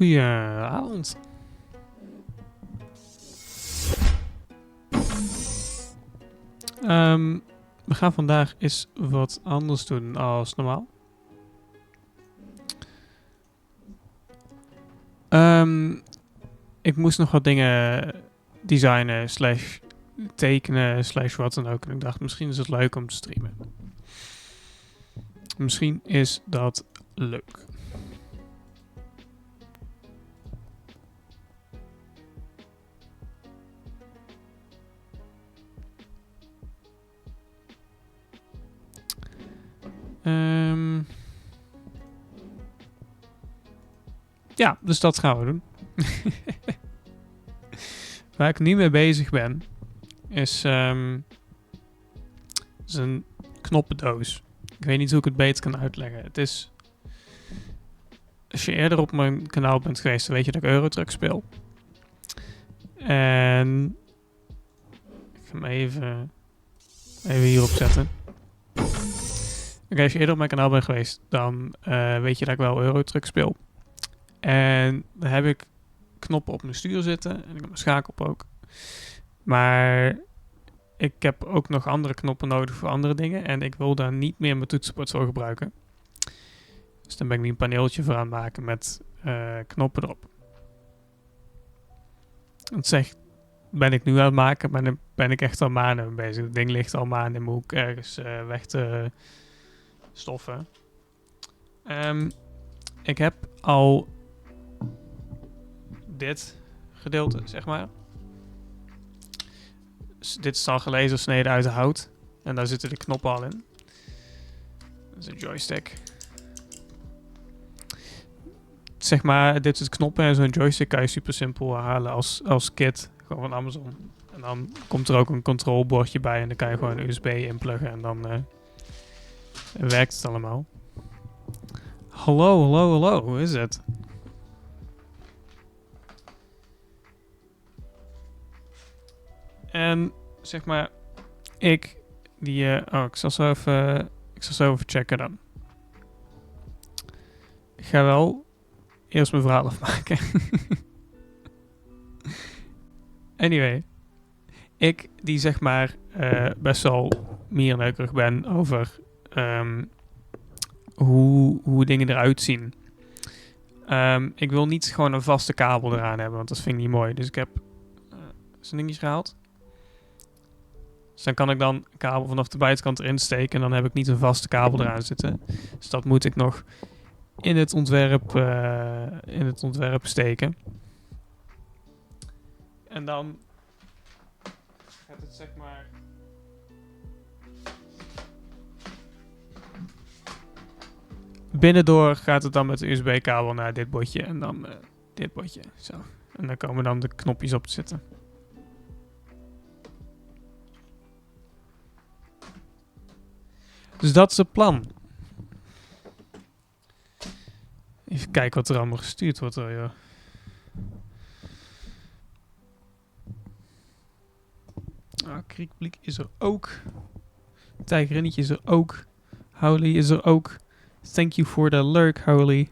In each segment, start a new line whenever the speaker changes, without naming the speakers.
Goedenavond. We gaan vandaag eens wat anders doen als normaal. Ik moest nog wat dingen designen / tekenen / wat dan ook. En ik dacht, misschien is het leuk om te streamen. Misschien is dat leuk. Ja, dus dat gaan we doen. Waar ik nu mee bezig ben, is een knoppendoos. Ik weet niet hoe ik het beter kan uitleggen. Het is... Als je eerder op mijn kanaal bent geweest, dan weet je dat ik Eurotruck speel. En... Ik ga hem even hierop zetten. Oké, als je eerder op mijn kanaal bent geweest, dan weet je dat ik wel Eurotruck speel. En dan heb ik knoppen op mijn stuur zitten. En ik heb mijn schakel op ook. Maar ik heb ook nog andere knoppen nodig voor andere dingen. En ik wil daar niet meer mijn toetsenbord voor gebruiken. Dus dan ben ik nu een paneeltje voor aan het maken met knoppen erop. Dat zegt, ben ik nu aan het maken, maar dan ben ik echt al maanden mee bezig. Het ding ligt al maanden in mijn hoek ergens weg te stoffen. Ik heb al dit gedeelte, zeg maar. Dit is al gelasersneden uit hout. En daar zitten de knoppen al in. Dat is een joystick. Zeg maar, dit soort knoppen en zo'n joystick kan je super simpel halen als kit. Gewoon van Amazon. En dan komt er ook een controlbordje bij en dan kan je gewoon een USB inpluggen en dan werkt het allemaal. Hallo, hoe is het? En zeg maar, ik zal zo even checken dan. Ik ga wel eerst mijn verhaal afmaken. Anyway, ik die zeg maar best wel mierenneukerig ben over hoe dingen eruit zien. Ik wil niet gewoon een vaste kabel eraan hebben, want dat vind ik niet mooi. Dus ik heb zo'n dingetje gehaald. Dus dan kan ik dan een kabel vanaf de buitenkant erin steken en dan heb ik niet een vaste kabel eraan zitten. Dus dat moet ik nog in het ontwerp steken. En dan gaat het zeg maar... Binnendoor gaat het dan met de USB-kabel naar dit bordje en dan dit bordje. Zo. En dan komen dan de knopjes op te zitten. Dus dat is het plan. Even kijken wat er allemaal gestuurd wordt. Joh. Kriekbliek is er ook. Tijgerinnetje is er ook. Howley is er ook. Thank you for the lurk, Howley.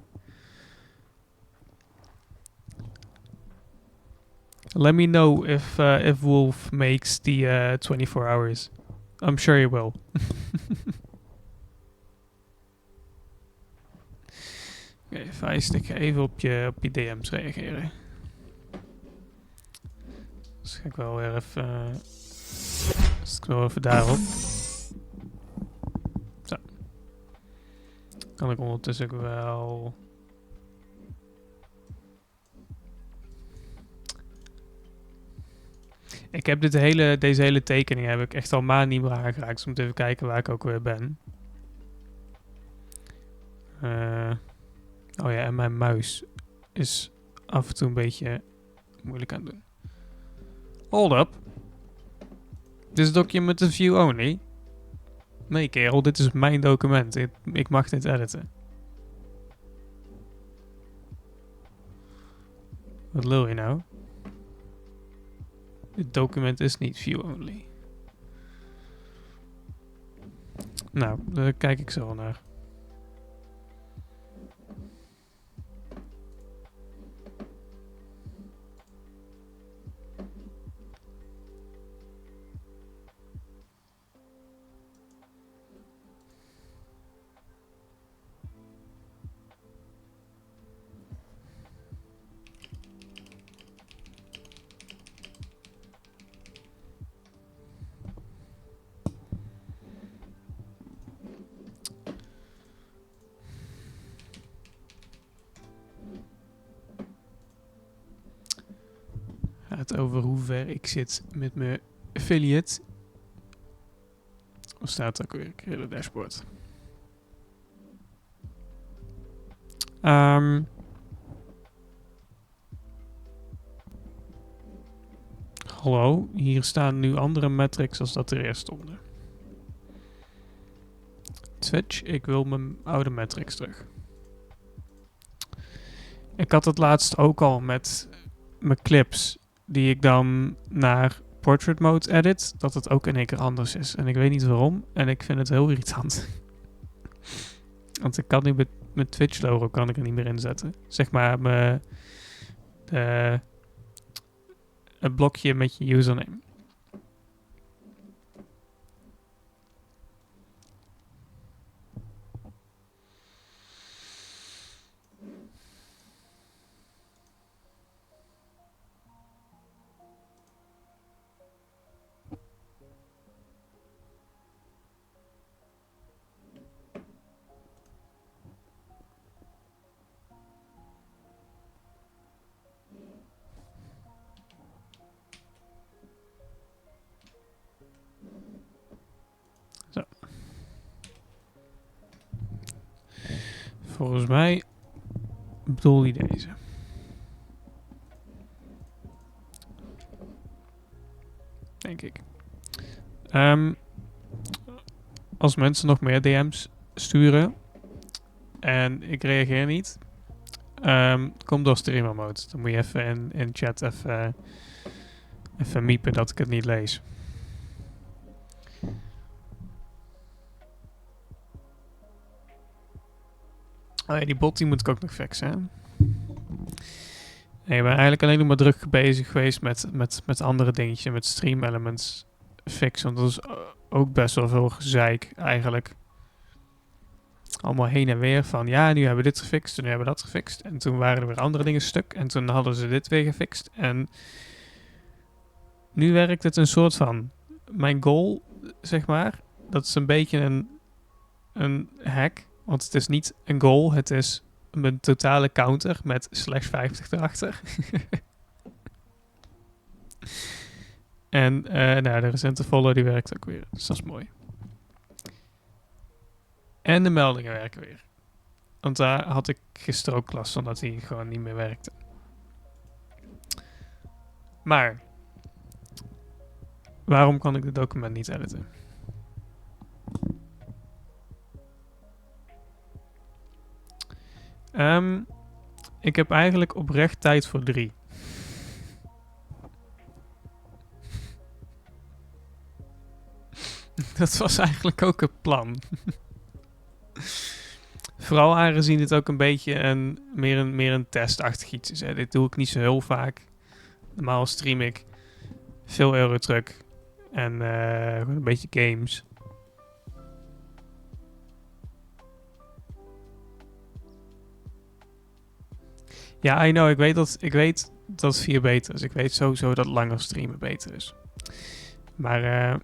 Let me know if Wolf makes the 24 hours. I'm sure he will. Oké, Vijst, ik ga even op je DM's reageren. Dus ga ik wel weer even... Dus ik wel even daarop. Zo. Kan ik ondertussen ook wel... Ik heb deze hele tekening heb ik echt al maanden niet meer aangeraakt. Dus ik moet even kijken waar ik ook weer ben. Oh ja, en mijn muis is af en toe een beetje moeilijk aan het doen. Hold up. This document is view only. Nee kerel, dit is mijn document. Ik mag dit editen. Wat lul je nou? Dit document is niet view only. Nou, daar kijk ik zo naar. over hoe ver ik zit met mijn affiliate. Of staat er ook weer? Ik hele dashboard. Hallo, hier staan nu andere metrics als dat er eerst stonden. Twitch, ik wil mijn oude metrics terug. Ik had het laatst ook al met mijn clips, die ik dan naar portrait mode edit, dat het ook in één keer anders is. En ik weet niet waarom, en ik vind het heel irritant. Want ik kan nu met mijn Twitch logo kan ik er niet meer inzetten. Zeg maar het blokje met je username. Zo. Volgens mij bedoel je deze. Denk ik. Als mensen nog meer DM's sturen en ik reageer niet, kom door streamer mode. Dan moet je even in chat even miepen dat ik het niet lees. Oh ja, die bot die moet ik ook nog fixen. Hè? Nee, ik ben eigenlijk alleen nog maar druk bezig geweest met andere dingetjes. Met stream elements fixen. Want dat is ook best wel veel gezeik eigenlijk. Allemaal heen en weer van ja, nu hebben we dit gefixt en nu hebben we dat gefixt. En toen waren er weer andere dingen stuk. En toen hadden ze dit weer gefixt. En nu werkt het een soort van mijn goal, zeg maar. Dat is een beetje een hack. Want het is niet een goal, het is mijn totale counter met /50 erachter. En de recente follow die werkt ook weer. Dus dat is mooi. En de meldingen werken weer. Want daar had ik gisteren ook last van dat die gewoon niet meer werkte. Maar waarom kan ik dit document niet editen? Ik heb eigenlijk oprecht tijd voor 3. Dat was eigenlijk ook het plan. Vooral aangezien het ook een beetje meer een testachtig iets is. Hè. Dit doe ik niet zo heel vaak. Normaal stream ik veel Eurotruck en gewoon een beetje games. Ja, I know. Ik weet dat 4 beter is. Ik weet sowieso dat langer streamen beter is. Maar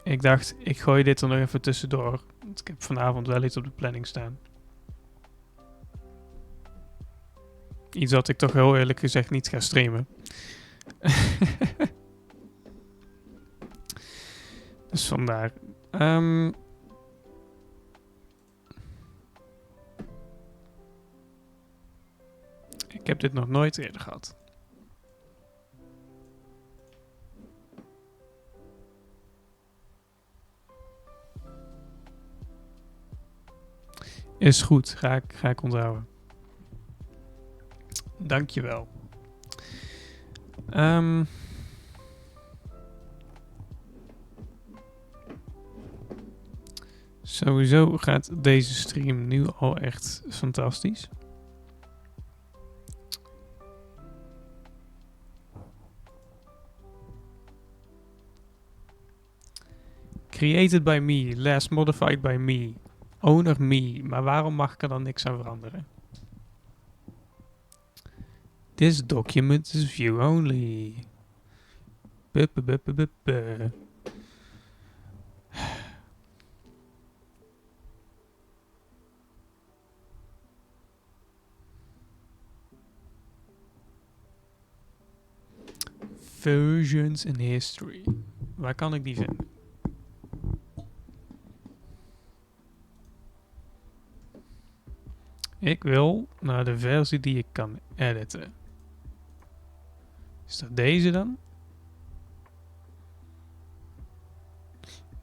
ik dacht, ik gooi dit er nog even tussendoor. Want ik heb vanavond wel iets op de planning staan. Iets wat ik toch heel eerlijk gezegd niet ga streamen. Dus vandaar. Ik heb dit nog nooit eerder gehad. Is goed, ga ik onthouden. Dankjewel. Sowieso gaat deze stream nu al echt fantastisch. Created by me, last modified by me, owner me. Maar waarom mag ik er dan niks aan veranderen? This document is view only. Versions in history. Waar kan ik die vinden? Ik wil naar de versie die ik kan editen. Is dat deze dan?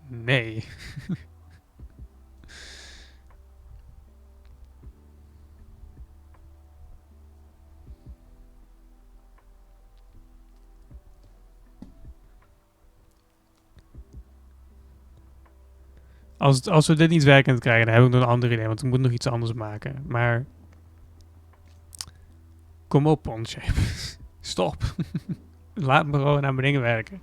Nee. Als we dit niet werkend krijgen, dan heb ik nog een ander idee. Want ik moet nog iets anders maken. Maar... Kom op, Onshape. Stop. Laat me gewoon aan mijn dingen werken.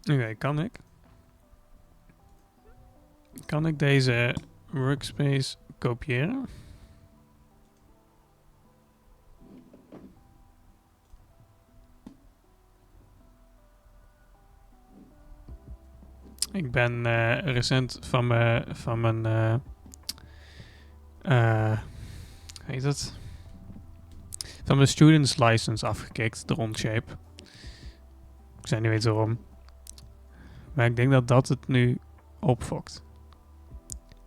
Oké, kan ik deze workspace kopiëren? Ik ben recent van mijn heet het? Van mijn students license afgekikt, de Onshape. Ik zou niet weten waarom. Maar ik denk dat het nu opfokt.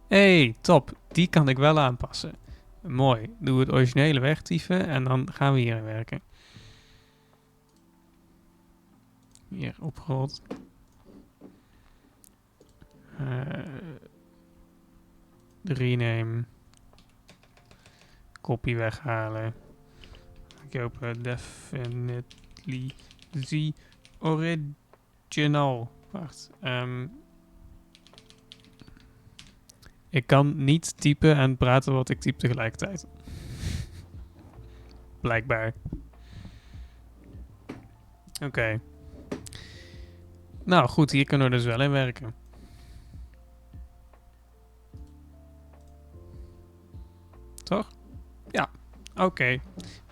Hey, top. Die kan ik wel aanpassen. Mooi. Doe het originele wegtypen en dan gaan we hier werken. Hier, opgerold. De rename. Copy weghalen. Ik open definitely the original. Wacht. Ik kan niet typen en praten wat ik typ tegelijkertijd. Blijkbaar. Oké. Nou goed, hier kunnen we dus wel in werken. Toch? Ja. Oké.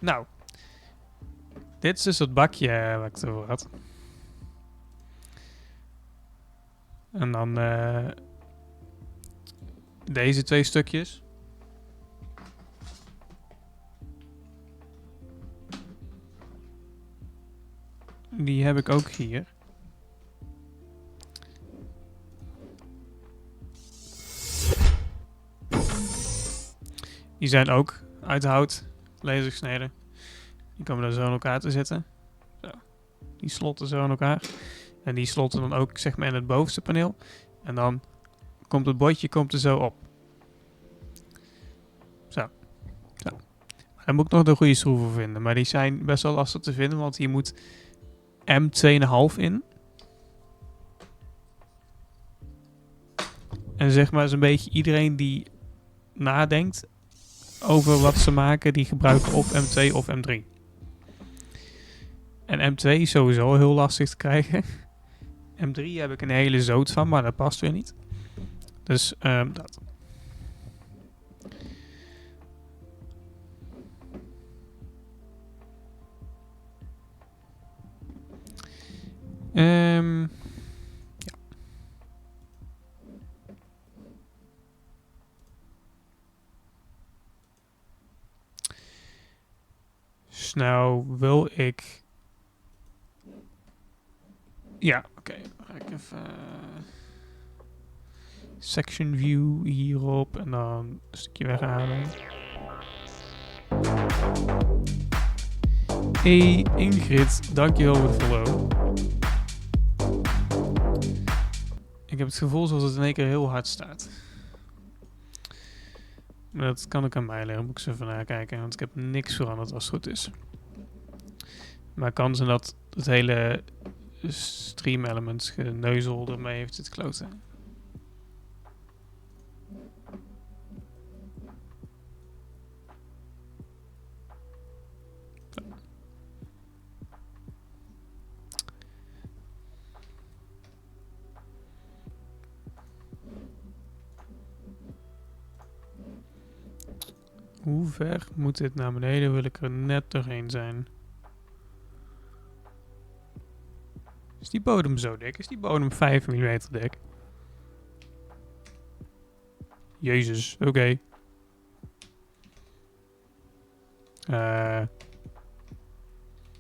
Nou. Dit is dus het bakje waar ik het over had. En dan deze 2 stukjes. Die heb ik ook hier. Die zijn ook uit hout, laser gesneden. Die komen er zo in elkaar te zitten. Zo. Die slotten zo in elkaar. En die slotten dan ook zeg maar in het bovenste paneel. En dan komt het bordje er zo op. Zo. Daar moet ik nog de goede schroeven vinden. Maar die zijn best wel lastig te vinden. Want hier moet M2,5 in. En zeg maar zo'n beetje iedereen die nadenkt over wat ze maken, die gebruiken of M2 of M3. En M2 is sowieso heel lastig te krijgen. M3 heb ik een hele zoot van, maar dat past weer niet. Dus dat. Ja. Dus nou wil ik... Ja, oké. Dan ga ik even... section view hierop en dan een stukje weghalen. Hey Ingrid, dankjewel voor de follow. Ik heb het gevoel alsof het in één keer heel hard staat. Maar dat kan ik aan mij leren. Moet ik eens even nakijken. Want ik heb niks veranderd als het goed is. Maar kan zijn dat het hele stream elements geneuzel ermee heeft zitten kloten. Hoe ver moet dit naar beneden? Wil ik er net doorheen zijn? Is die bodem zo dik? Is die bodem 5 mm dik? Jezus, oké.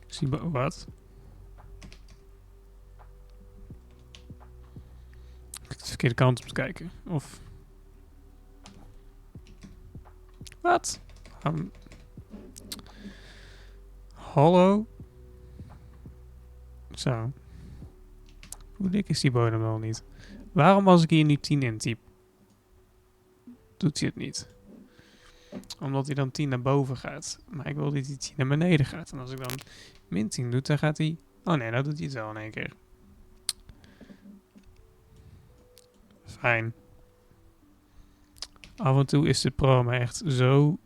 Is die wat? Ik heb de verkeerde kant op te kijken. Of... Wat? Hallo? Zo. Hoe dik is die bodem wel niet? Waarom als ik hier nu 10 intyp, doet hij het niet? Omdat hij dan 10 naar boven gaat. Maar ik wil dat hij 10 naar beneden gaat. En als ik dan min 10 doe, dan gaat hij... Oh nee, dan doet hij het wel in één keer. Fijn. Af en toe is dit programma echt zo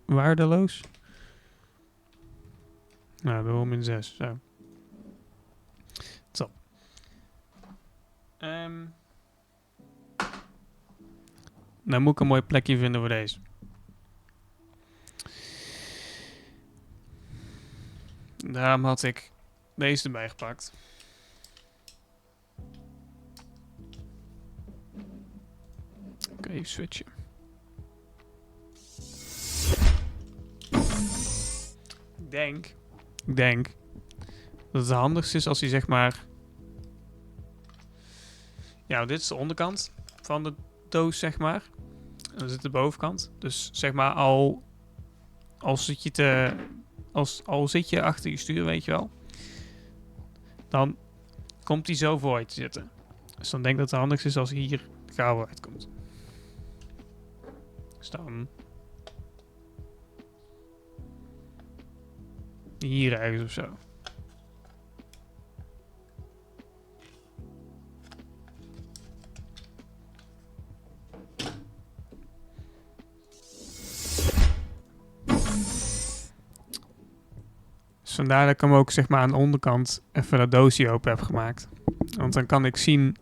waardeloos. Nou, wel min 6. Zo. Top. Dan moet ik een mooi plekje vinden voor deze. Daarom had ik deze erbij gepakt. Oké, even switchen. Ik denk dat het handigst is als hij zeg maar... Ja, dit is de onderkant van de doos, zeg maar. En dan zit de bovenkant. Dus zeg maar al zit je achter je stuur, weet je wel. Dan komt hij zo voor je te zitten. Dus dan denk ik dat het handigst is als hier de kabel uitkomt. Dus dan... Hier ergens of zo. Dus vandaar dat ik hem ook zeg maar aan de onderkant even dat doosje open heb gemaakt. Want dan kan ik zien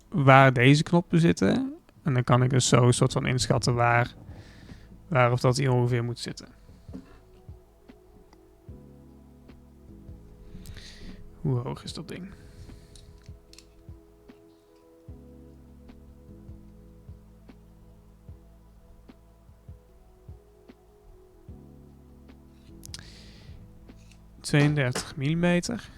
waar deze knoppen zitten. En dan kan ik dus zo een soort van inschatten waar of dat hij ongeveer moet zitten. Hoe hoog is dat ding? ...32 millimeter.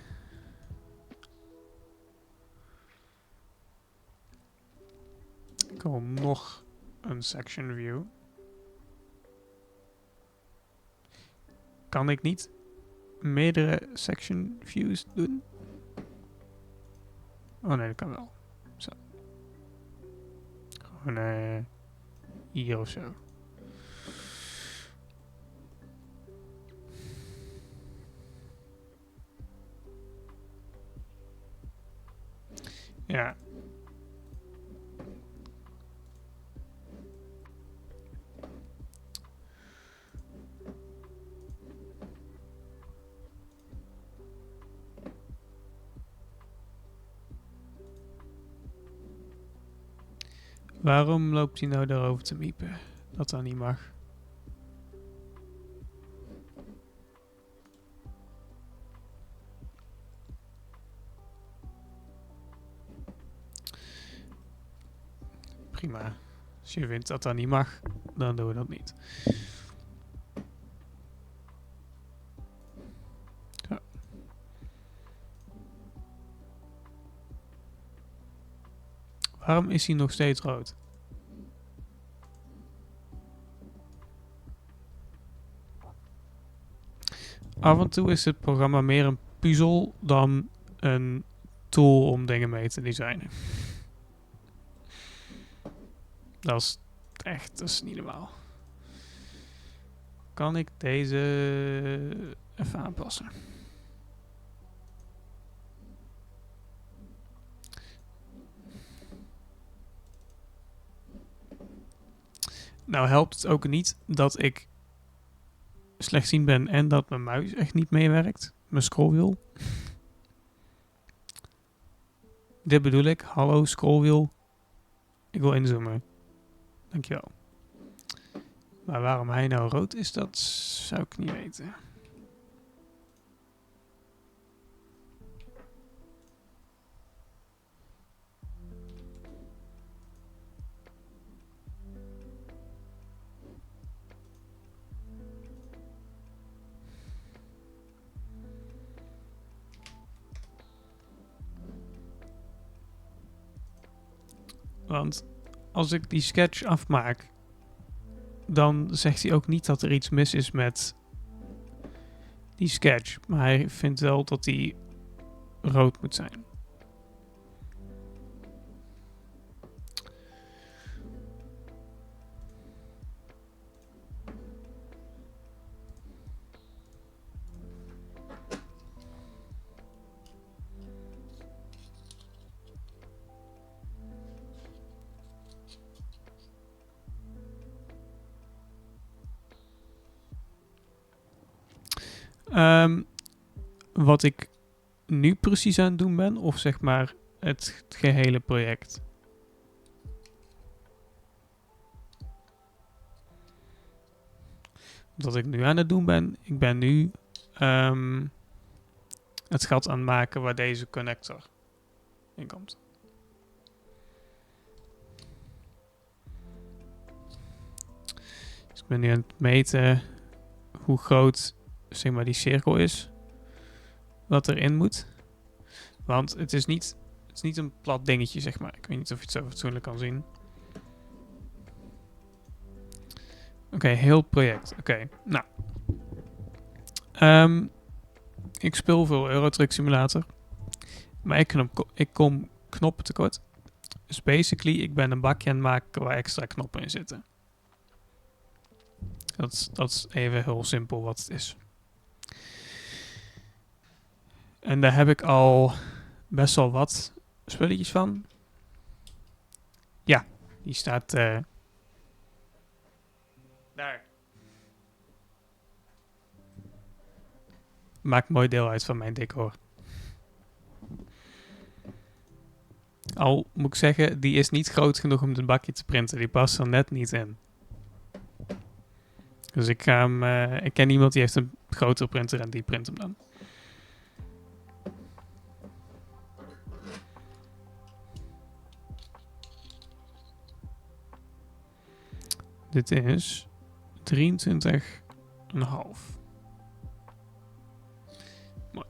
Ik wil nog een section view. Kan ik niet meerdere section views doen? Oh nee, dat kan wel. Zo. Gewoon hier of zo. Ja. Waarom loopt hij nou daarover te miepen? Dat dan niet mag. Prima. Als je vindt dat dat niet mag, dan doen we dat niet. Ja. Waarom is hij nog steeds rood? Af en toe is het programma meer een puzzel dan een tool om dingen mee te designen. Dat is niet normaal. Kan ik deze even aanpassen? Nou helpt het ook niet dat ik slechtziend ben en dat mijn muis echt niet meewerkt. Mijn scrollwiel. Dit bedoel ik. Hallo scrollwiel. Ik wil inzoomen. Dankjewel. Maar waarom hij nou rood is, dat zou ik niet weten. Want als ik die sketch afmaak, dan zegt hij ook niet dat er iets mis is met die sketch. Maar hij vindt wel dat die rood moet zijn. Wat ik nu precies aan het doen ben, of zeg maar het gehele project. Wat ik nu aan het doen ben, ik ben nu het gat aan het maken waar deze connector in komt. Dus ik ben nu aan het meten hoe groot zeg maar die cirkel is wat erin moet. Want het is niet een plat dingetje, zeg maar. Ik weet niet of je het zo fatsoenlijk kan zien. Oké, heel project. Oké, nou. Ik speel veel Euro Truck Simulator. Maar ik kom knoppen tekort. Dus basically, ik ben een bakje aan het maken waar extra knoppen in zitten. Dat is even heel simpel wat het is. En daar heb ik al best wel wat spulletjes van. Ja, die staat daar. Maakt mooi deel uit van mijn decor. Al moet ik zeggen, die is niet groot genoeg om het bakje te printen. Die past er net niet in. Dus ik ken iemand die heeft een grotere printer en die print hem dan. Dit is 23,5. Mooi.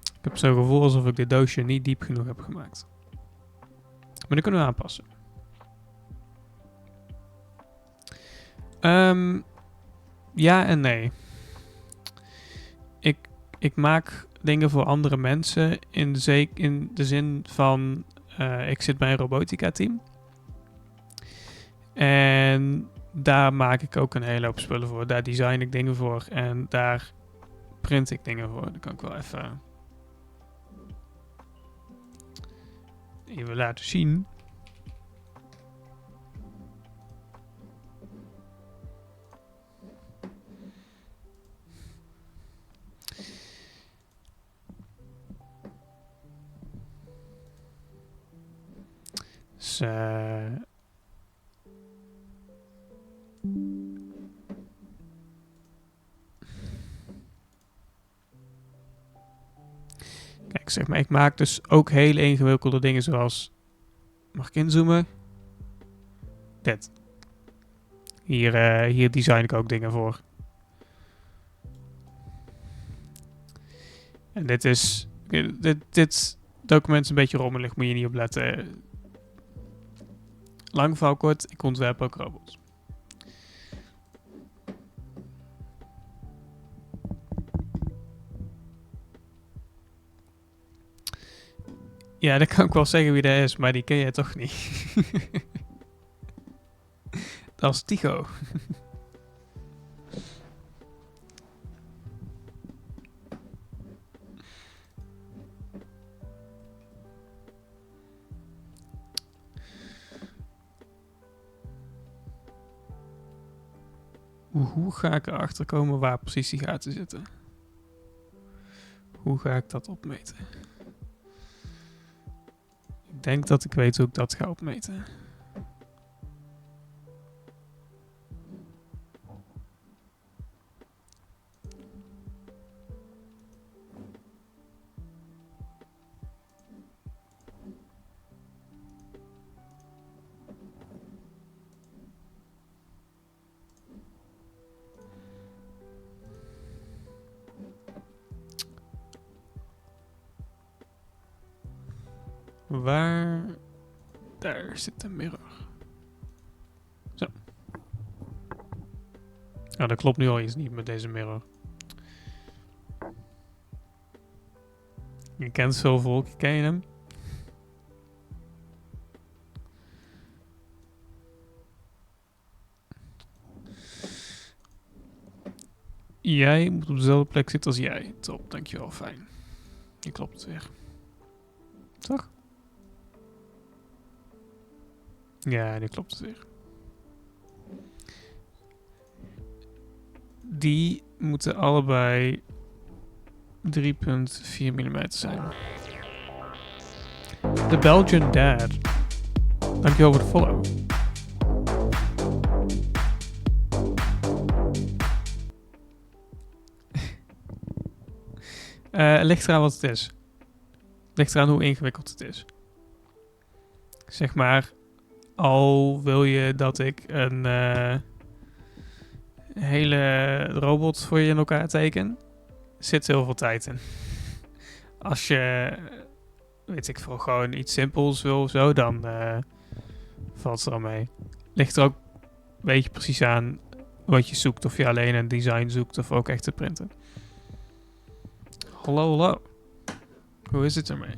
Ik heb zo'n gevoel alsof ik dit doosje niet diep genoeg heb gemaakt. Maar dat kunnen we aanpassen. Ja en nee. Ik maak dingen voor andere mensen in de zin van ik zit bij een robotica team. En daar maak ik ook een hele hoop spullen voor. Daar design ik dingen voor en daar print ik dingen voor. Dat kan ik wel even laten zien. Dus, kijk, zeg maar, ik maak dus ook hele ingewikkelde dingen zoals... Mag ik inzoomen? Dit. Hier design ik ook dingen voor. En dit document is een beetje rommelig, moet je niet op letten. Lang verhaal kort, ik ontwerp ook robots. Ja, dat kan ik wel zeggen wie dat is, maar die ken je toch niet. Dat is Tycho. Hoe ga ik erachter komen waar precies die gaten zitten? Hoe ga ik dat opmeten? Ik denk dat ik weet hoe ik dat ga opmeten. Waar... Daar zit de mirror. Zo. Nou, dat klopt nu al iets niet met deze mirror. Je kent zoveel, ken je hem? Jij moet op dezelfde plek zitten als jij. Top, dankjewel, fijn. Je klopt het weer. Toch? Ja, die klopt het weer. Die moeten allebei 3,4 mm zijn. The Belgian Dad. Dankjewel voor de follow. Ligt eraan wat het is. Ligt eraan hoe ingewikkeld het is. Zeg maar, al wil je dat ik een hele robot voor je in elkaar teken, zit heel veel tijd in. Als je, weet ik veel, gewoon iets simpels wil of zo, dan valt het er al mee. Ligt er ook een beetje precies aan wat je zoekt. Of je alleen een design zoekt of ook echt te printen. Hallo, hallo. Hoe is het ermee?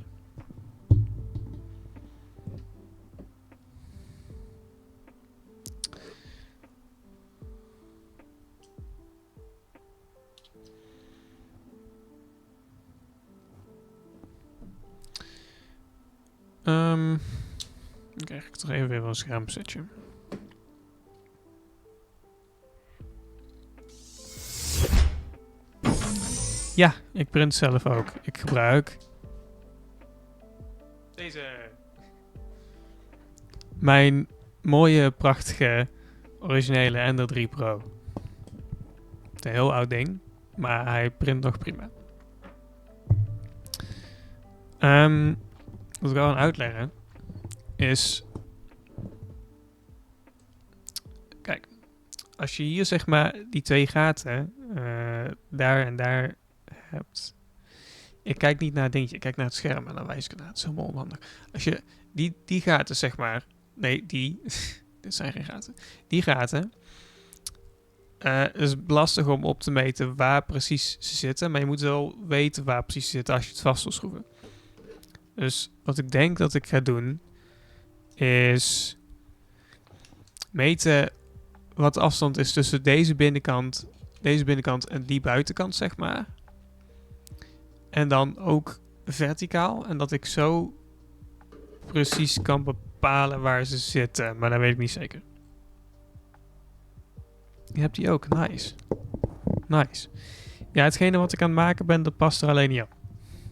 Dan krijg ik toch even weer een schermsetje. Ja, ik print zelf ook. Ik gebruik deze. Mijn mooie, prachtige, originele Ender 3 Pro. Het is een heel oud ding, maar hij print nog prima. Wat ik wil uitleggen is... Kijk, als je hier zeg maar die twee gaten daar en daar hebt. Ik kijk niet naar het dingetje, ik kijk naar het scherm en dan wijs ik ernaar. Het is helemaal onhandig. Als je die gaten zeg maar... Nee, die... dit zijn geen gaten. Die gaten... is lastig om op te meten waar precies ze zitten. Maar je moet wel weten waar precies ze zitten als je het vast wil schroeven. Dus wat ik denk dat ik ga doen... is... meten wat de afstand is tussen deze binnenkant en die buitenkant, zeg maar. En dan ook verticaal. En dat ik zo precies kan bepalen waar ze zitten. Maar dat weet ik niet zeker. Je hebt die ook. Nice. Nice. Ja, hetgene wat ik aan het maken ben, dat past er alleen niet op.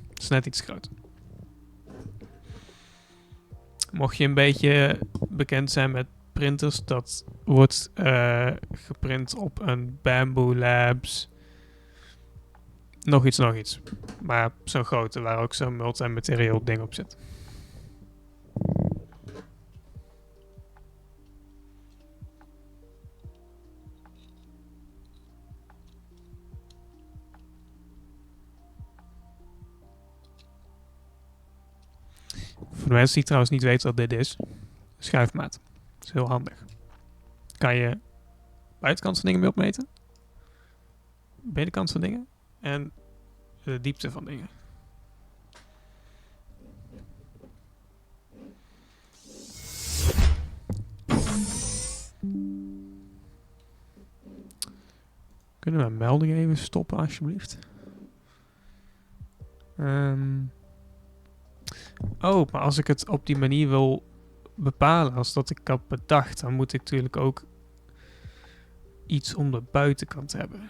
Het is net iets groter. Mocht je een beetje bekend zijn met printers, dat wordt geprint op een Bamboo Labs. Nog iets. Maar zo'n grote, waar ook zo'n multimaterial ding op zit. Voor de mensen die trouwens niet weten wat dit is, schuifmaat. Dat is heel handig. Kan je buitenkant van dingen mee opmeten, binnenkant van dingen en de diepte van dingen. Kunnen we een melding even stoppen, alsjeblieft? Oh, maar als ik het op die manier wil bepalen, als dat ik had bedacht, dan moet ik natuurlijk ook iets om de buitenkant hebben.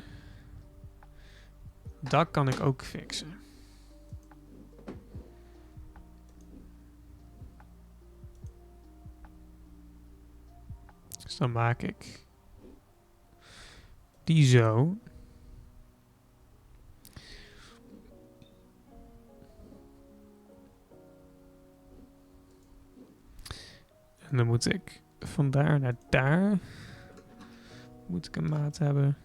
Dat kan ik ook fixen. Dus dan maak ik die zo. En dan moet ik van daar naar daar. Moet ik een maat hebben.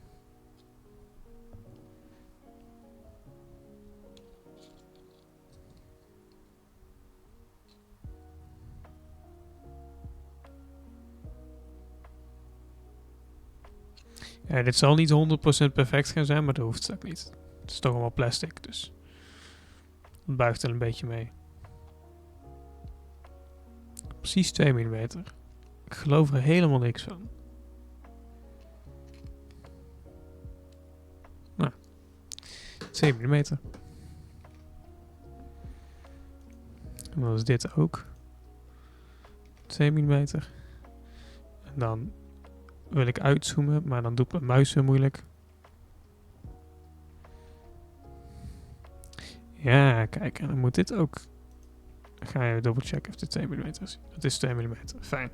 Ja, dit zal niet 100% perfect gaan zijn, maar dat hoeft ook niet. Het is toch allemaal plastic, dus het buigt er een beetje mee. Precies 2 mm. Ik geloof er helemaal niks van. Nou, 2 mm. En dan is dit ook 2 mm. En dan wil ik uitzoomen, maar dan doet mijn muis weer moeilijk. Ja, kijk, en dan moet dit ook. Ga je dubbel checken of dit 2 mm is. Het is 2 mm. Fijn.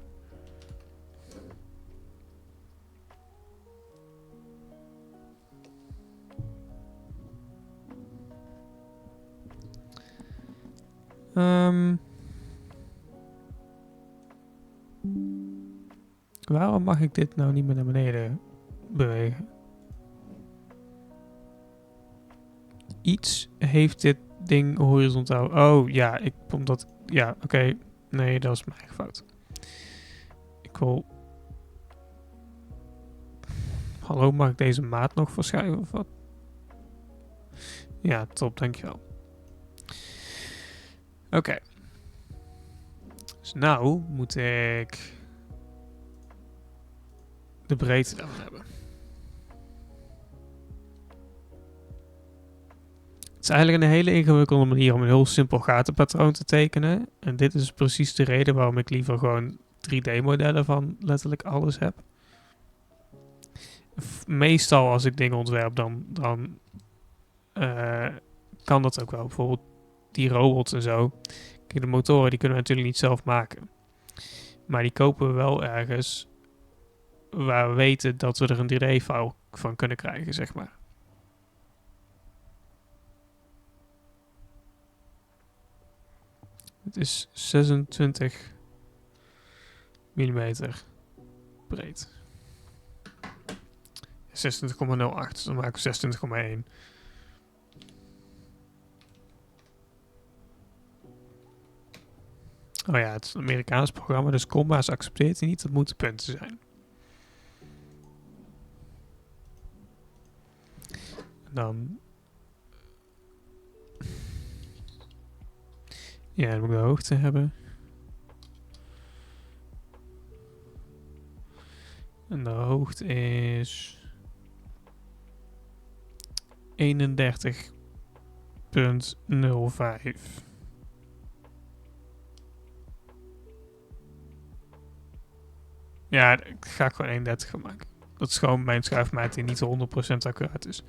Waarom mag ik dit nou niet meer naar beneden bewegen? Iets heeft dit ding horizontaal. Oh ja, omdat. Ja, oké. Nee, dat is mijn eigen fout. Ik wil. Hallo, mag ik deze maat nog verschuiven of wat? Ja, top, dankjewel. Oké. Dus nou moet ik de breedte daarvan hebben. Het is eigenlijk een hele ingewikkelde manier om een heel simpel gatenpatroon te tekenen. En dit is precies de reden waarom ik liever gewoon 3D-modellen van letterlijk alles heb. Meestal als ik dingen ontwerp, dan kan dat ook wel. Bijvoorbeeld die robots en zo. Kijk, de motoren die kunnen we natuurlijk niet zelf maken. Maar die kopen we wel ergens waar we weten dat we er een 3D-file van kunnen krijgen, zeg maar. Het is 26 mm breed. 26,08, dus dan maken we 26,1. Oh ja, het is een Amerikaans programma, dus komma's accepteert hij niet. Dat moeten punten zijn. Dan. Ja, dan moet ik de hoogte hebben. En de hoogte is 31,05. Ja, ik ga gewoon 31 gaan maken. Dat is gewoon mijn schuifmaat die niet 100% accuraat is.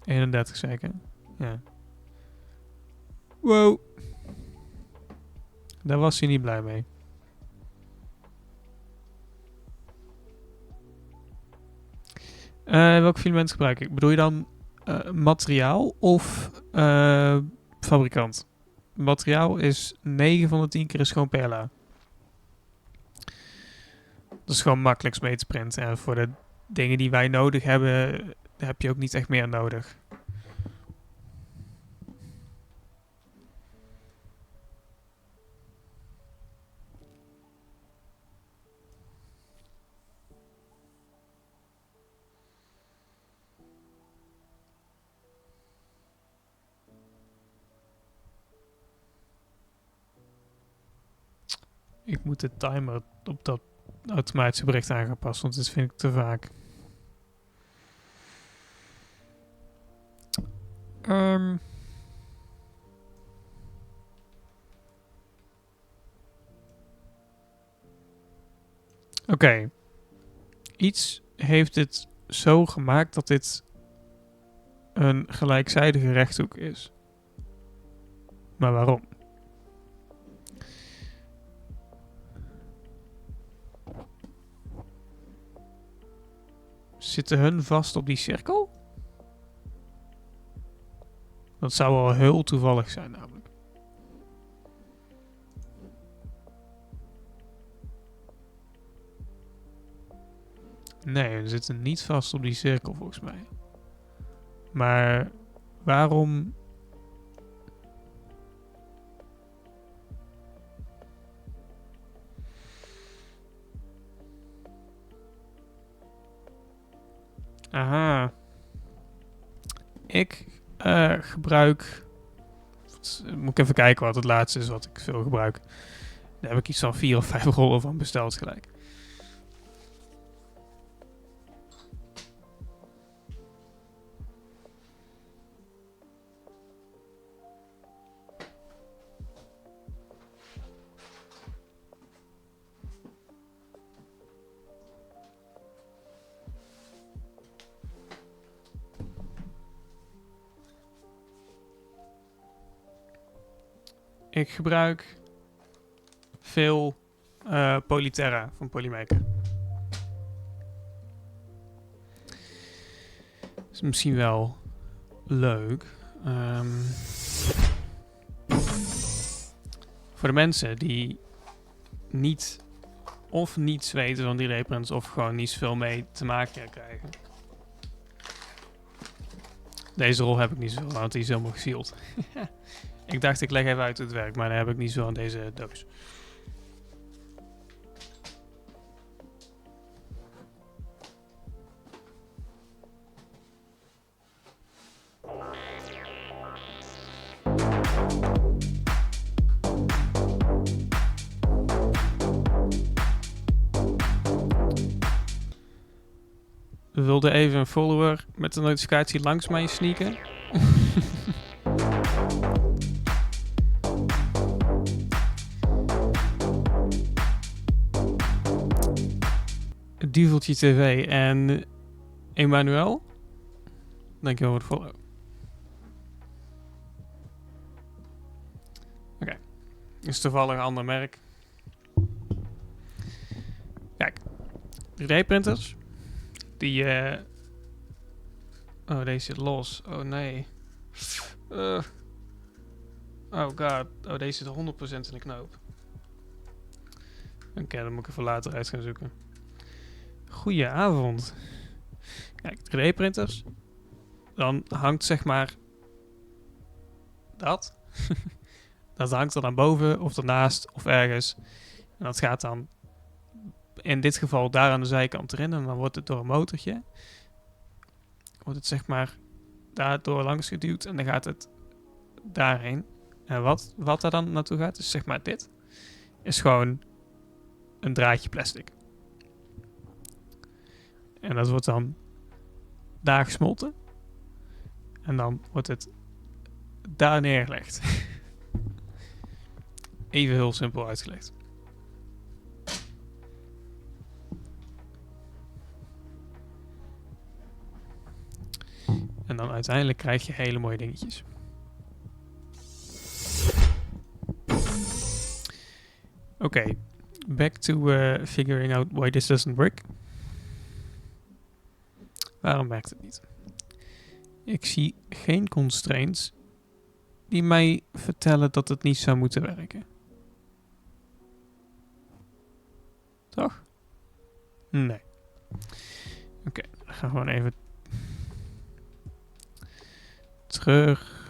31 zeker? Ja. Wow. Daar was hij niet blij mee. Welk filament gebruik ik? Bedoel je dan materiaal of fabrikant? Materiaal is 9 van de 10 keer is gewoon PLA. Dat is gewoon makkelijkst mee te printen. En voor de dingen die wij nodig hebben, heb je ook niet echt meer nodig. Ik moet de timer op dat automatische bericht aangepast, want dit vind ik te vaak. Oké. Iets heeft dit zo gemaakt dat dit een gelijkzijdige rechthoek is. Maar waarom? Zitten hun vast op die cirkel? Dat zou wel heel toevallig zijn namelijk. Nee, we zitten niet vast op die cirkel volgens mij. Maar waarom... Aha. Ik gebruik... Moet ik even kijken wat het laatste is wat ik veel gebruik. Daar heb ik iets van 4 of 5 rollen van besteld gelijk. Ik gebruik veel Polyterra van Polymaker. Is misschien wel leuk. Voor de mensen die niet of niets weten van 3D-printers of gewoon niet zoveel mee te maken krijgen. Deze rol heb ik niet zo, want die is helemaal gesealed. Ik dacht ik leg even uit hoe het werkt, maar daar heb ik niet zo aan deze doos. We wilden even een follower met de notificatie langs mij sneaken. Duveltje TV en Emmanuel. Dankjewel voor de follow. Oké. Is toevallig een ander merk. Kijk. 3D-printers. Die, oh, deze zit los. Oh, nee. Oh, god. Oh, deze zit 100% in de knoop. Oké, dan moet ik even later uit gaan zoeken. Goedenavond. Kijk, 3D-printers. Dan hangt zeg maar... dat. Dat hangt er dan boven of ernaast of ergens. En dat gaat dan... in dit geval daar aan de zijkant erin. En dan wordt het door een motortje. Wordt het zeg maar daardoor langs geduwd. En dan gaat het daarheen. En wat daar dan naartoe gaat, is zeg maar dit. Is gewoon een draadje plastic. En dat wordt dan daar gesmolten. En dan wordt het daar neergelegd. Even heel simpel uitgelegd. En dan uiteindelijk krijg je hele mooie dingetjes. Oké. Back to figuring out why this doesn't work. Waarom werkt het niet? Ik zie geen constraints die mij vertellen dat het niet zou moeten werken. Toch? Nee. Oké, dan gaan we gewoon even terug.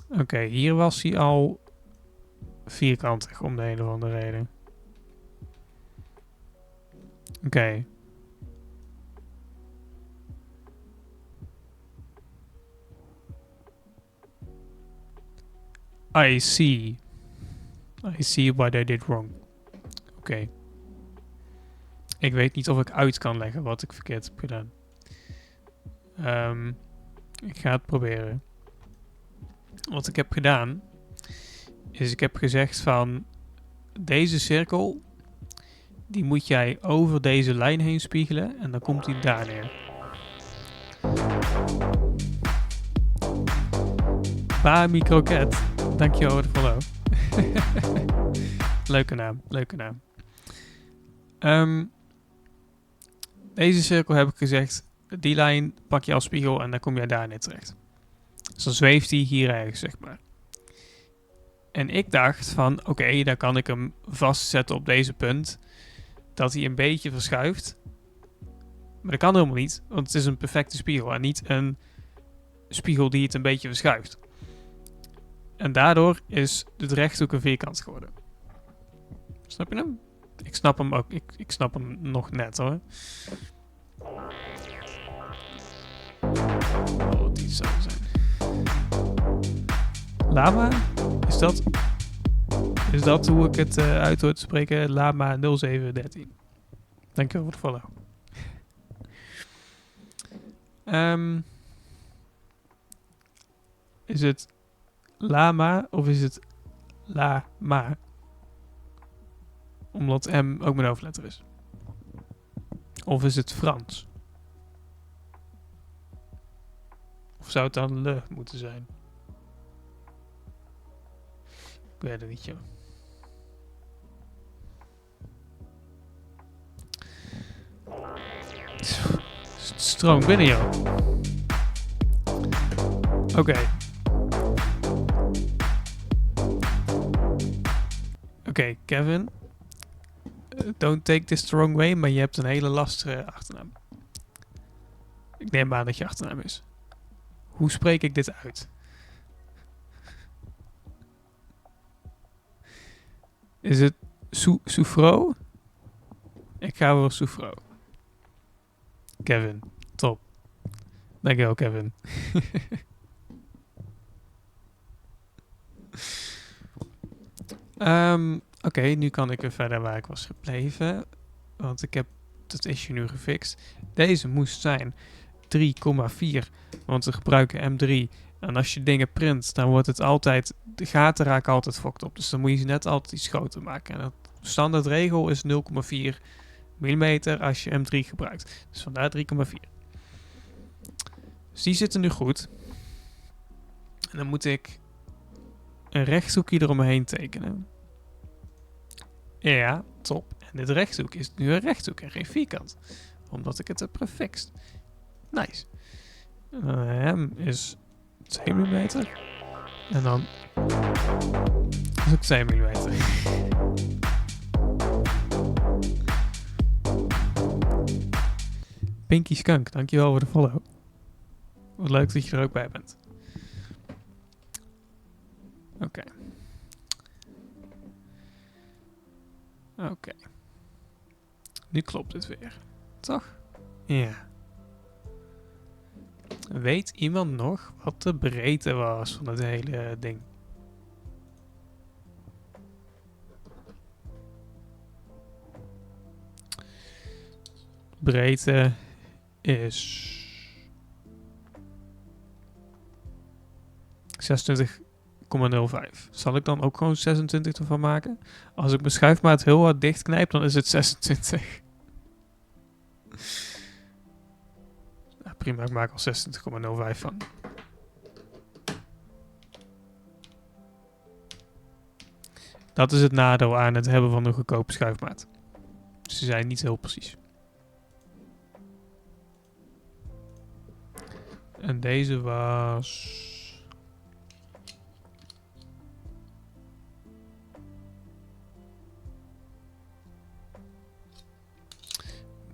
Oké, hier was hij al vierkantig om de een of andere reden. Oké. I see what I did wrong. Oké. Ik weet niet of ik uit kan leggen wat ik verkeerd heb gedaan. Ik ga het proberen. Wat ik heb gedaan, is ik heb gezegd van deze cirkel, die moet jij over deze lijn heen spiegelen en dan komt hij daar neer. Bami Kroket, dankjewel voor de follow. Leuke naam. Deze cirkel heb ik gezegd, die lijn pak je als spiegel en dan kom je daar net terecht. Dus dan zweeft hij hier ergens, zeg maar. En ik dacht van, oké, dan kan ik hem vastzetten op deze punt. Dat hij een beetje verschuift. Maar dat kan helemaal niet, want het is een perfecte spiegel. En niet een spiegel die het een beetje verschuift. En daardoor is de rechthoek een vierkant geworden. Snap je hem? Ik snap hem ook. Ik snap hem nog net hoor. Oh, die zou zijn. Lama? Is dat hoe ik het uit hoor te spreken? Lama 0713. Dankjewel voor de follow. Is het Lama of is het Lama? Omdat M ook mijn hoofdletter is. Of is het Frans? Of zou het dan Le moeten zijn? Ik weet het niet, joh. Het stroomt binnen, joh. Oké, Kevin. Don't take this the wrong way, maar je hebt een hele lastige achternaam. Ik neem aan dat je achternaam is. Hoe spreek ik dit uit? Is het Soufro? Ik ga voor Soufro. Kevin, top. Dankjewel, Kevin. Oké, nu kan ik weer verder waar ik was gebleven. Want ik heb het issue nu gefixt. Deze moest zijn 3,4. Want we gebruiken M3. En als je dingen print, dan wordt het altijd... De gaten raken altijd fokt op. Dus dan moet je ze net altijd iets groter maken. En de standaardregel is 0,4 mm als je M3 gebruikt. Dus vandaar 3,4. Dus die zitten nu goed. En dan moet ik een rechthoekje eromheen tekenen. Ja, top. En dit rechthoek is nu een rechthoek en geen vierkant. Omdat ik het heb gefixt. Nice. Hem is 2 mm. En dan is ook 2 mm. Pinky Skunk, dankjewel voor de follow. Wat leuk dat je er ook bij bent. Oké. Nu klopt het weer. Toch? Ja. Weet iemand nog wat de breedte was van het hele ding? Breedte is 26,05. Zal ik dan ook gewoon 26 ervan maken? Als ik mijn schuifmaat heel hard dichtknijp, dan is het 26. Nou, prima, ik maak al 26,05 van. Dat is het nadeel aan het hebben van een goedkope schuifmaat. Ze zijn niet heel precies. En deze was...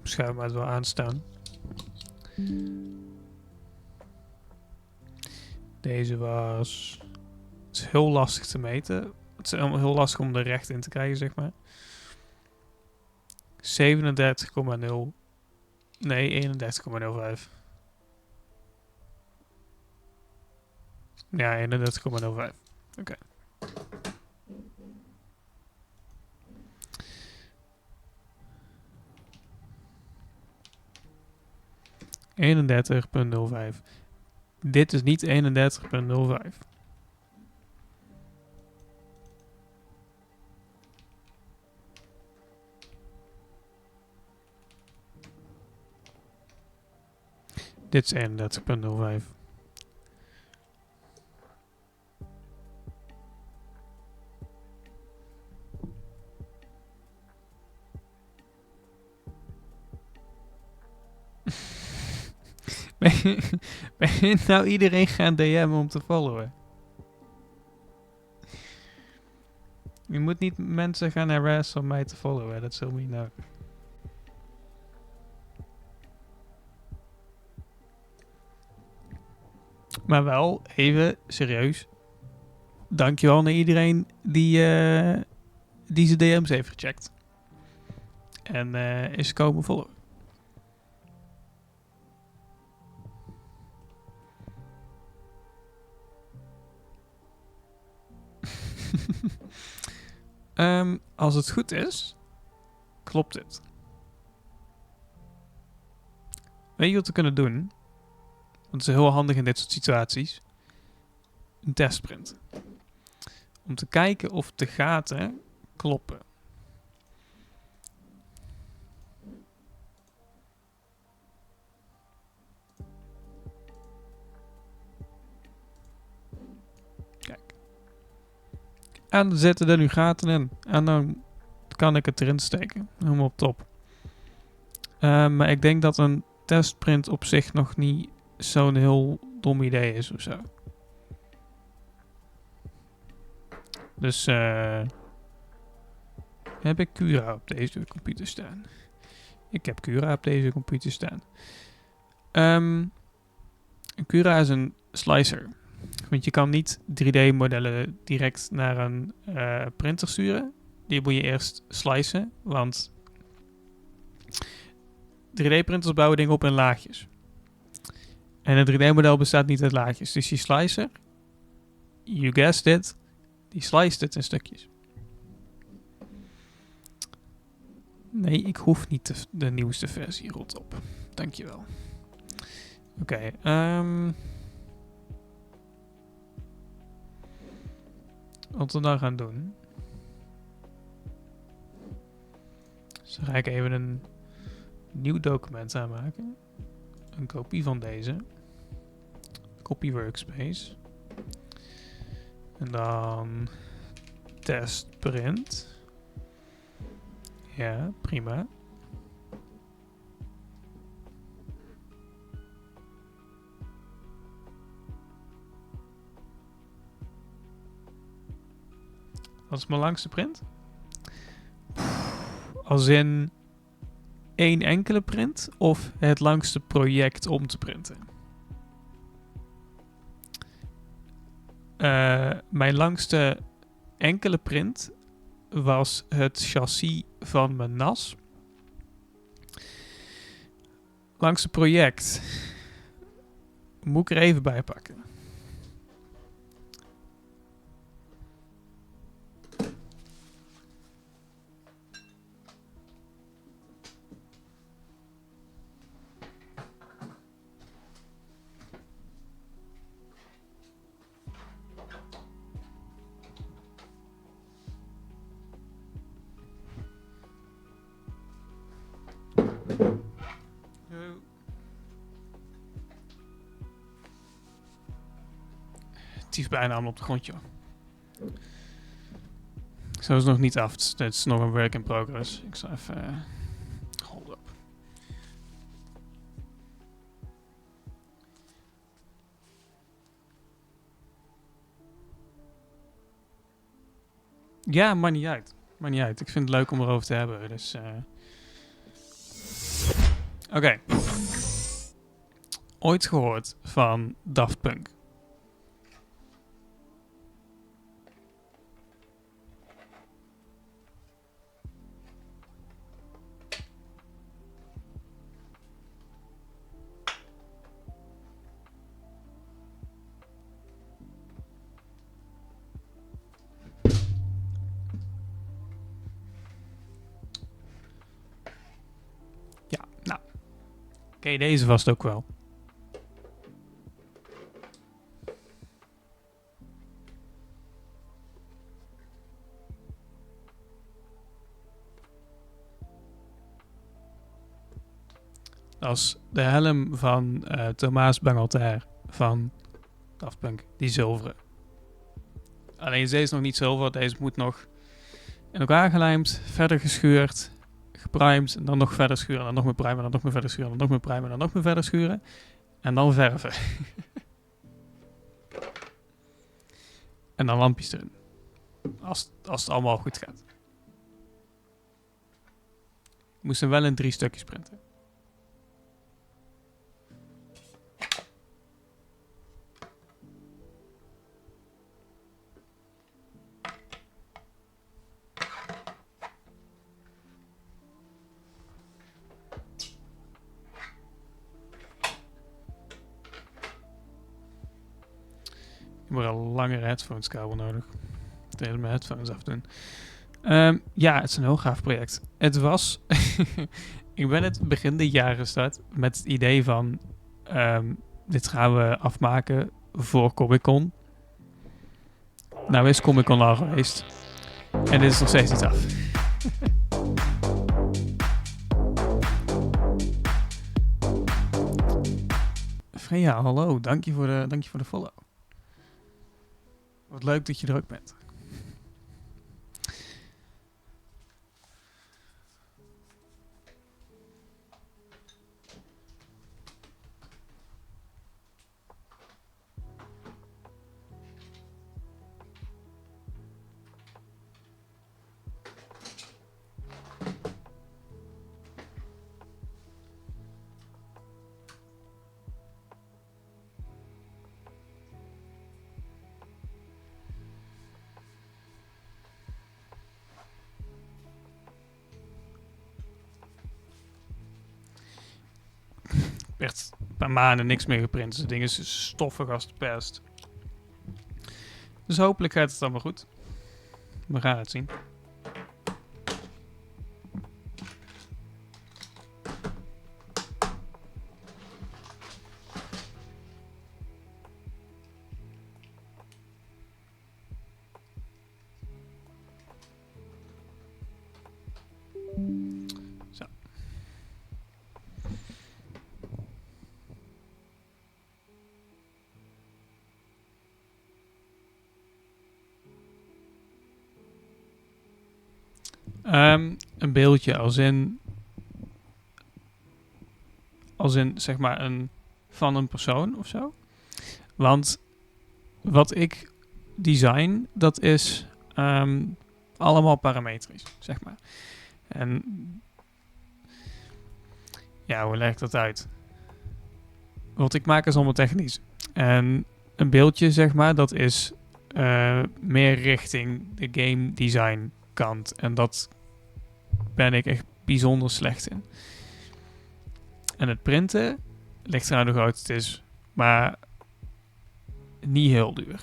schuifmaat wel aanstaan. Deze was... Het is heel lastig te meten. Het is helemaal heel lastig om er recht in te krijgen, zeg maar. 37,0. Nee, 31,05. Ja, 31,05. Oké. ...31,05. Dit is niet 31,05. Dit is 31,05. Ben je nou iedereen gaan DM'en om te followen? Je moet niet mensen gaan harassen om mij te followen. Dat zul je nou. Maar wel, even serieus. Dankjewel naar iedereen die zijn DM's heeft gecheckt. En is komen followen. Als het goed is, klopt dit. Weet je wat we kunnen doen? Want het is heel handig in dit soort situaties. Een testprint. Om te kijken of de gaten kloppen. Kijk. En er zitten er nu gaten in. En dan kan ik het erin steken. Helemaal op top. Maar ik denk dat een testprint op zich nog niet zo'n heel dom idee is of zo. Dus heb ik Cura op deze computer staan? Ik heb Cura op deze computer staan. Cura is een slicer. Want je kan niet 3D-modellen direct naar een printer sturen. Die moet je eerst slicen, want 3D-printers bouwen dingen op in laagjes. En een 3D-model bestaat niet uit laagjes. Dus die slicer, you guessed it, die sliced het in stukjes. Nee, ik hoef niet de nieuwste versie, rot op. Dankjewel. Oké, wat we dan gaan doen. Dus dan ga ik even een nieuw document aanmaken. Een kopie van deze. Copy workspace. En dan test print. Ja, prima. Wat is mijn langste print? Als in één enkele print of het langste project om te printen? Mijn langste enkele print was het chassis van mijn NAS. Langste project moet ik er even bij pakken. Het is bijna allemaal op de grond, joh. Zo is het nog niet af. Het is nog een work in progress. Ik zal even... hold up. Ja, maakt niet uit. Maakt niet uit. Ik vind het leuk om erover te hebben. Dus... Oké. Ooit gehoord van Daft Punk? Ja, nou. Oké, deze vast ook wel. Dat is de helm van Thomas Bangalter van Daft Punk, die zilveren. Alleen deze is nog niet zilver, deze moet nog in elkaar gelijmd, verder geschuurd, geprimed, en dan nog verder schuren, en dan nog meer primen, en dan nog meer verder schuren, en dan nog meer primen, en dan nog meer verder schuren. En dan verven. En dan lampjes erin. Als het allemaal goed gaat. Ik moest hem wel in 3 stukjes printen. Ik heb een langere headphones kabel nodig. Tegen mijn headphones afdoen. Ja, het is een heel gaaf project. Het was... ik ben het begin dit jaar gestart met het idee van... dit gaan we afmaken voor Comic Con. Nou is Comic Con al geweest. En dit is nog steeds niet af. Freya, hallo. Dank je voor de follow. Wat leuk dat je er ook bent. Werd een paar maanden niks meer geprint. Dus het ding is stoffig als de pest. Dus hopelijk gaat het allemaal goed. We gaan het zien. Zo. Een beeldje als in zeg maar van een persoon of zo. Want wat ik design, dat is allemaal parametrisch, zeg maar. En ja, hoe leg ik dat uit? Wat ik maak is allemaal technisch. En een beeldje, zeg maar, dat is meer richting de game design kant. En dat ben ik echt bijzonder slecht in. En het printen ligt eraan hoe groot het is, maar niet heel duur.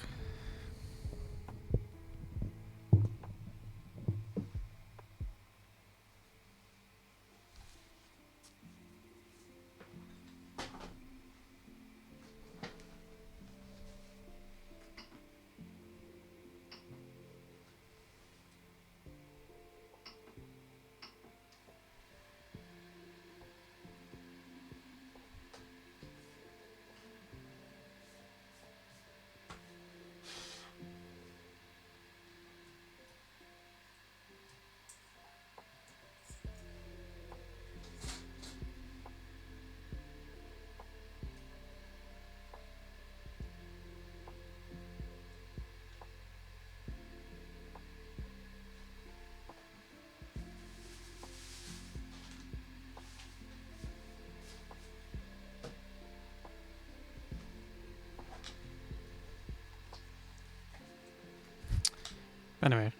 Ben er weer.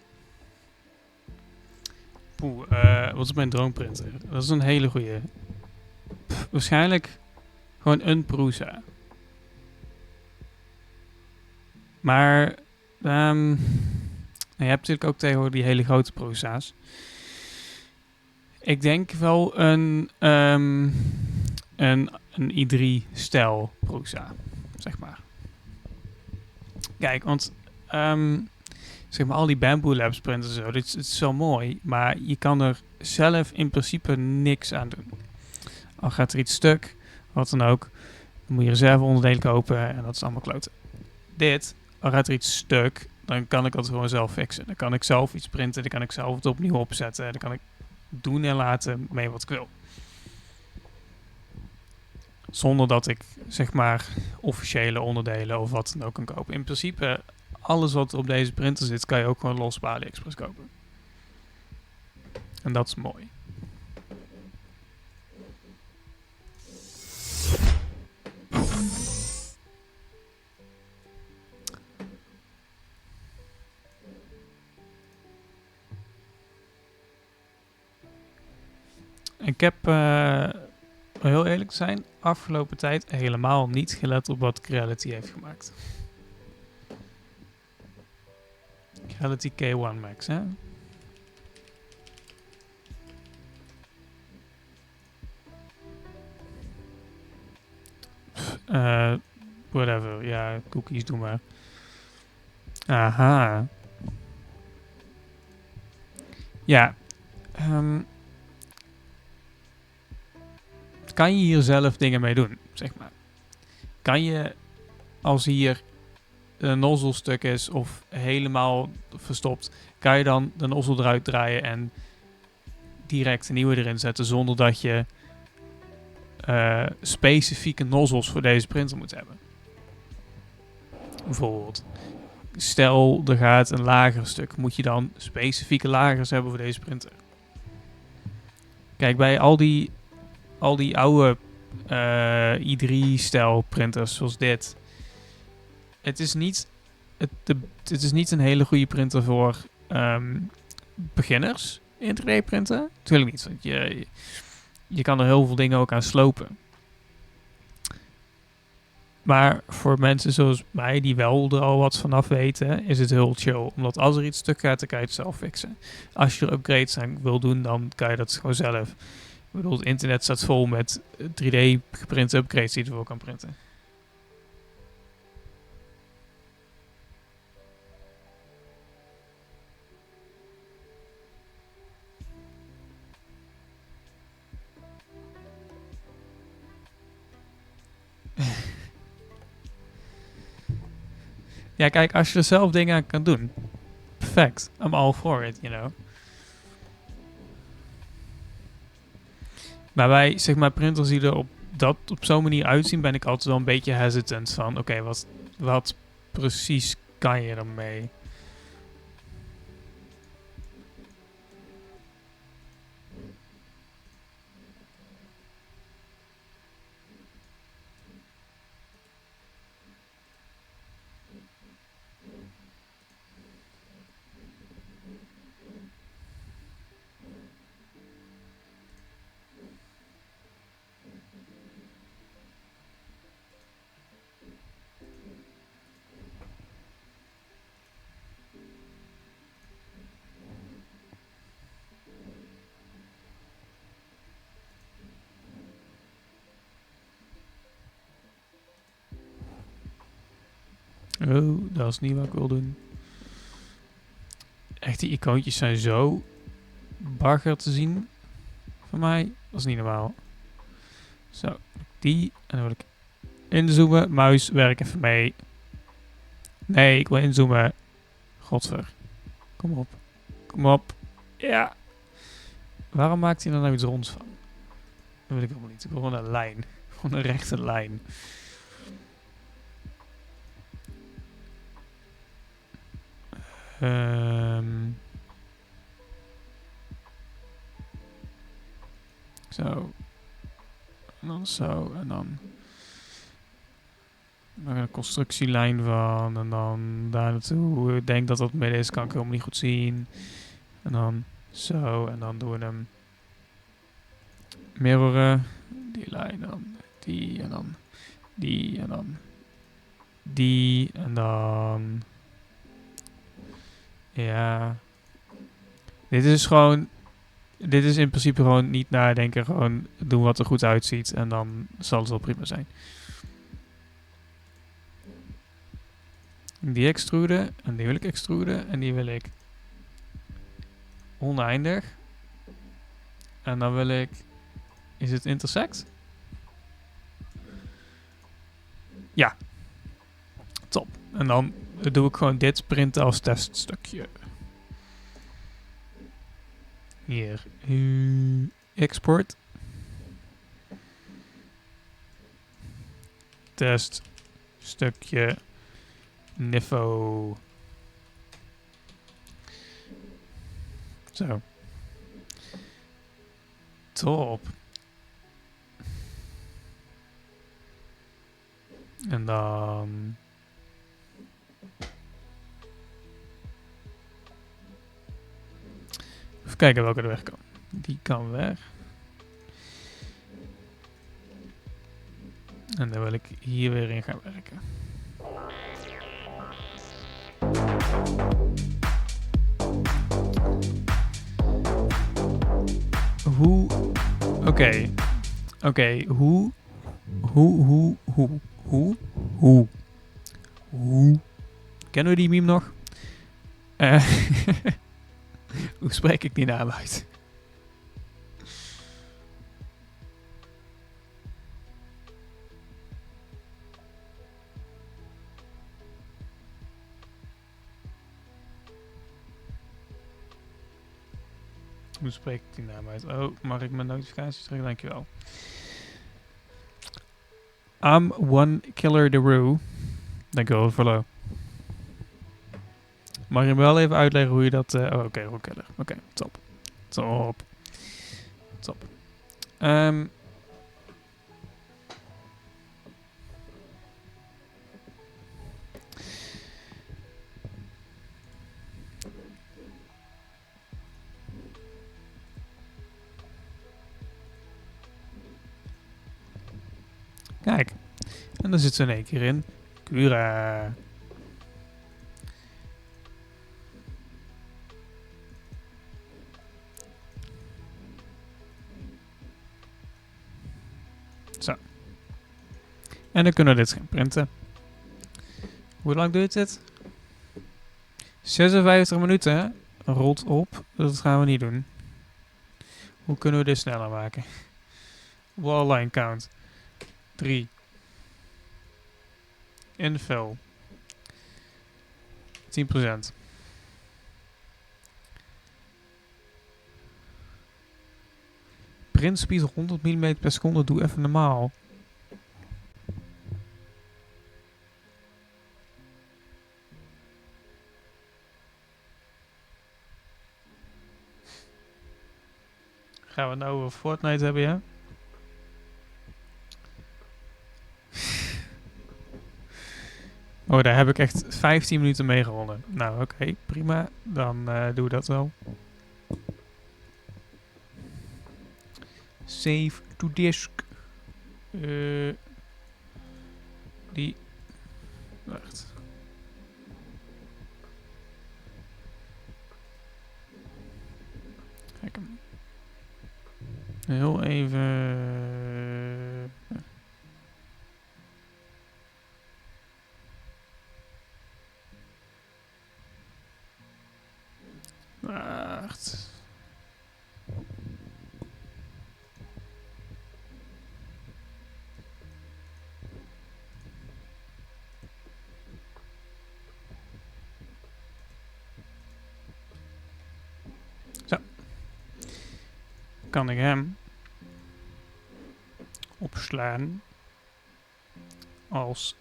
Wat is mijn droomprinter? Dat is een hele goeie. Waarschijnlijk gewoon een Prusa. Maar je hebt natuurlijk ook tegenwoordig die hele grote Prusa's. Ik denk wel een i3-stijl Prusa, zeg maar. Kijk, want zeg maar al die Bamboo Labs printers en zo, dit is zo mooi, maar je kan er zelf in principe niks aan doen. Al gaat er iets stuk, wat dan ook, dan moet je reserveonderdelen kopen en dat is allemaal kloten. Al gaat er iets stuk, dan kan ik dat gewoon zelf fixen. Dan kan ik zelf iets printen, dan kan ik zelf het opnieuw opzetten, dan kan ik doen en laten mee wat ik wil. Zonder dat ik, zeg maar, officiële onderdelen of wat dan ook kan kopen. In principe, alles wat op deze printer zit, kan je ook gewoon los bij AliExpress kopen. En dat is mooi. Ik heb, om heel eerlijk te zijn, afgelopen tijd helemaal niet gelet op wat Creality heeft gemaakt. Creality K1 Max, hè? Whatever, ja, cookies, doe maar. Aha. Ja. Kan je hier zelf dingen mee doen, zeg maar? Kan je, als hier een nozzelstuk is of helemaal verstopt, kan je dan de nozzel eruit draaien en direct een nieuwe erin zetten zonder dat je specifieke nozzels voor deze printer moet hebben? Bijvoorbeeld, stel er gaat een lager stuk, moet je dan specifieke lagers hebben voor deze printer? Kijk, bij al die oude i3-stijl printers zoals dit, het is niet een hele goede printer voor beginners in 3D printen. Natuurlijk niet, want je kan er heel veel dingen ook aan slopen. Maar voor mensen zoals mij, die wel er al wat vanaf weten, is het heel chill. Omdat als er iets stuk gaat, dan kan je het zelf fixen. Als je er upgrades aan wil doen, dan kan je dat gewoon zelf. Ik bedoel, het internet staat vol met 3D geprinte upgrades die je ervoor kan printen. Ja, kijk, als je er zelf dingen aan kan doen, perfect. I'm all for it, you know. Maar bij, zeg maar, printers die er op zo'n manier uitzien, ben ik altijd wel een beetje hesitant van, oké, wat precies kan je ermee? Oh, dat is niet wat ik wil doen. Echt, die icoontjes zijn zo bagger te zien. Voor mij, dat is niet normaal. Zo, die. En dan wil ik inzoomen. Muis, werk even mee. Nee, ik wil inzoomen. Godver. Kom op. Kom op. Ja. Waarom maakt hij er nou iets ronds van? Dat wil ik helemaal niet. Ik wil gewoon een lijn. Gewoon een rechte lijn. Zo. En dan zo. En dan nog een constructielijn van. En dan daar naartoe. Ik denk dat dat midden is. Kan ik helemaal niet goed zien. En dan zo. En dan doen we hem mirroren. Die lijn dan. Die en dan. Die en dan. Die en dan. Ja. Dit is in principe gewoon niet nadenken. Gewoon doen wat er goed uitziet. En dan zal het wel prima zijn. Die extruden. En die wil ik extruden. En die wil ik oneindig. En dan wil ik... Is het intersect? Ja. Top. En dan doe ik gewoon dit printen als teststukje. Hier. Export. test stukje niveau. Zo. Top. En dan... Even kijken welke er weg kan. Die kan weg. En dan wil ik hier weer in gaan werken. Hoe... Oké. Oké, hoe... Hoe... Kennen we die meme nog? Hoe spreek ik die naam uit? Hoe spreek ik die naam uit? Oh, mag ik mijn notificaties terug? Dankjewel. I'm one killer the Roo. Dankjewel, follow. Mag je me wel even uitleggen hoe je dat... oké, one killer. Oké, top. Top. Top. Kijk. En dan zit ze in één keer in. Cura. Zo. En dan kunnen we dit gaan printen. Hoe lang duurt dit? 56 minuten, hè? Rolt op. Dat gaan we niet doen. Hoe kunnen we dit sneller maken? Wall line count. 3. Infill. 10%. Print speed 100 mm per seconde. Doe even normaal. Gaan we het nou over Fortnite hebben, ja? Oh, daar heb ik echt 15 minuten mee gewonnen. Nou, oké, prima. Dan doen we dat wel. Save to disk. Die... Wacht. Kijk hem. Heel even... Wacht. Zo. Kan ik hem opslaan als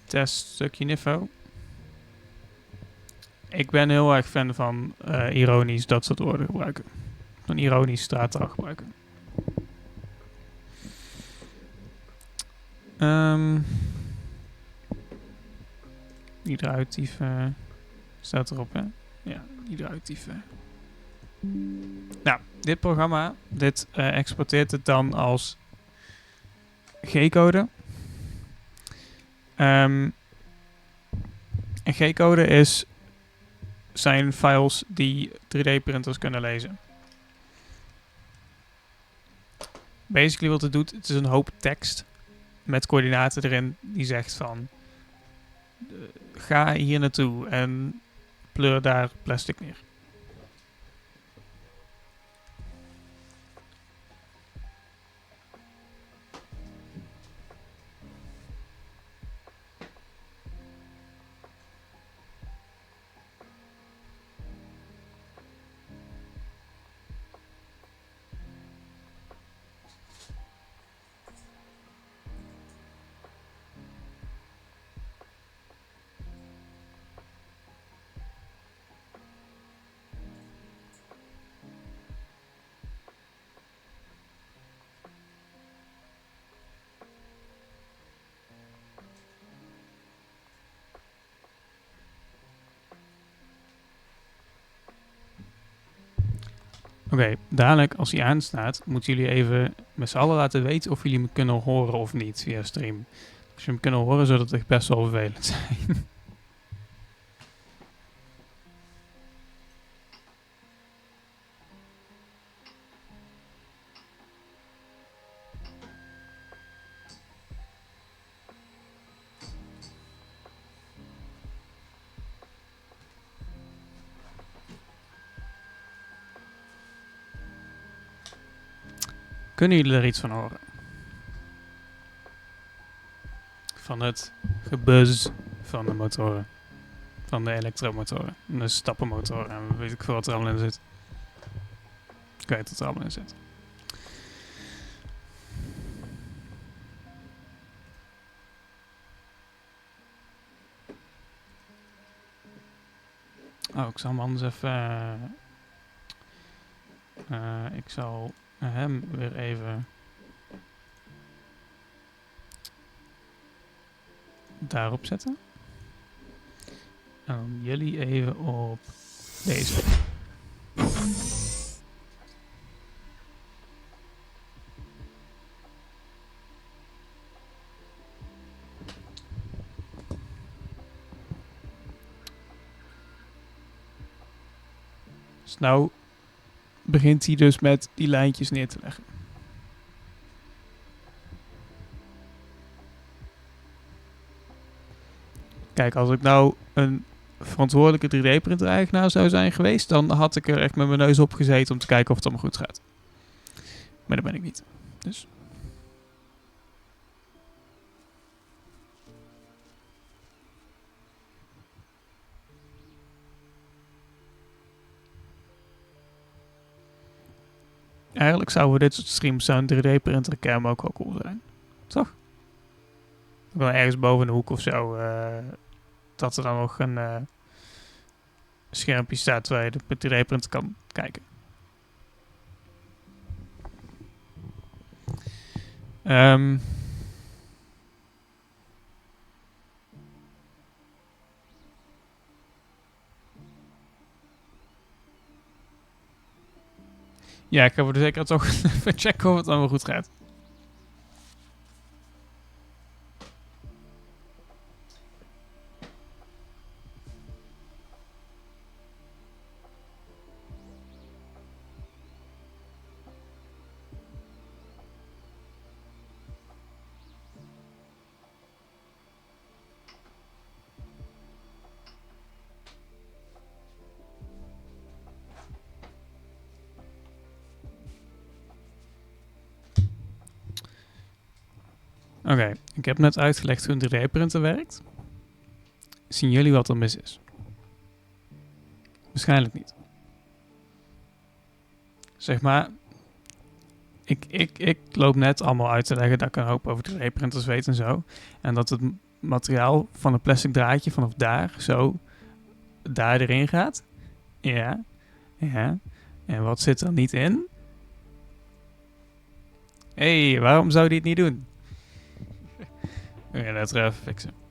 teststukje niveau. Ik ben heel erg fan van ironisch dat soort woorden gebruiken. Een ironisch straattaal gebruiken. Hydrautief staat erop, hè? Ja, hydrautief. Nou, dit programma, dit exporteert het dan als G-code. En G-code zijn files die 3D-printers kunnen lezen. Basically wat het doet, het is een hoop tekst met coördinaten erin die zegt van ga hier naartoe en pleur daar plastic neer. Oké, dadelijk als hij aanstaat, moeten jullie even met z'n allen laten weten of jullie hem kunnen horen of niet via stream. Als je hem kunnen horen, zou dat echt best wel vervelend zijn. Kunnen jullie er iets van horen? Van het gebuzz van de motoren. Van de elektromotoren. En de stappenmotoren. En weet ik veel wat er allemaal in zit. Ik weet wat er allemaal in zit. Oh, ik zal hem anders even... ik zal hem weer even... daarop zetten. En dan jullie even op deze. Dus nou begint hij dus met die lijntjes neer te leggen. Kijk, als ik nou een verantwoordelijke 3D-printer-eigenaar zou zijn geweest, dan had ik er echt met mijn neus op gezeten om te kijken of het allemaal goed gaat. Maar dat ben ik niet. Dus. Eigenlijk zouden dit soort streams zo'n 3D-printer cam ook wel cool zijn. Toch? Wel ergens boven de hoek of zo. Dat er dan nog een schermpje staat waar je met 3D-printer kan kijken. Ja, ik ga voor de zekerheid toch even checken of het allemaal goed gaat. Oké, ik heb net uitgelegd hoe een 3D-printer werkt. Zien jullie wat er mis is? Waarschijnlijk niet. Zeg maar, ik loop net allemaal uit te leggen dat ik een hoop over 3D-printers weet en zo. En dat het materiaal van een plastic draadje vanaf daar zo daar erin gaat. Ja, ja. En wat zit er niet in? Hé, waarom zou die het niet doen? Ik ga dat er even fixen.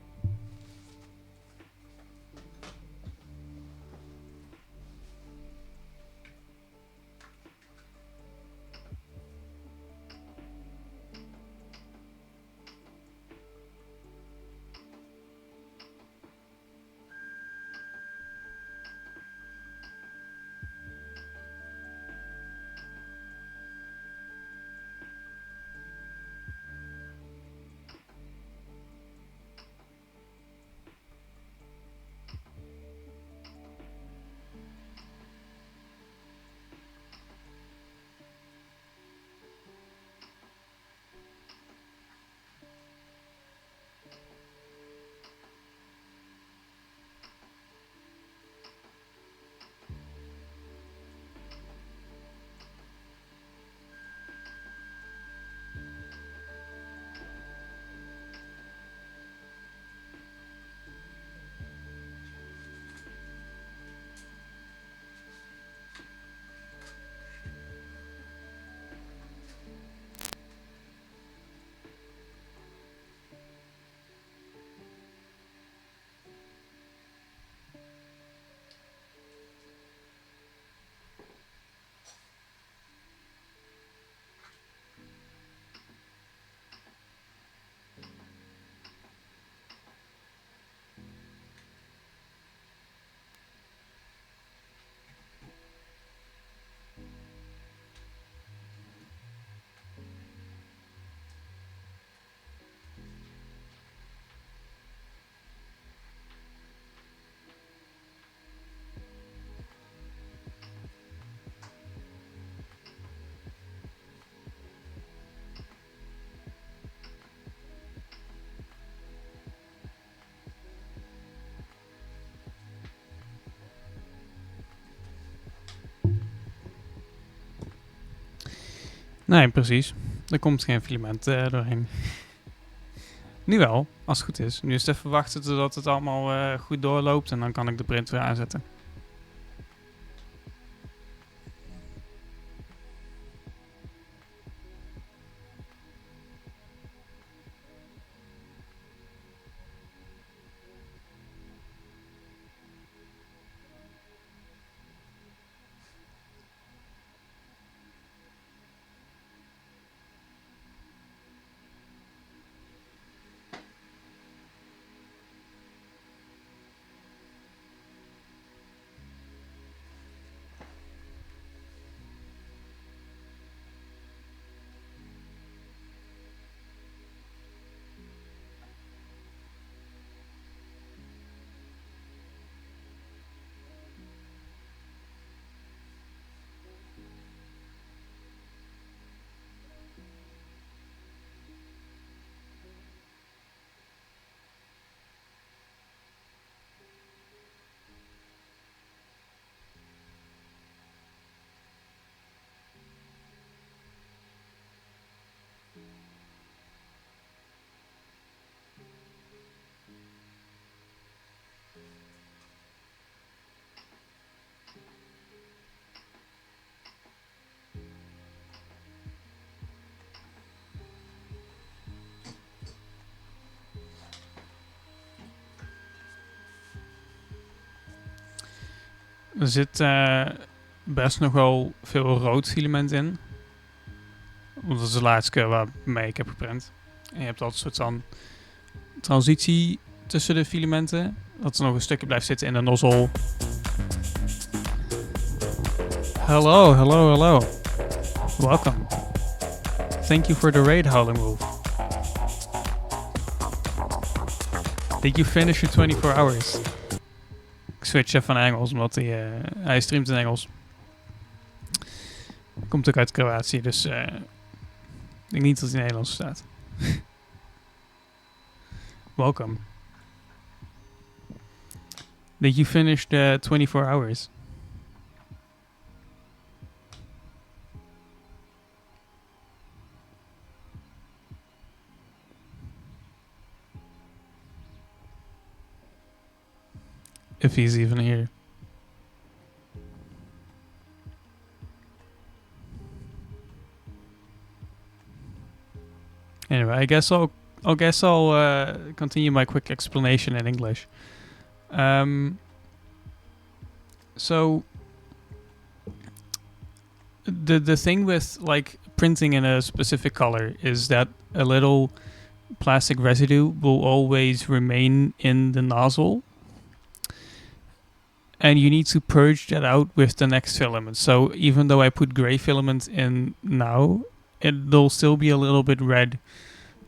Nee, precies. Er komt geen filament doorheen. Nu wel, als het goed is. Nu is het even wachten totdat het allemaal goed doorloopt en dan kan ik de print weer aanzetten. Er zit best nog wel veel rood filament in. Want dat is de laatste keer waarmee ik heb geprint. En je hebt altijd een soort van transitie tussen de filamenten. Dat er nog een stukje blijft zitten in de nozzel. Hello, hello, hello. Welcome. Thank you for the raid howling wolf. Did you finish your 24 hours? Ik switch even naar Engels, omdat hij streamt in Engels. Komt ook uit Kroatië, dus ik denk niet dat hij in Nederlands staat. Welcome. Did you finish the 24 hours? If he's even here. Anyway, I guess I'll continue my quick explanation in English. So the thing with like printing in a specific color is that a little plastic residue will always remain in the nozzle. And you need to purge that out with the next filament. So even though I put gray filament in now, it'll still be a little bit red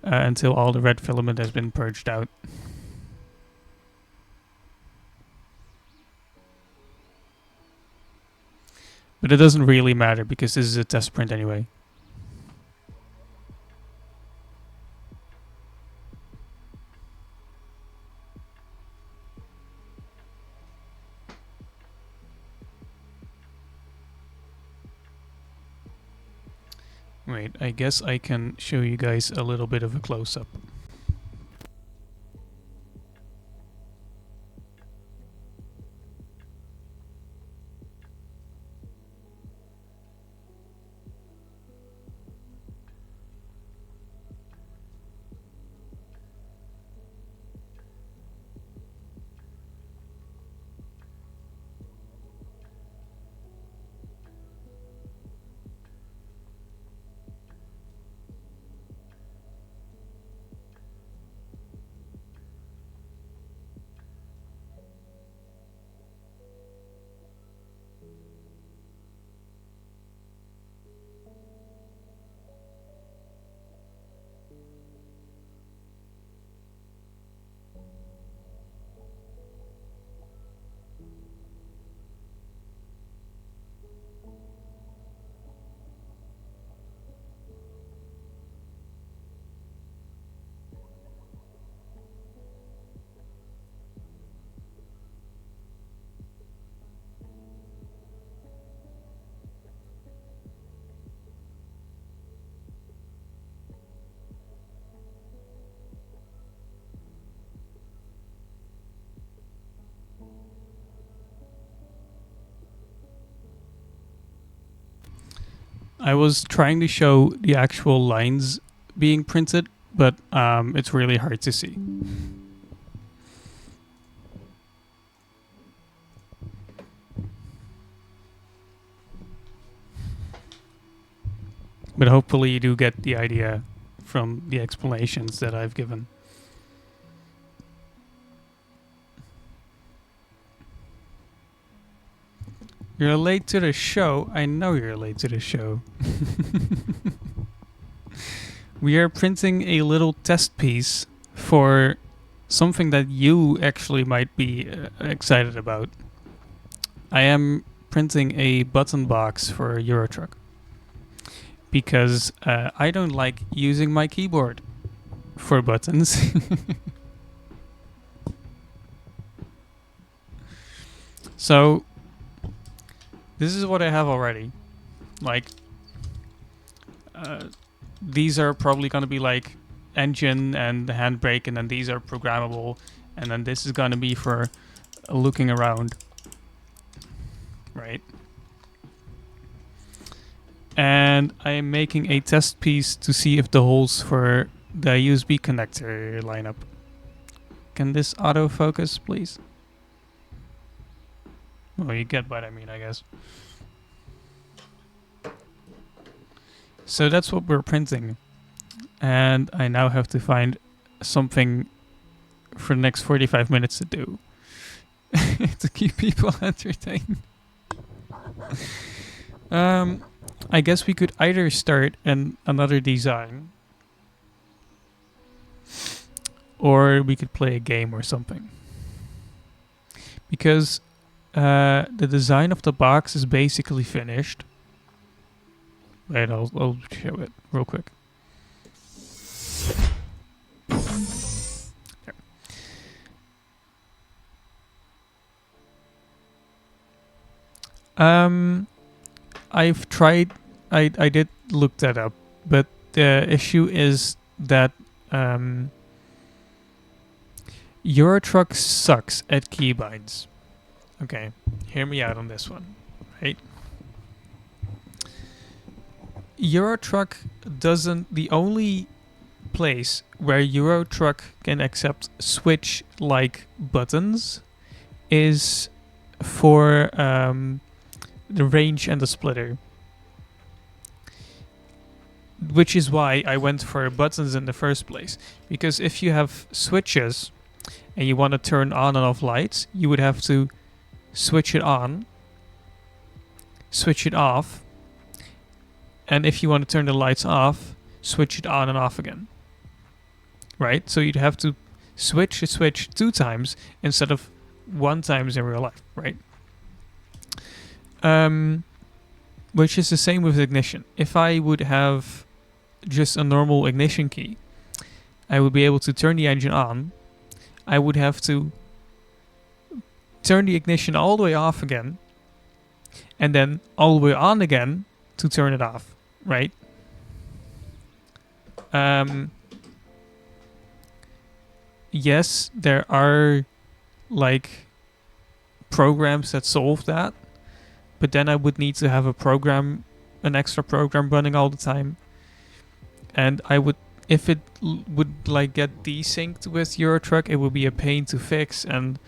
until all the red filament has been purged out. But it doesn't really matter because this is a test print anyway. Wait, I guess I can show you guys a little bit of a close-up. I was trying to show the actual lines being printed, but it's really hard to see. But hopefully you do get the idea from the explanations that I've given. You're late to the show. I know you're late to the show. We are printing a little test piece for something that you actually might be excited about. I am printing a button box for Eurotruck because I don't like using my keyboard for buttons. So this is what I have already. Like, these are probably going to be like engine and handbrake, and then these are programmable, and then this is going to be for looking around, right? And I am making a test piece to see if the holes for the USB connector line up. Can this autofocus, please? Well, you get what I mean, I guess. So that's what we're printing. And I now have to find something for the next 45 minutes to do. To keep people entertained. I guess we could either start another design, or we could play a game or something. Because the design of the box is basically finished. Wait, I'll show it real quick. There. I've tried. I did look that up, but the issue is that Eurotruck sucks at keybinds. Okay, hear me out on this one, right? Eurotruck doesn't. The only place where Eurotruck can accept switch-like buttons is for the range and the splitter, which is why I went for buttons in the first place. Because if you have switches and you want to turn on and off lights, you would have to switch it on, switch it off, and if you want to turn the lights off, switch it on and off again. Right? So you'd have to switch a switch 2 times instead of 1 times in real life, right? Which is the same with ignition. If I would have just a normal ignition key, I would be able to turn the engine on. I would have to turn the ignition all the way off again, and then all the way on again to turn it off, right? Yes, there are like programs that solve that, but then I would need to have an extra program running all the time, and I would, if it would like get desynced with Eurotruck, it would be a pain to fix, and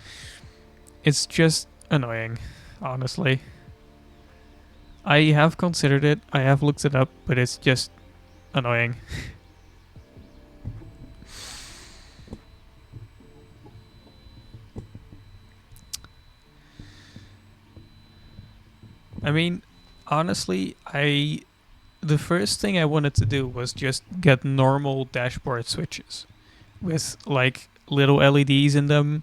it's just annoying, honestly. I have considered it, I have looked it up, but it's just annoying. I mean, honestly, the first thing I wanted to do was just get normal dashboard switches with like little LEDs in them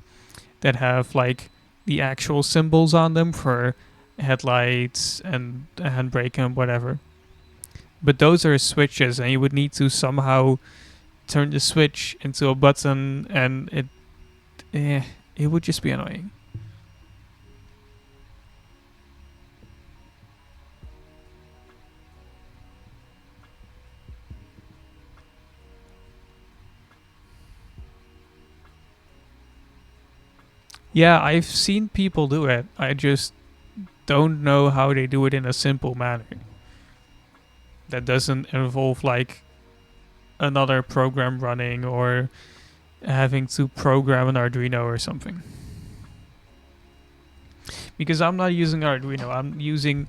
that have like the actual symbols on them for headlights and handbrake and whatever. But those are switches, and you would need to somehow turn the switch into a button, and it would just be annoying. Yeah, I've seen people do it. I just don't know how they do it in a simple manner. that doesn't involve like another program running or having to program an Arduino or something. Because I'm not using Arduino, I'm using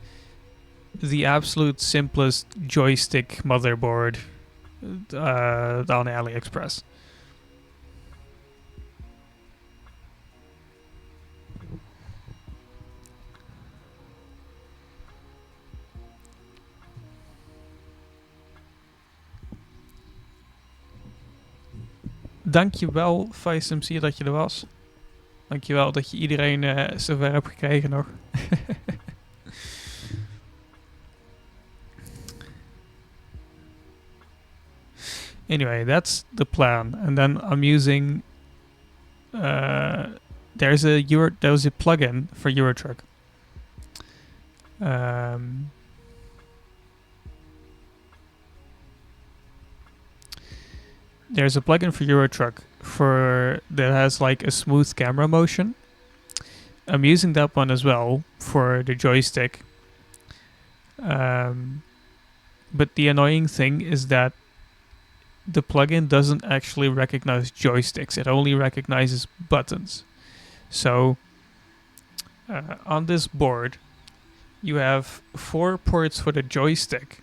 the absolute simplest joystick motherboard on AliExpress. Dankjewel, ViceMC, dat je er was. Dankjewel dat je iedereen zover hebt gekregen nog. Anyway, that's the plan. And then I'm using... there's a plugin for Eurotruck. There's a plugin for Eurotruck that has like a smooth camera motion. I'm using that one as well for the joystick. But the annoying thing is that the plugin doesn't actually recognize joysticks. It only recognizes buttons. So on this board, you have 4 ports for the joystick,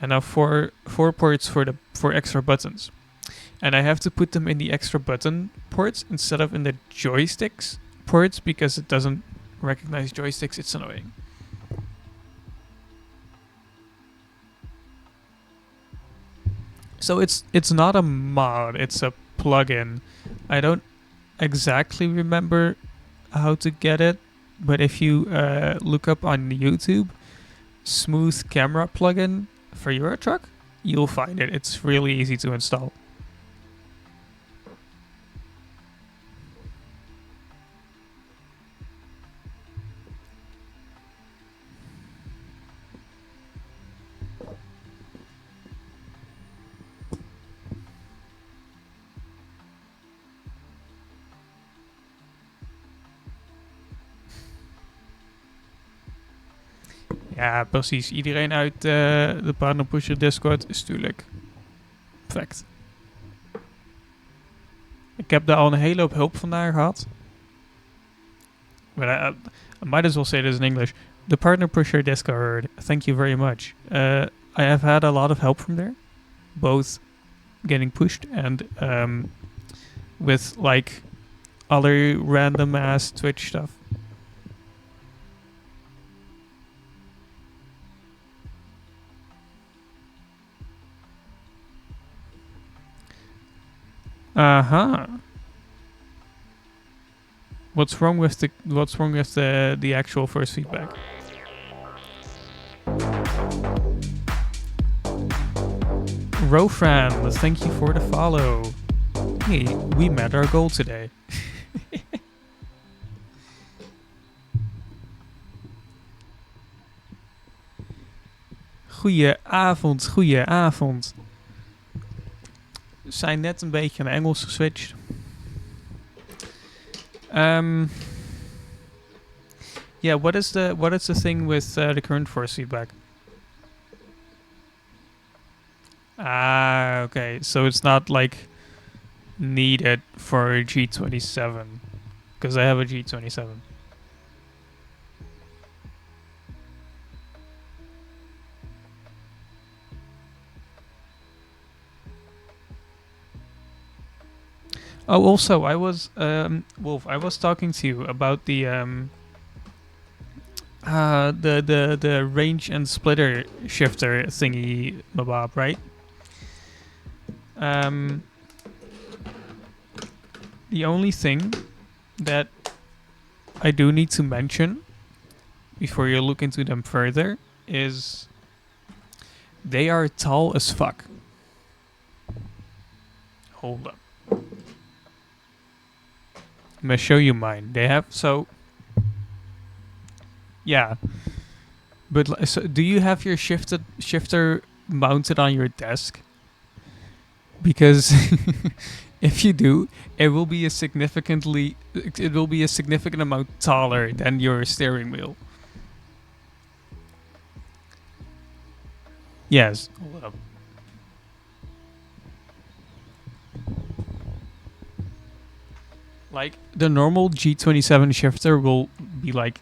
and now four ports for extra buttons. And I have to put them in the extra button ports instead of in the joysticks ports because it doesn't recognize joysticks. It's annoying. So it's not a mod, it's a plugin. I don't exactly remember how to get it, but if you look up on YouTube, smooth camera plugin for Eurotruck, you'll find it. It's really easy to install. Ja, precies. Iedereen uit de Partner Pusher Discord is natuurlijk perfect. Ik heb daar al een hele hoop hulp vandaan gehad. But I might as well say this in English. The Partner Pusher Discord, thank you very much. I have had a lot of help from there. Both getting pushed and with like other random ass Twitch stuff. What's wrong with the actual first feedback? Rofran, thank you for the follow. Hey, we met our goal today. Goedenavond. We zijn net een beetje naar Engels geswitcht. Yeah, what is the thing with the current force feedback? Okay, so it's not like needed for a G27, because I have a G27. Oh, also, I was Wolf. I was talking to you about the range and splitter shifter thingy, mabob, right? The only thing that I do need to mention before you look into them further is they are tall as fuck. Hold up. I'm gonna show you mine. They have yeah, but so do you have your shifter mounted on your desk? Because if you do, it will be a significant amount taller than your steering wheel. Yes. Hold up. Like the normal G27 shifter will be like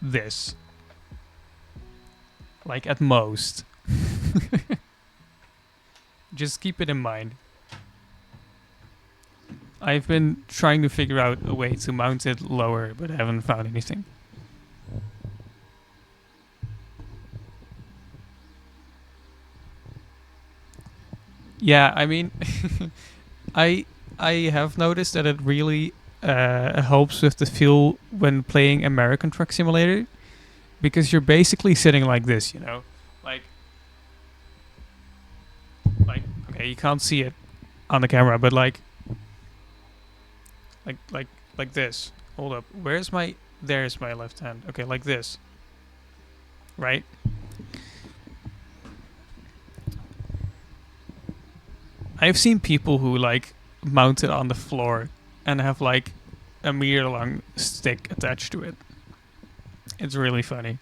this. Like at most. Just keep it in mind. I've been trying to figure out a way to mount it lower, but I haven't found anything. Yeah, I mean, I I have noticed that it really helps with the feel when playing American Truck Simulator, because you're basically sitting like this, you know, like like okay, you can't see it on the camera, but like like like this. Hold up, where's my? There's my left hand. Okay, like this, right? I've seen people who like mount it on the floor and have like a meter long stick attached to it. It's really funny.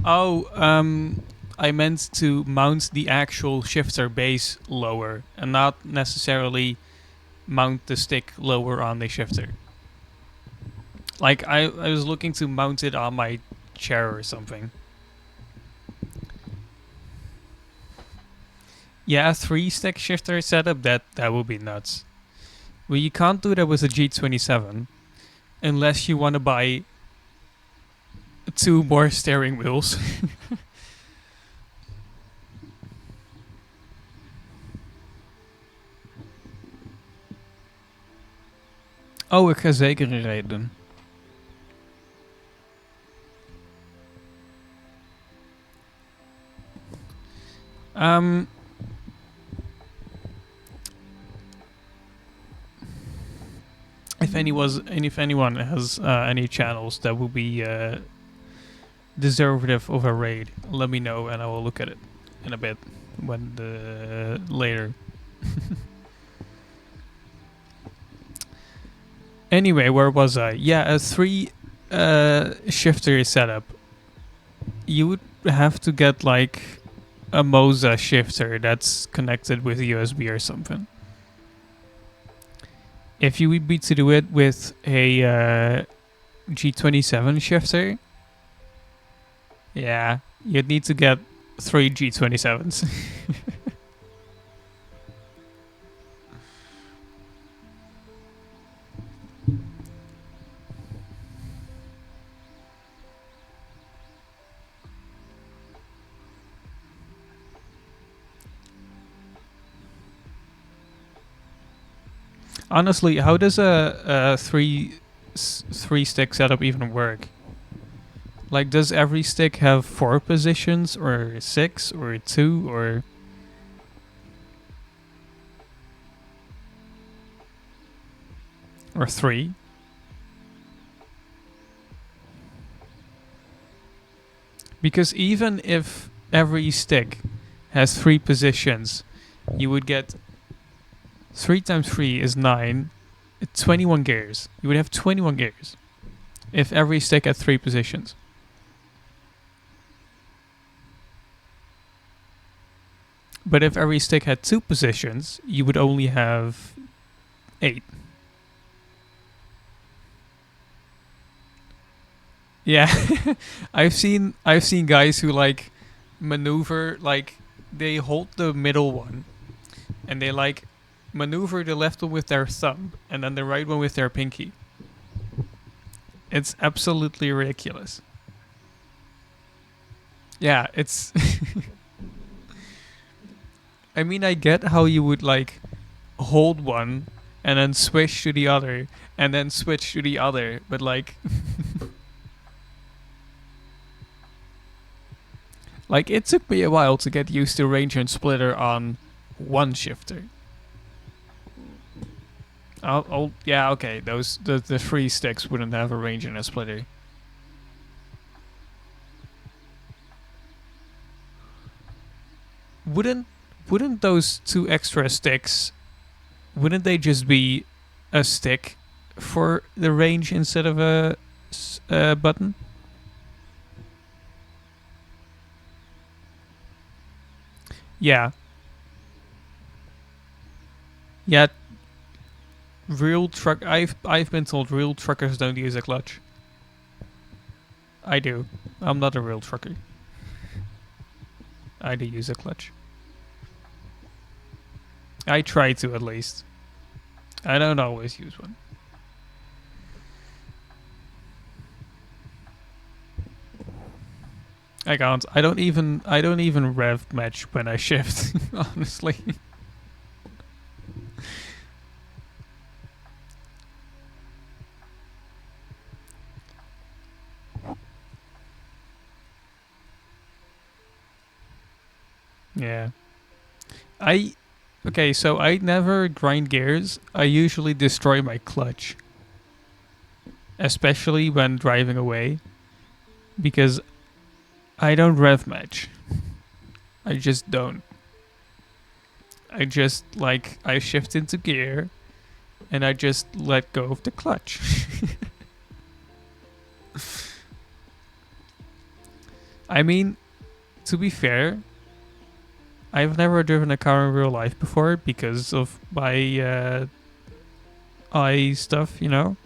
Oh, I meant to mount the actual shifter base lower and not necessarily mount the stick lower on the shifter. Like I was looking to mount it on my chair or something. Yeah, a 3-stick shifter setup, that would be nuts. Well, you can't do that with a G27 unless you want to buy 2 more steering wheels. Oh, ik ga zeker een rij doen. Um, if anyone has any channels that will be deservative of a raid, let me know and I will look at it in a bit when the later. Anyway, where was I? Yeah, a 3 shifter setup. You would have to get like a Moza shifter that's connected with USB or something. If you would be to do it with a G27 shifter, yeah, you'd need to get 3 G27s. Honestly, how does a three stick setup even work? Like, does every stick have 4 positions, or 6, or 2, or 3? Because even if every stick has 3 positions, you would get 3 times 3 is 9, 21 gears. You would have 21 gears if every stick had 3 positions. But if every stick had 2 positions, you would only have 8. Yeah, I've seen guys who like maneuver, like they hold the middle one and they like maneuver the left one with their thumb and then the right one with their pinky. It's absolutely ridiculous. Yeah, it's I mean, I get how you would like hold one and then switch to the other and then switch to the other, but like Like, it took me a while to get used to range and splitter on one shifter. Yeah, okay. The three sticks wouldn't have a range and a splitter. Wouldn't those two extra sticks? Wouldn't they just be a stick for the range instead of a button? Yeah. Yeah. Real truck. I've been told real truckers don't use a clutch. I do. I'm not a real trucker. I do use a clutch. I try to, at least. I don't always use one. I can't. I don't even rev match when I shift, honestly. Yeah. Okay, so I never grind gears. I usually destroy my clutch. Especially when driving away. Because I don't rev match. I just don't. I just, like, I shift into gear and I just let go of the clutch. I mean, to be fair, I've never driven a car in real life before because of my eye stuff, you know?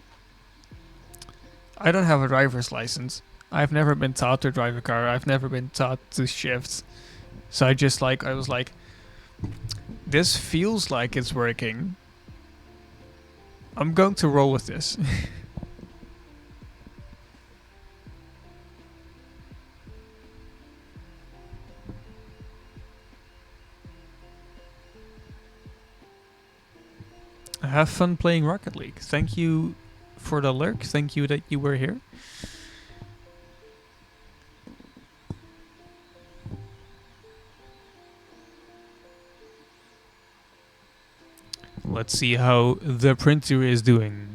I don't have a driver's license. I've never been taught to drive a car. I've never been taught to shift. So I was like, this feels like it's working. I'm going to roll with this. Have fun playing Rocket League. Thank you for the lurk. Thank you that you were here. Let's see how the printer is doing.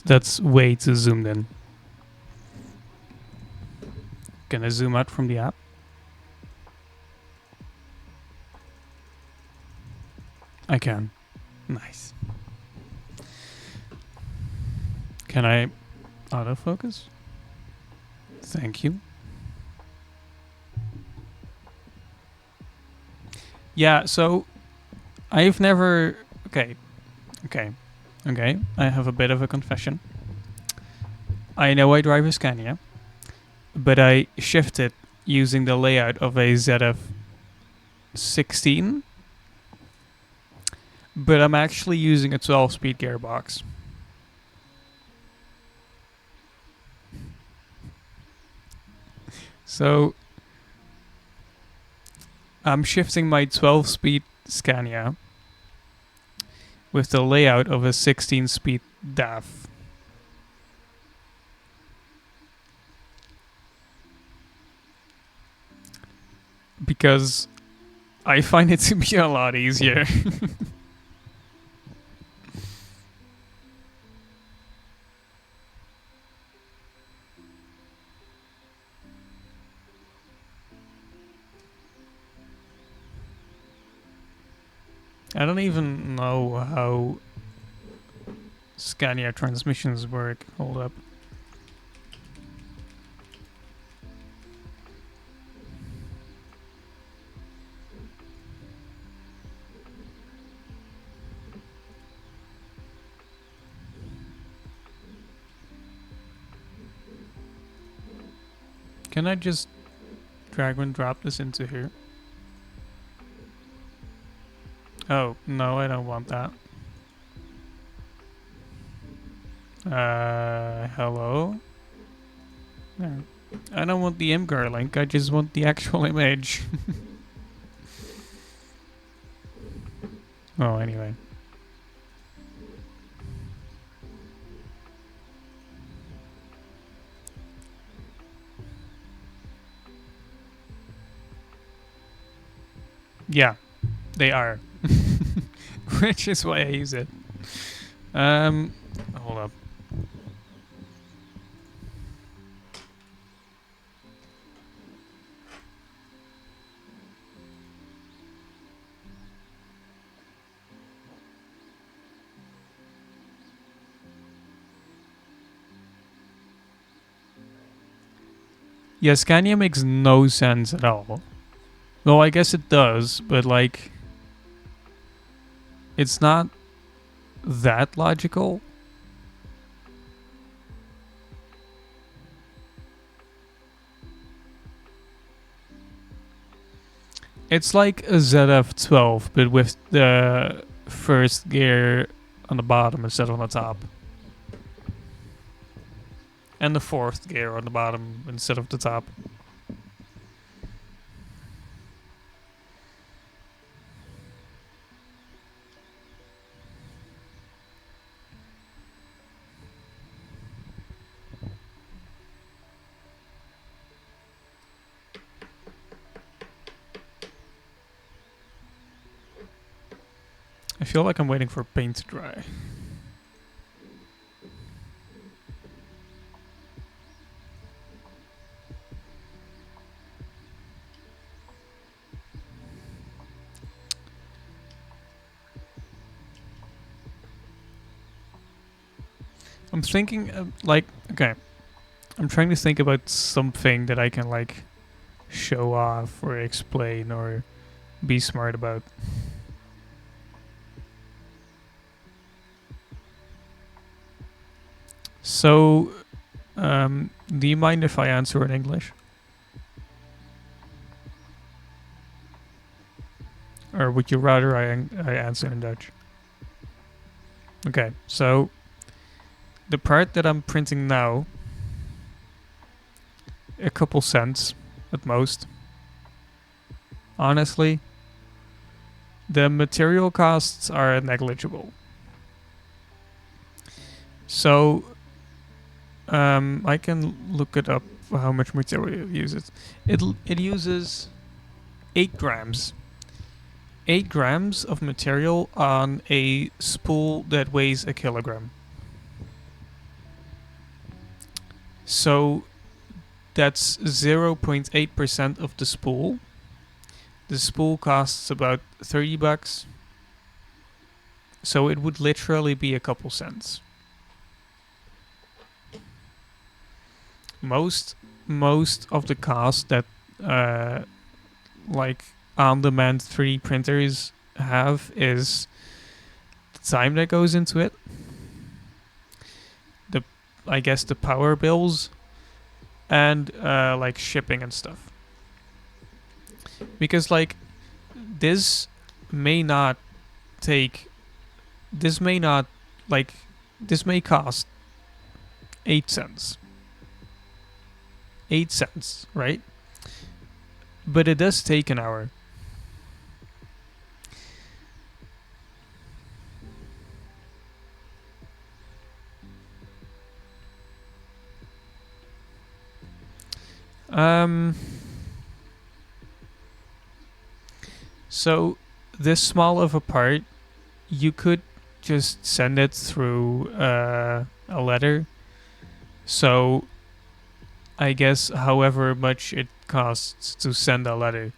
That's way too zoomed in. Can I zoom out from the app? I can. Nice. Can I autofocus? Thank you. Yeah, so I've never... Okay. I have a bit of a confession. I know I drive a Scania, but I shifted using the layout of a ZF16, but I'm actually using a 12-speed gearbox. So I'm shifting my 12-speed Scania with the layout of a 16-speed DAV. Because I find it to be a lot easier. I don't even know how Scania transmissions work. Hold up. Can I just drag and drop this into here? Oh, no, I don't want that. Hello? No. I don't want the MGR link, I just want the actual image. Oh, anyway. Yeah, they are. Which is why I use it. Hold up. Yeah, Scania makes no sense at all. Well, I guess it does, but like, it's not that logical. It's like a ZF12, but with the first gear on the bottom instead of on the top. And the fourth gear on the bottom instead of the top. I feel like I'm waiting for paint to dry. I'm thinking, okay. I'm trying to think about something that I can, like, show off or explain or be smart about. So, do you mind if I answer in English? Or would you rather I answer in Dutch? Okay, so the part that I'm printing now, a couple cents at most. Honestly, the material costs are negligible. So, I can look it up how much material it uses. It uses 8 grams. 8 grams of material on a spool that weighs a kilogram. So that's 0.8% of the spool. The spool costs about $30. So it would literally be a couple cents. Most of the cost that like on-demand 3D printers have is the time that goes into it. I guess the power bills and like shipping and stuff. Because like this may cost 8 cents. 8 cents, right? But it does take an hour. Um. So this small of a part, you could just send it through a letter. So I guess however much it costs to send a letter.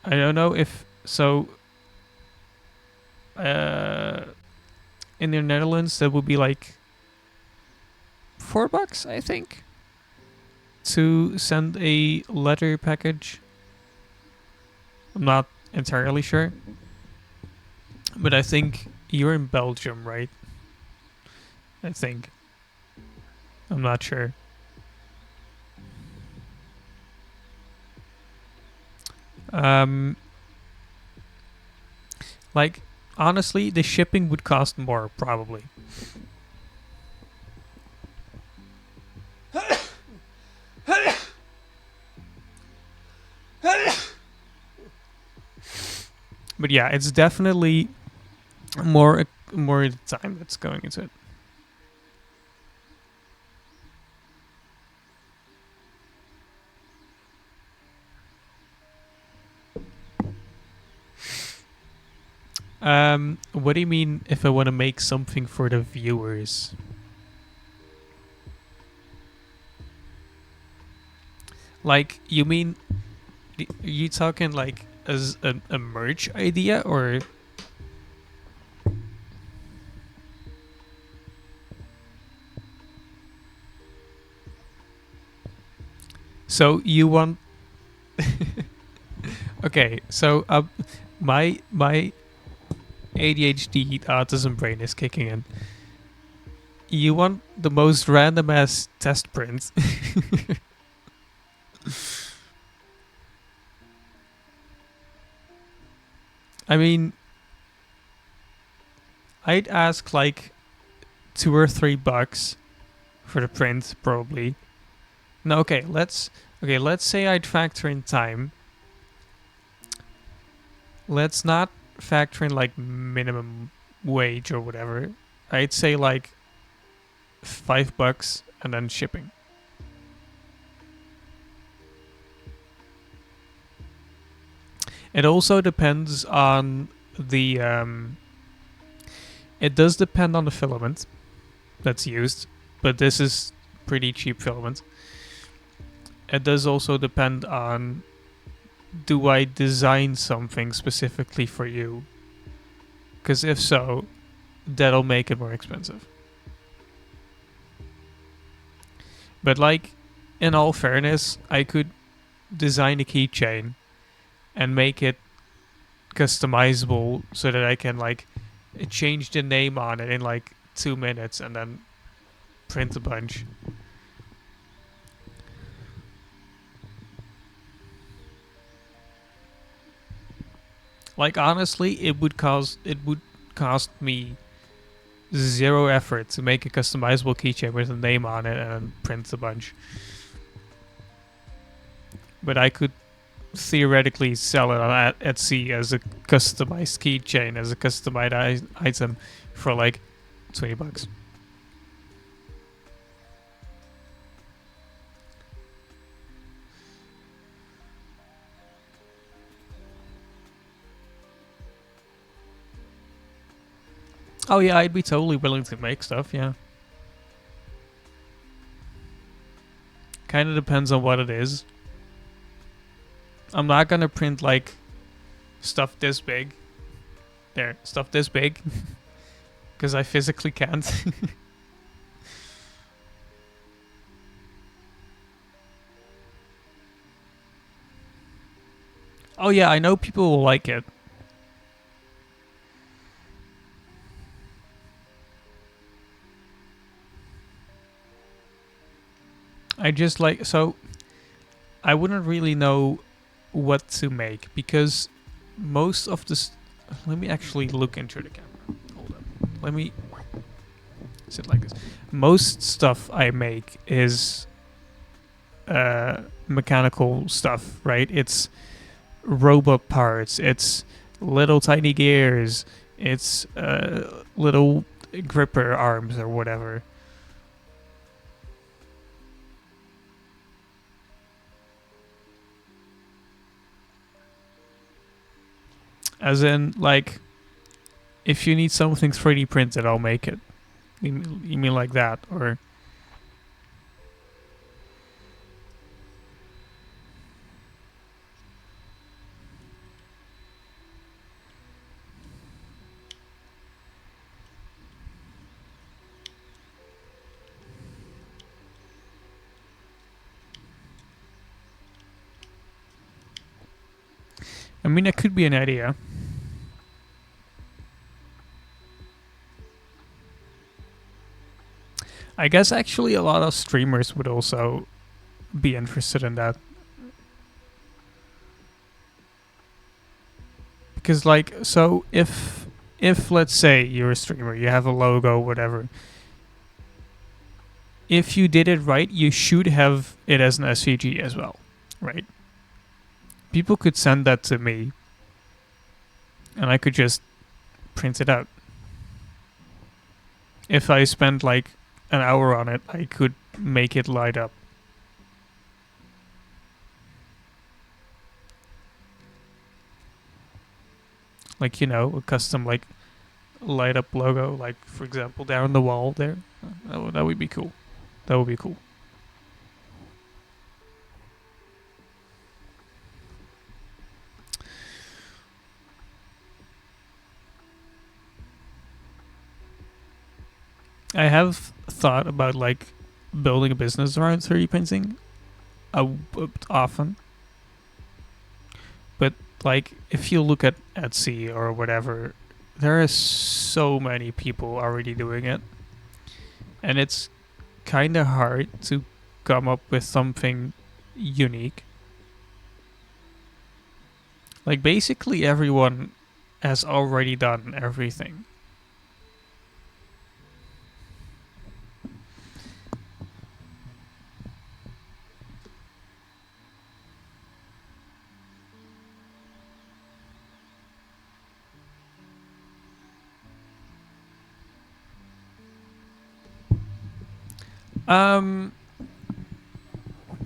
I don't know if so. Uh, in the Netherlands, that would be like $4, I think, to send a letter package. I'm not entirely sure, but I think you're in Belgium, right? I think. I'm not sure. Um, like honestly, the shipping would cost more probably. But yeah, it's definitely more time that's going into it. What do you mean if I want to make something for the viewers? Like, you mean, are you talking like as a merch idea or? So you want? Okay, so my ADHD autism brain is kicking in. You want the most random ass test print? I mean, I'd ask like $2 or $3 for the print, probably. No, let's say I'd factor in time. Let's not factor in like minimum wage or whatever. I'd say like $5 and then shipping. It also depends on the. It does depend on the filament that's used, but this is pretty cheap filament. It does also depend on, do I design something specifically for you? Because if so, that'll make it more expensive. But like, in all fairness, I could design a keychain and make it customizable so that I can like change the name on it in like 2 minutes and then print a bunch. Like honestly, it would cost me zero effort to make a customizable keychain with a name on it and print a bunch. But I could theoretically sell it on Etsy as a customized keychain, as a customized item for like $20. Oh yeah, I'd be totally willing to make stuff. Yeah, kind of depends on what it is. I'm not gonna print like stuff this big. There, stuff this big, because I physically can't. Oh yeah, I know people will like it. I just like so I wouldn't really know what to make because most of this. Let me actually look into the camera. Hold on. Let me sit like this. Most stuff I make is mechanical stuff, right? It's robot parts. It's little tiny gears. It's little gripper arms or whatever. As in, like, if you need something 3D printed, I'll make it. You mean like that, or? I mean, that could be an idea. I guess actually a lot of streamers would also be interested in that. Because like, so if let's say you're a streamer, you have a logo, whatever. If you did it right, you should have it as an SVG as well, right? People could send that to me, and I could just print it out. If I spent like an hour on it, I could make it light up. Like, you know, a custom like light up logo, like for example down the wall there. That would be cool. That would be cool. I have thought about like building a business around 3D printing often. But like if you look at Etsy or whatever, there are so many people already doing it. And it's kind of hard to come up with something unique. Like basically everyone has already done everything.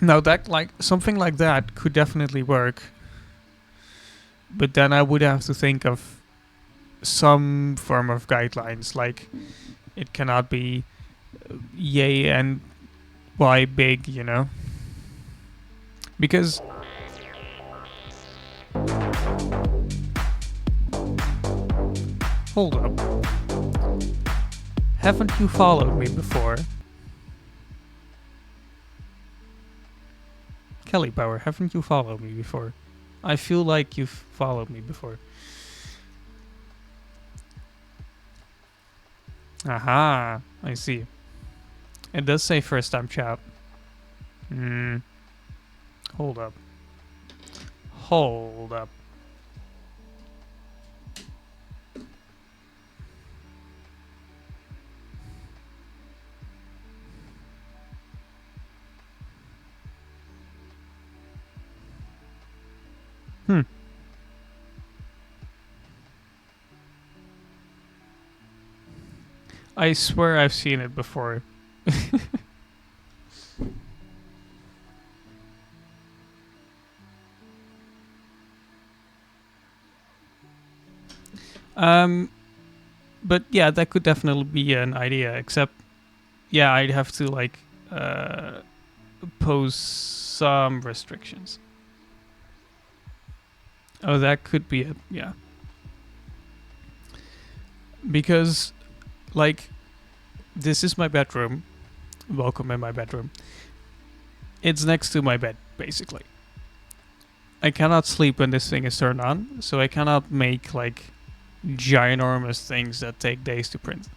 No, that like something like that could definitely work. But then I would have to think of some form of guidelines, like it cannot be yay and y big, you know? Because hold up. Haven't you followed me before? Kelly Power, haven't you followed me before? I feel like you've followed me before. Aha, I see. It does say first time chat. Hold up. Hold up. I swear I've seen it before. But yeah, that could definitely be an idea, except, yeah, I'd have to, like, pose some restrictions. Oh, that could be it, yeah. Because, like, this is my bedroom. Welcome in my bedroom. It's next to my bed, basically. I cannot sleep when this thing is turned on, so I cannot make, like, ginormous things that take days to print.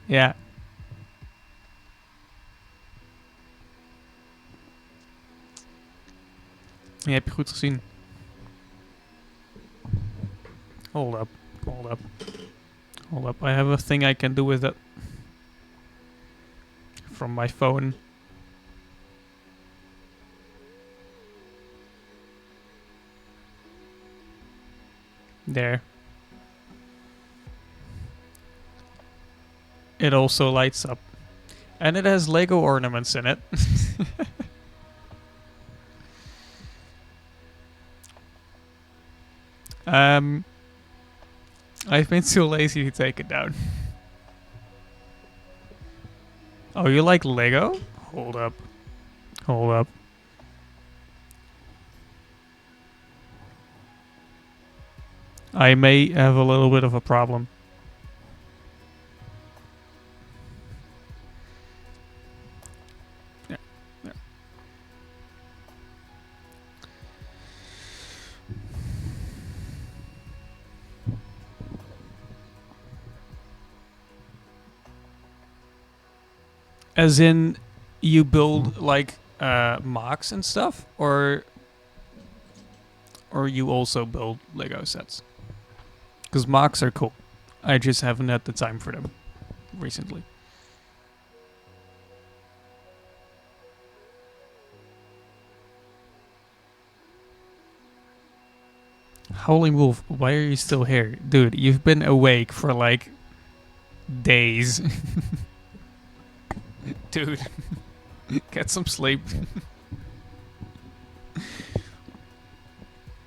Ja. Je hebt je goed gezien. Hold up. Hold up. Hold up. I have a thing I can do with it. From my phone. There. It also lights up. And it has Lego ornaments in it. Um, I've been too lazy to take it down. Oh, you like Lego? Hold up. Hold up. I may have a little bit of a problem. Yeah. Yeah. As in, you build like mocks and stuff, or you also build Lego sets? Because mocks are cool. I just haven't had the time for them recently. Howling Wolf, why are you still here? Dude, you've been awake for like days. Dude, get some sleep.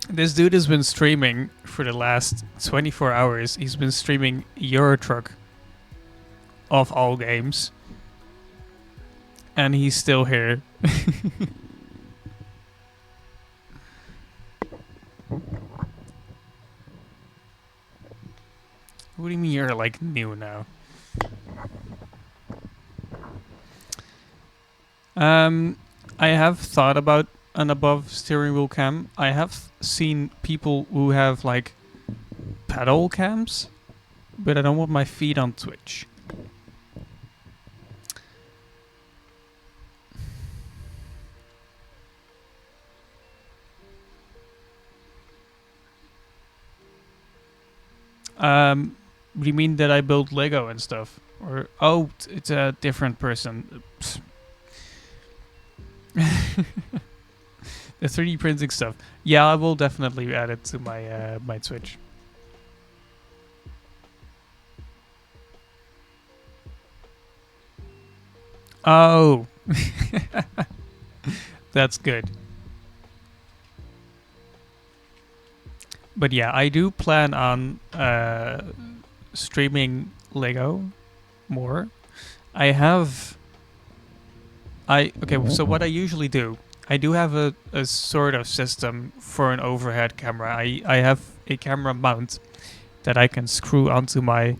This dude has been streaming for the last 24 hours. He's been streaming Euro Truck of all games. And he's still here. What do you mean you're like new now? I have thought about an above steering wheel cam. I have seen people who have like pedal cams, but I don't want my feet on Twitch. What do you mean that I build Lego and stuff? Or oh, it's a different person. The 3D printing stuff. Yeah, I will definitely add it to my my Twitch. Oh, that's good. But yeah, I do plan on streaming Lego more. I have. I okay. So what I usually do, I do have a sort of system for an overhead camera. I have a camera mount that I can screw onto my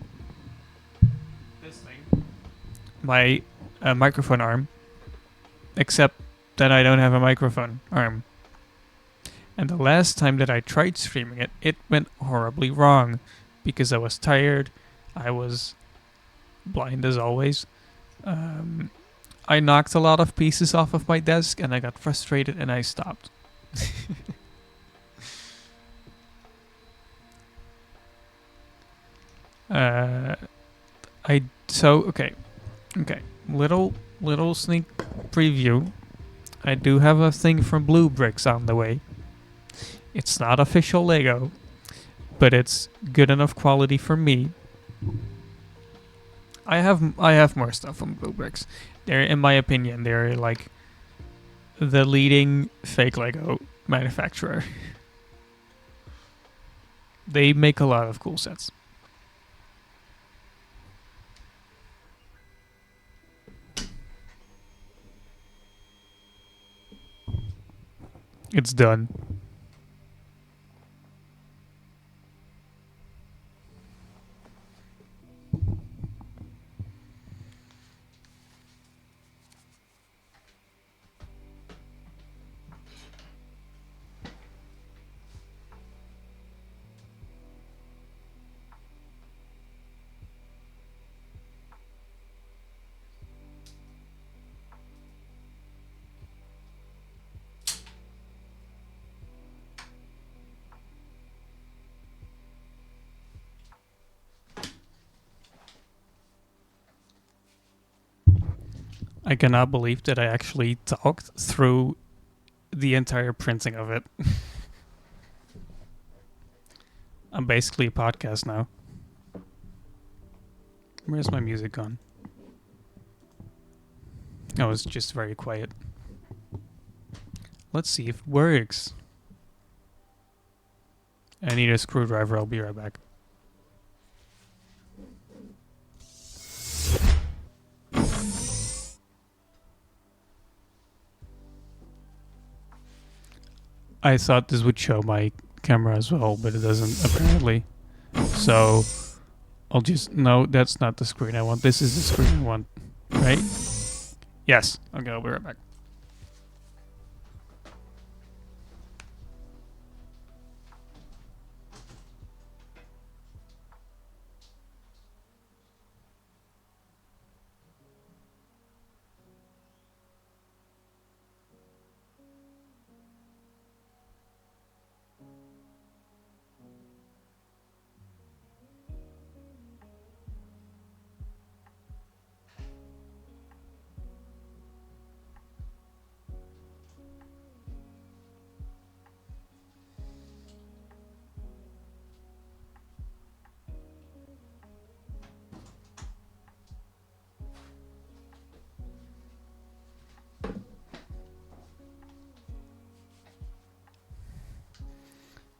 this thing, my microphone arm. Except that I don't have a microphone arm. And the last time that I tried streaming it, it went horribly wrong because I was tired. I was blind as always. I knocked a lot of pieces off of my desk and I got frustrated and I stopped. Okay. Little sneak preview. I do have a thing from Blue Bricks on the way. It's not official Lego, but it's good enough quality for me. I have more stuff from Blue Bricks. They're, in my opinion, they're like the leading fake Lego manufacturer. They make a lot of cool sets. It's done. I cannot believe that I actually talked through the entire printing of it. I'm basically a podcast now. Where's my music gone? Oh, it's just very quiet. Let's see if it works. I need a screwdriver. I'll be right back. I thought this would show my camera as well, but it doesn't apparently. So I'll just, no, that's not the screen I want. This is the screen I want, right? Yes. Okay, I'll be right back.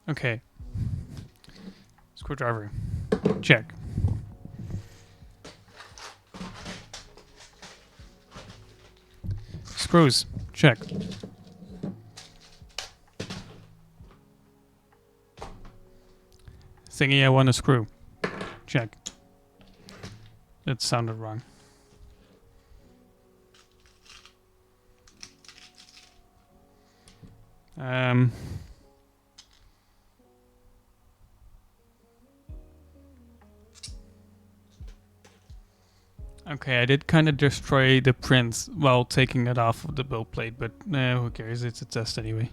Okay. Screwdriver. Check. Screws. Check. Thingy I want to screw. Check. That sounded wrong. Okay, I did kind of destroy the print while taking it off of the build plate, but who cares? It's a test anyway.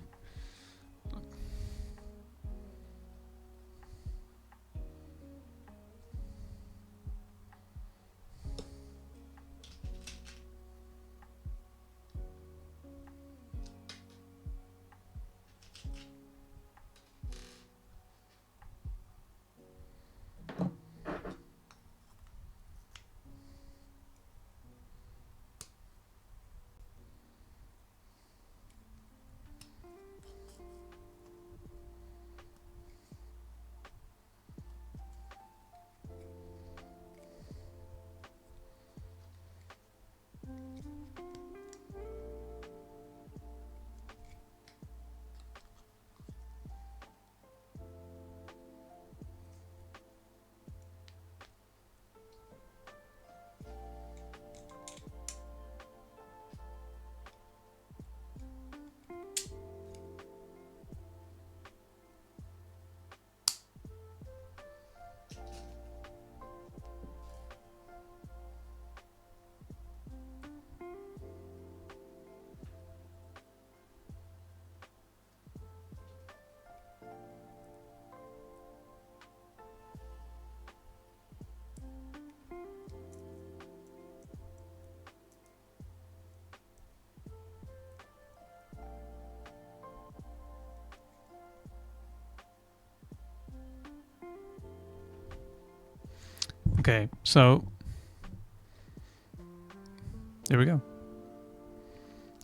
Okay, so there we go.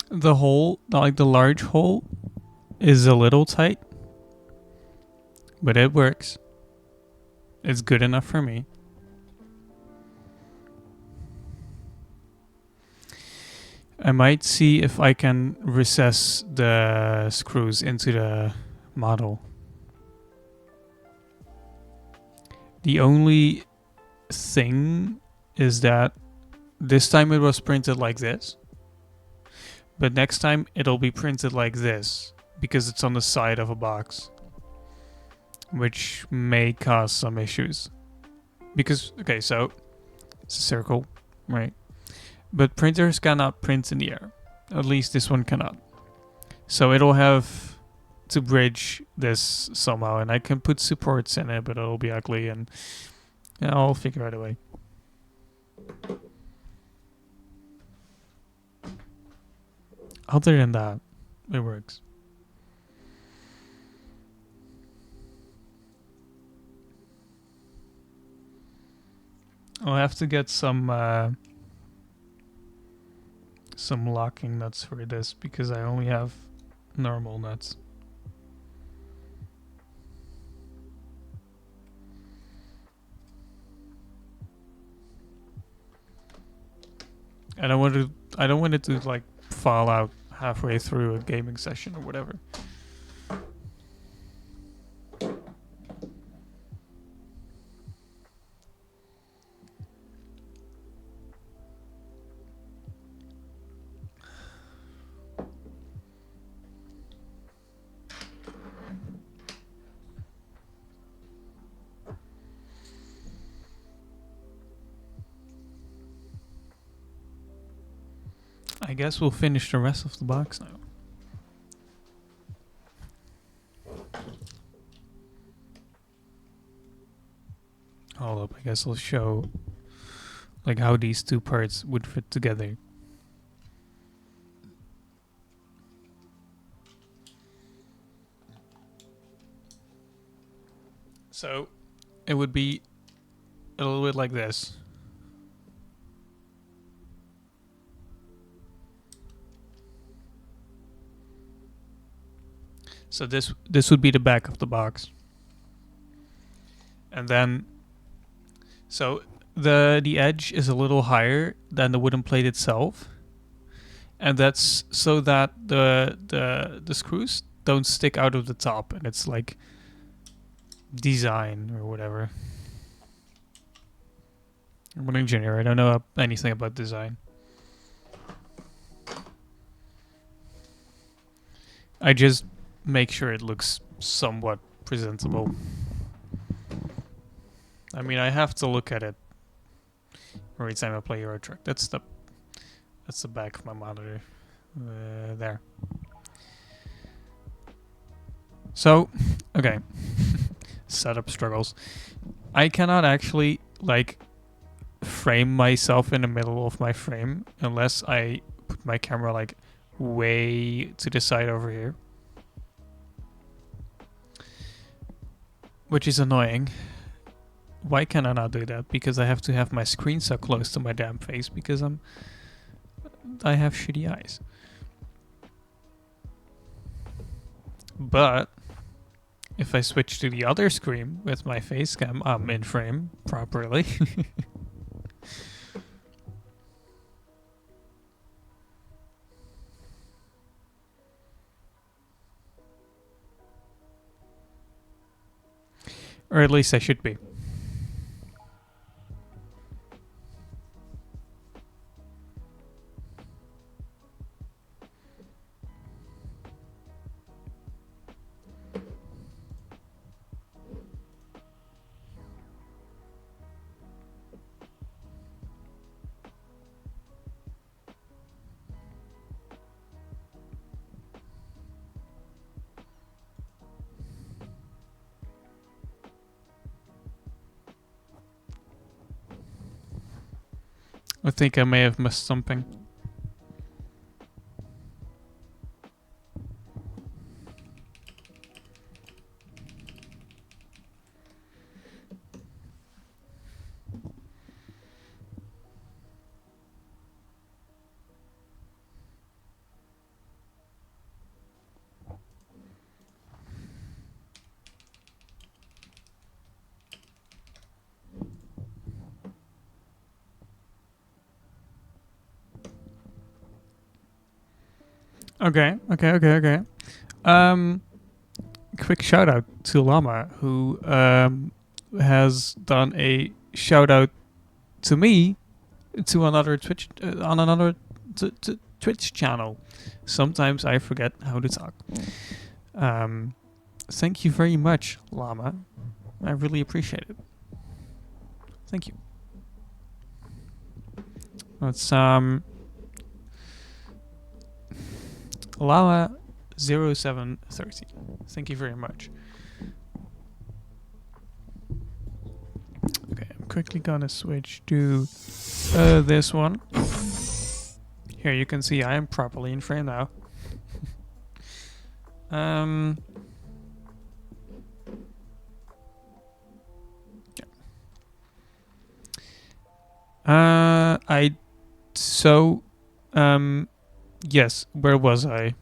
The hole, like the large hole, is a little tight, but it works. It's good enough for me. I might see if I can recess the screws into the model. The only thing is that this time it was printed like this, but next time it'll be printed like this because it's on the side of a box, which may cause some issues. Because, okay, so it's a circle, right? But printers cannot print in the air. At least this one cannot. So it'll have to bridge this somehow, and I can put supports in it, but it'll be ugly, and I'll figure out a way. Other than that, it works. I'll have to get some locking nuts for this because I only have normal nuts. I don't want it to like fall out halfway through a gaming session or whatever. I guess we'll finish the rest of the box now. Hold up, I guess I'll show like how these two parts would fit together. So it would be a little bit like this. So this would be the back of the box. And then so the edge is a little higher than the wooden plate itself. And that's so that the screws don't stick out of the top, and it's like design or whatever. I'm an engineer, I don't know anything about design. I just make sure it looks somewhat presentable. I mean, I have to look at it every time I play Euro Truck. That's the back of my monitor. There. So, okay. Setup struggles. I cannot actually, like, frame myself in the middle of my frame unless I put my camera, like, way to the side over here. Which is annoying. Why can I not do that? Because I have to have my screen so close to my damn face because I have shitty eyes. But if I switch to the other screen with my face cam, I'm in frame properly. Or at least I should be. I think I may have missed something. Okay. Quick shout out to Llama, who has done a shout out to me to another Twitch on another Twitch channel. Sometimes I forget how to talk. Thank you very much, Llama. I really appreciate it. Thank you. Let's Llama 0730. Thank you very much. Okay, I'm quickly gonna switch to this one. Here you can see I am properly in frame now. Yes, where was I?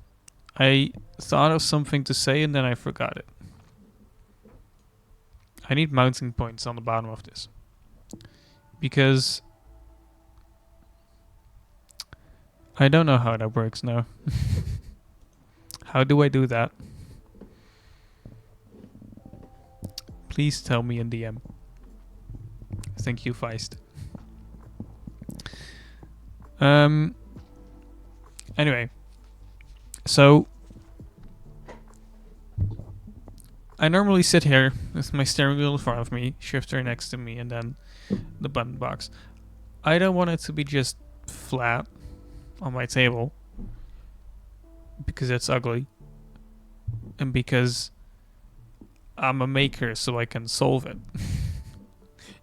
I thought of something to say and then I forgot it. I need mounting points on the bottom of this. Because I don't know how that works now. How do I do that? Please tell me in DM. Thank you, Feist. Anyway, so I normally sit here with my steering wheel in front of me, shifter next to me, and then the button box. I don't want it to be just flat on my table because it's ugly and because I'm a maker, so I can solve it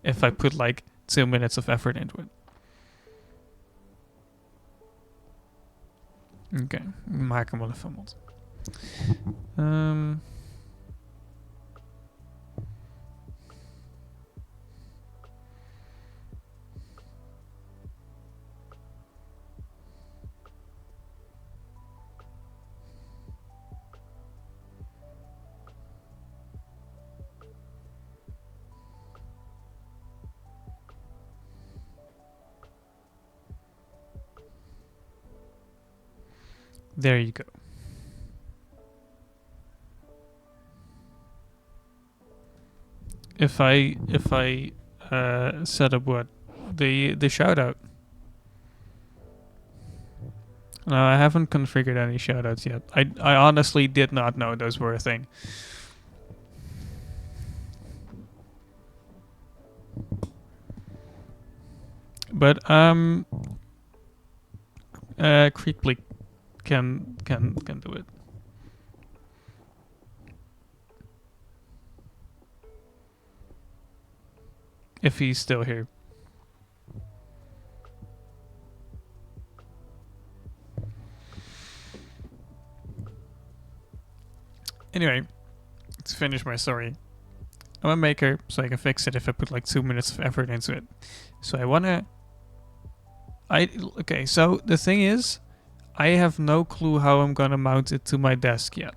if I put like 2 minutes of effort into it. Oké, maak hem wel even wat. There you go. If I set up what the shout out. No, I haven't configured any shoutouts yet. I honestly did not know those were a thing. But Creekbleak can do it. If he's still here. Anyway, let's finish my story. I'm a maker, so I can fix it if I put like 2 minutes of effort into it. So okay, so the thing is, I have no clue how I'm gonna mount it to my desk yet.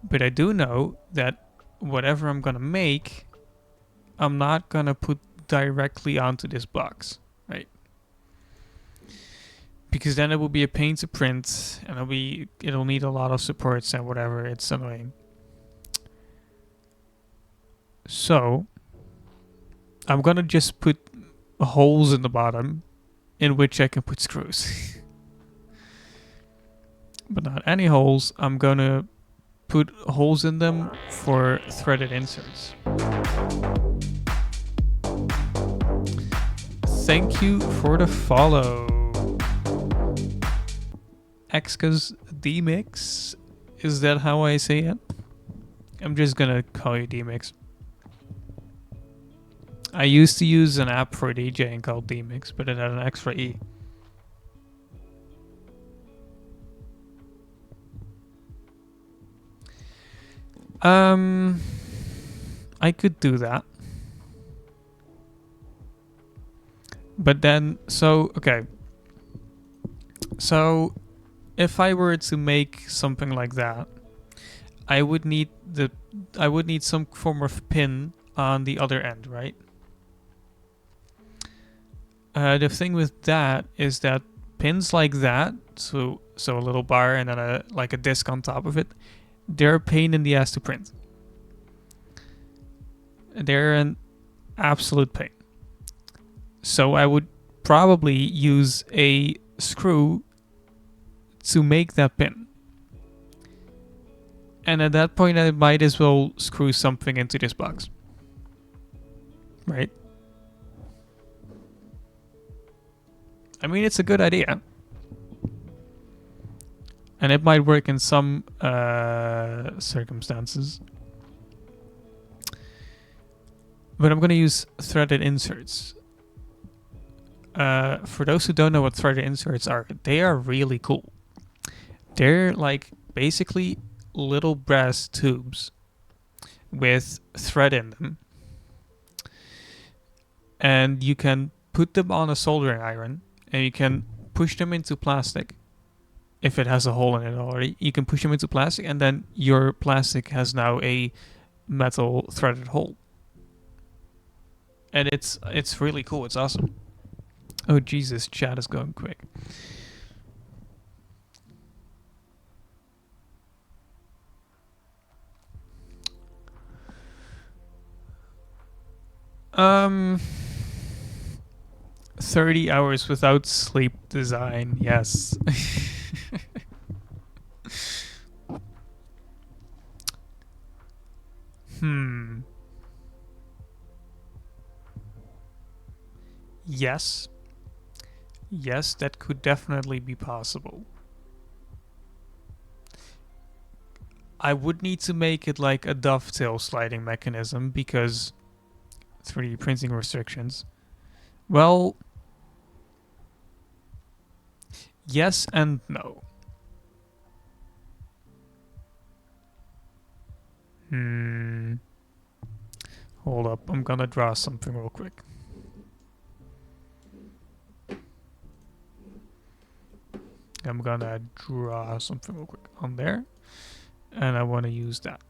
But I do know that whatever I'm gonna make, I'm not gonna put directly onto this box, right? Because then it will be a pain to print, and it'll need a lot of supports and whatever. It's annoying. So I'm gonna just put holes in the bottom in which I can put screws. But not any holes. I'm gonna put holes in them for threaded inserts. Thank you for the follow. Exca's D-Mix? Is that how I say it? I'm just gonna call you D-Mix. I used to use an app for DJing called D-Mix, but it had an extra E. I could do that. But then, okay. So, if I were to make something like that, I would need some form of pin on the other end, right? The thing with that is that pins like that, so a little bar and then a disc on top of it, they're a pain in the ass to print. They're an absolute pain. So I would probably use a screw to make that pin. And at that point, I might as well screw something into this box. Right? I mean, it's a good idea. And it might work in some circumstances. But I'm going to use threaded inserts. For those who don't know what threaded inserts are, they are really cool. They're like basically little brass tubes with thread in them. And you can put them on a soldering iron and you can push them into plastic. If it has a hole in it already, you can push them into plastic and then your plastic has now a metal threaded hole. And it's really cool. It's awesome. Oh, Jesus, chat is going quick. Um, 30 hours without sleep design, yes. Hmm. Yes. Yes, that could definitely be possible. I would need to make it like a dovetail sliding mechanism because 3D printing restrictions. Well, yes and no. Hmm. Hold up, I'm gonna draw something real quick. I'm gonna draw something real quick on there. And I want to use that.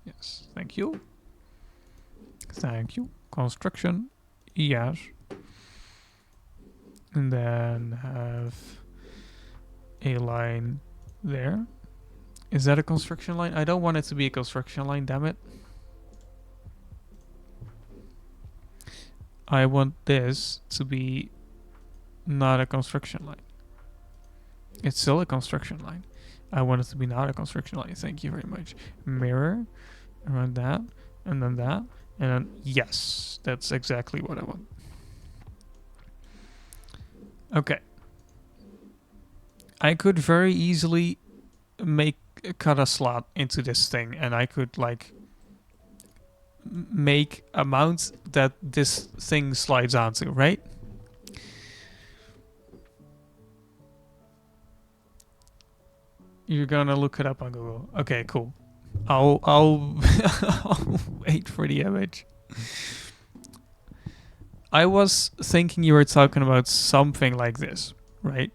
Yes, thank you. Thank you. Construction, yes. And then have a line there. Is that a construction line? I don't want it to be a construction line, damn it. I want this to be not a construction line. It's still a construction line. I want it to be not a construction line. Thank you very much. Mirror around that, and then that, and then yes, that's exactly what I want. Okay. I could very easily cut a slot into this thing, and I could like make a mount that this thing slides onto, right? You're gonna look it up on Google. Okay, cool. I'll I'll wait for the image. I was thinking you were talking about something like this, right?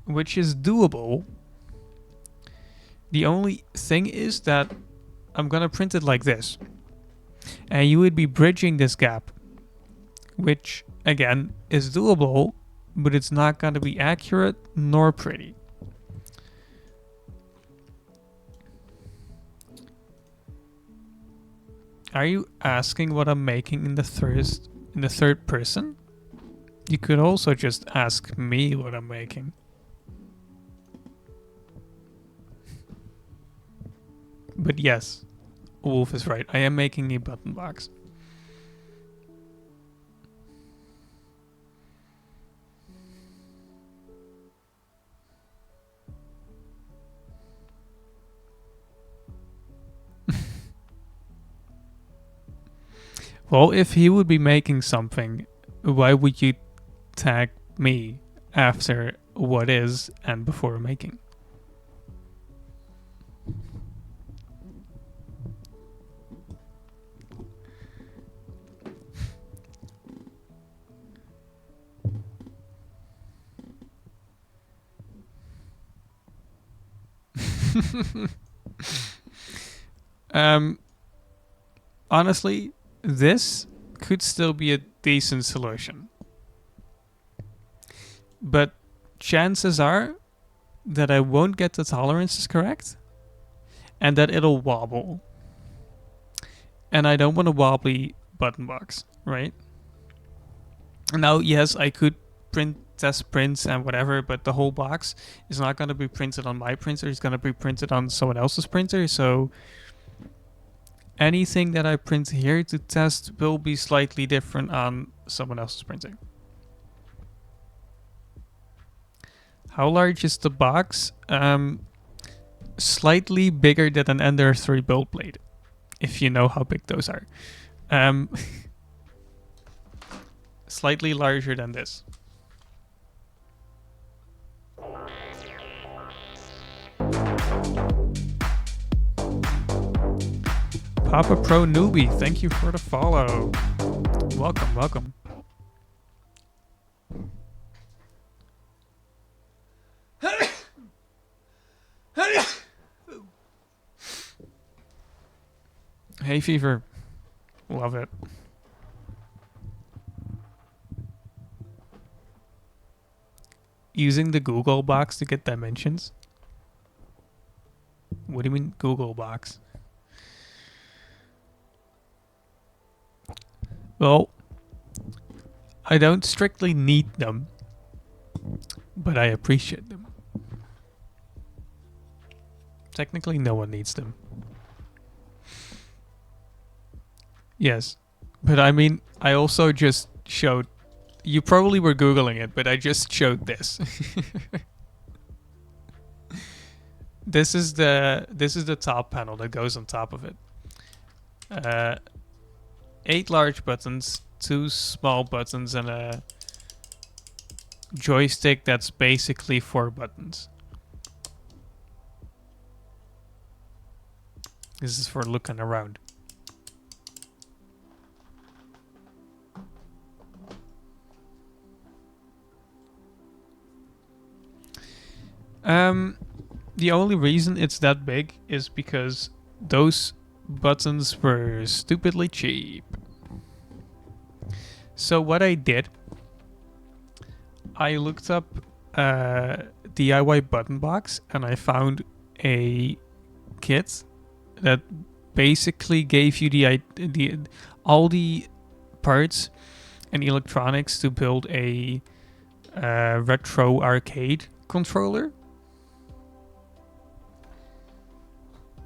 Which is doable. The only thing is that I'm gonna print it like this. And you would be bridging this gap, which again is doable, but it's not gonna be accurate nor pretty. Are you asking what I'm making in the third person? You could also just ask me what I'm making. But yes, Wolf is right. I am making a button box. Well, if he would be making something, why would you tag me after what is and before making? Honestly, this could still be a decent solution. But chances are that I won't get the tolerances correct and that it'll wobble. And I don't want a wobbly button box, right? Now, yes, I could test prints and whatever, but the whole box is not going to be printed on my printer. It's going to be printed on someone else's printer. So anything that I print here to test will be slightly different on someone else's printer. How large is the box? Slightly bigger than an Ender 3 build blade, if you know how big those are. Slightly larger than this. Papa Pro Newbie, thank you for the follow. Welcome, welcome. Hay fever. Love it. using the Google box to get dimensions? What do you mean Google box? Well, I don't strictly need them, but I appreciate them. Technically, no one needs them. Yes, but I mean, I also just showed. You probably were Googling it, but I just showed this. This is the top panel that goes on top of it. 8 large buttons, 2 small buttons, and a joystick that's basically 4 buttons. This is for looking around. The only reason it's that big is because those buttons were stupidly cheap. So what I did, I looked up DIY button box and I found a kit that basically gave you all the parts and electronics to build a retro arcade controller.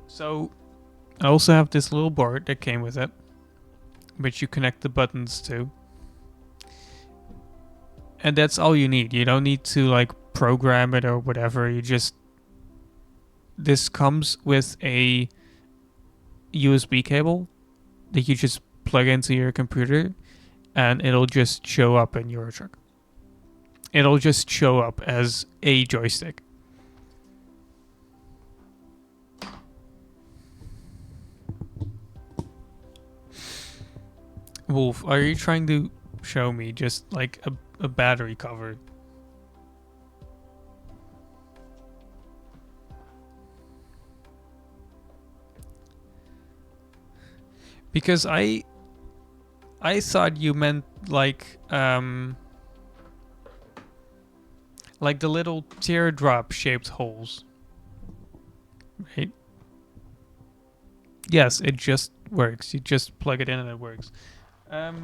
So I also have this little board that came with it, which you connect the buttons to. And that's all you need. You don't need to like program it or whatever. You just... This comes with a USB cable that you just plug into your computer and it'll just show up in your truck. It'll just show up as a joystick. Wolf, are you trying to show me just like a battery cover? Because I thought you meant like the little teardrop shaped holes. Right? Yes, it just works. You just plug it in and it works. I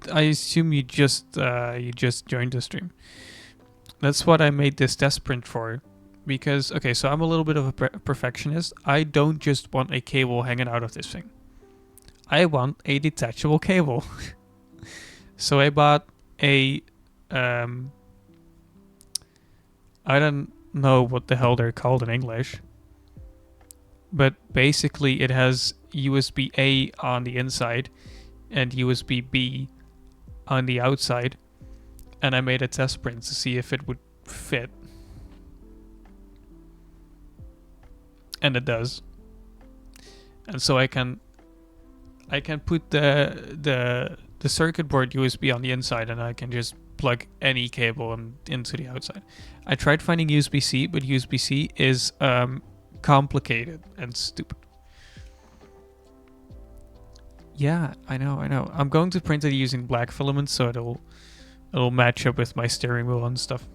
assume you just joined the stream. That's what I made this test print for. Because, okay, so I'm a little bit of a perfectionist. I don't just want a cable hanging out of this thing. I want a detachable cable. So I bought a, I don't know what the hell they're called in English. But basically it has USB-A on the inside and USB-B on the outside. And I made a test print to see if it would fit. And it does. And so I can put the circuit board USB on the inside and I can just plug any cable into the outside. I tried finding USB-C, but USB-C is complicated and stupid. Yeah, I know. I'm going to print it using black filament so it'll match up with my steering wheel and stuff.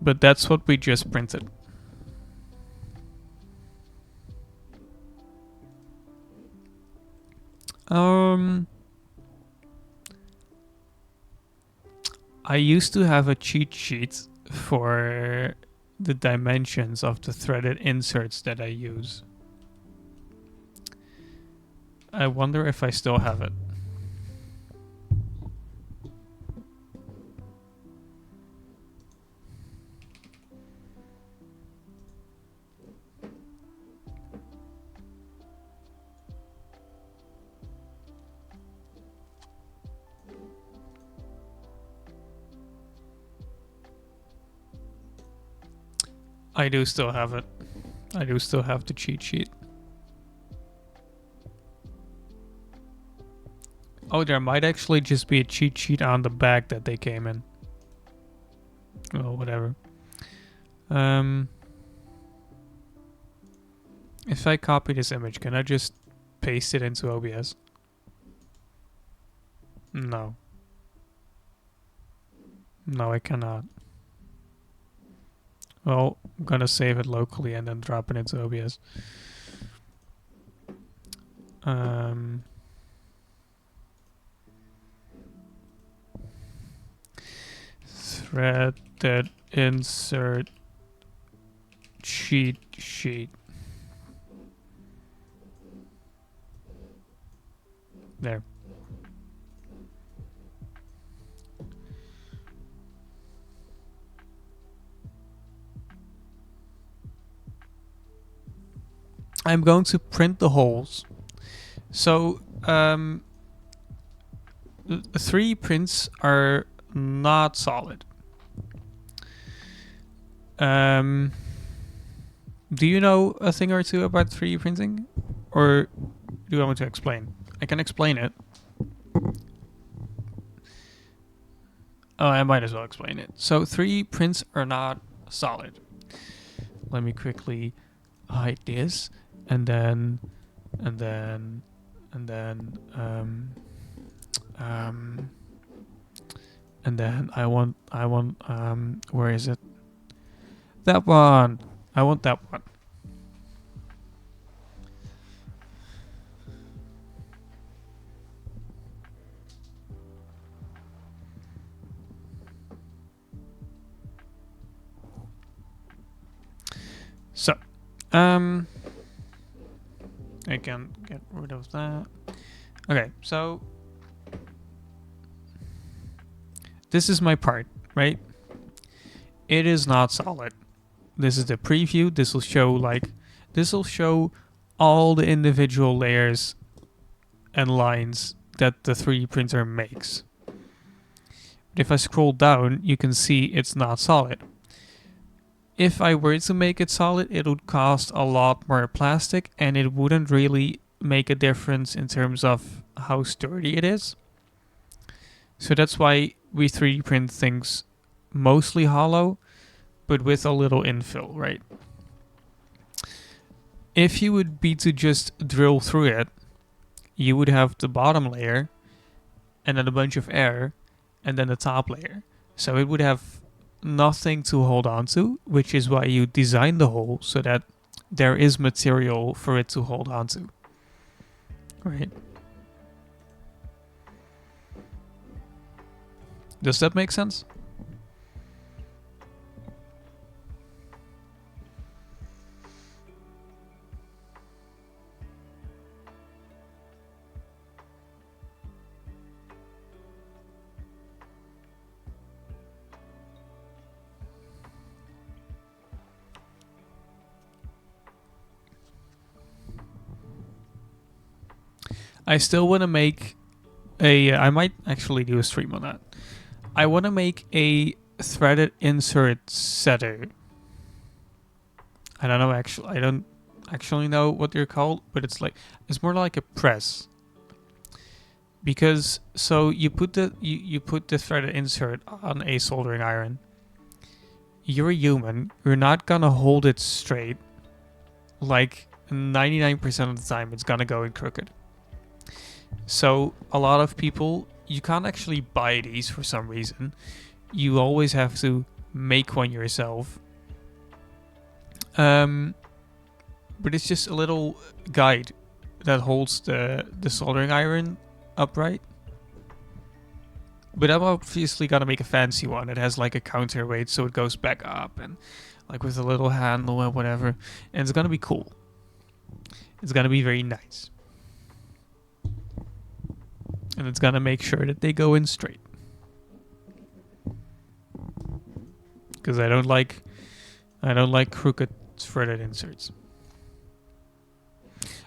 But that's what we just printed. I used to have a cheat sheet for the dimensions of the threaded inserts that I use. I wonder if I still have it. I do still have it. I do still have the cheat sheet. Oh, there might actually just be a cheat sheet on the back that they came in. Well, whatever. If I copy this image, can I just paste it into OBS? No. No, I cannot. Well, I'm gonna save it locally and then drop it into OBS. Threaded insert cheat sheet. There. I'm going to print the holes. So, the 3 prints are not solid. Do you know a thing or two about 3D printing? Or do you want me to explain? I can explain it. Oh, I might as well explain it. So 3D prints are not solid. Let me quickly hide this, and then I want where is it? That one. I want that one. So, I can get rid of that. Okay, so this is my part, right? It is not solid. This is the preview. This will show all the individual layers and lines that the 3D printer makes. But if I scroll down, you can see it's not solid. If I were to make it solid, it would cost a lot more plastic, and it wouldn't really make a difference in terms of how sturdy it is. So that's why we 3D print things mostly hollow, but with a little infill, right? If you would be to just drill through it, you would have the bottom layer, and then a bunch of air, and then the top layer. So it would have nothing to hold on to, which is why you design the hole so that there is material for it to hold on to. Right? Does that make sense? I still want to make I might actually do a stream on that. I want to make a threaded insert setter. I don't actually know what they're called, but it's more like a press. Because so you put the threaded insert on a soldering iron. You're a human. You're not gonna hold it straight. Like 99% of the time, it's gonna go in crooked. So a lot of people, you can't actually buy these for some reason. You always have to make one yourself. But it's just a little guide that holds the soldering iron upright. But I'm obviously gonna make a fancy one. It has like a counterweight, so it goes back up and like with a little handle and whatever. And it's gonna be cool. It's gonna be very nice. And it's gonna make sure that they go in straight. Because I don't like crooked threaded inserts.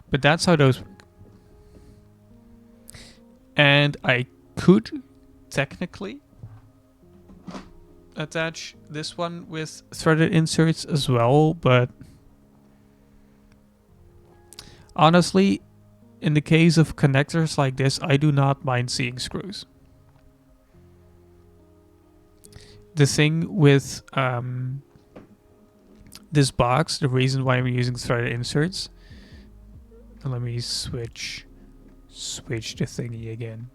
But that's how those work. And I could technically attach this one with threaded inserts as well, but honestly, in the case of connectors like this, I do not mind seeing screws. The thing with this box, the reason why I'm using threaded inserts Let me switch the thingy again.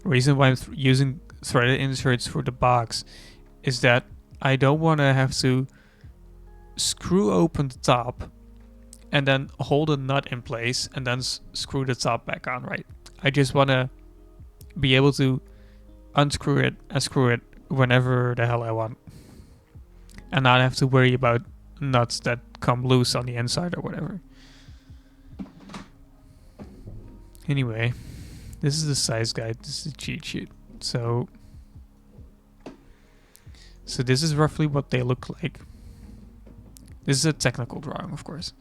Reason why I'm using threaded inserts for the box is that I don't want to have to screw open the top and then hold a nut in place and then screw the top back on, right? I just want to be able to unscrew it and screw it whenever the hell I want, and not have to worry about nuts that come loose on the inside or whatever. Anyway, this is the size guide. This is the cheat sheet. So this is roughly what they look like. This is a technical drawing, of course.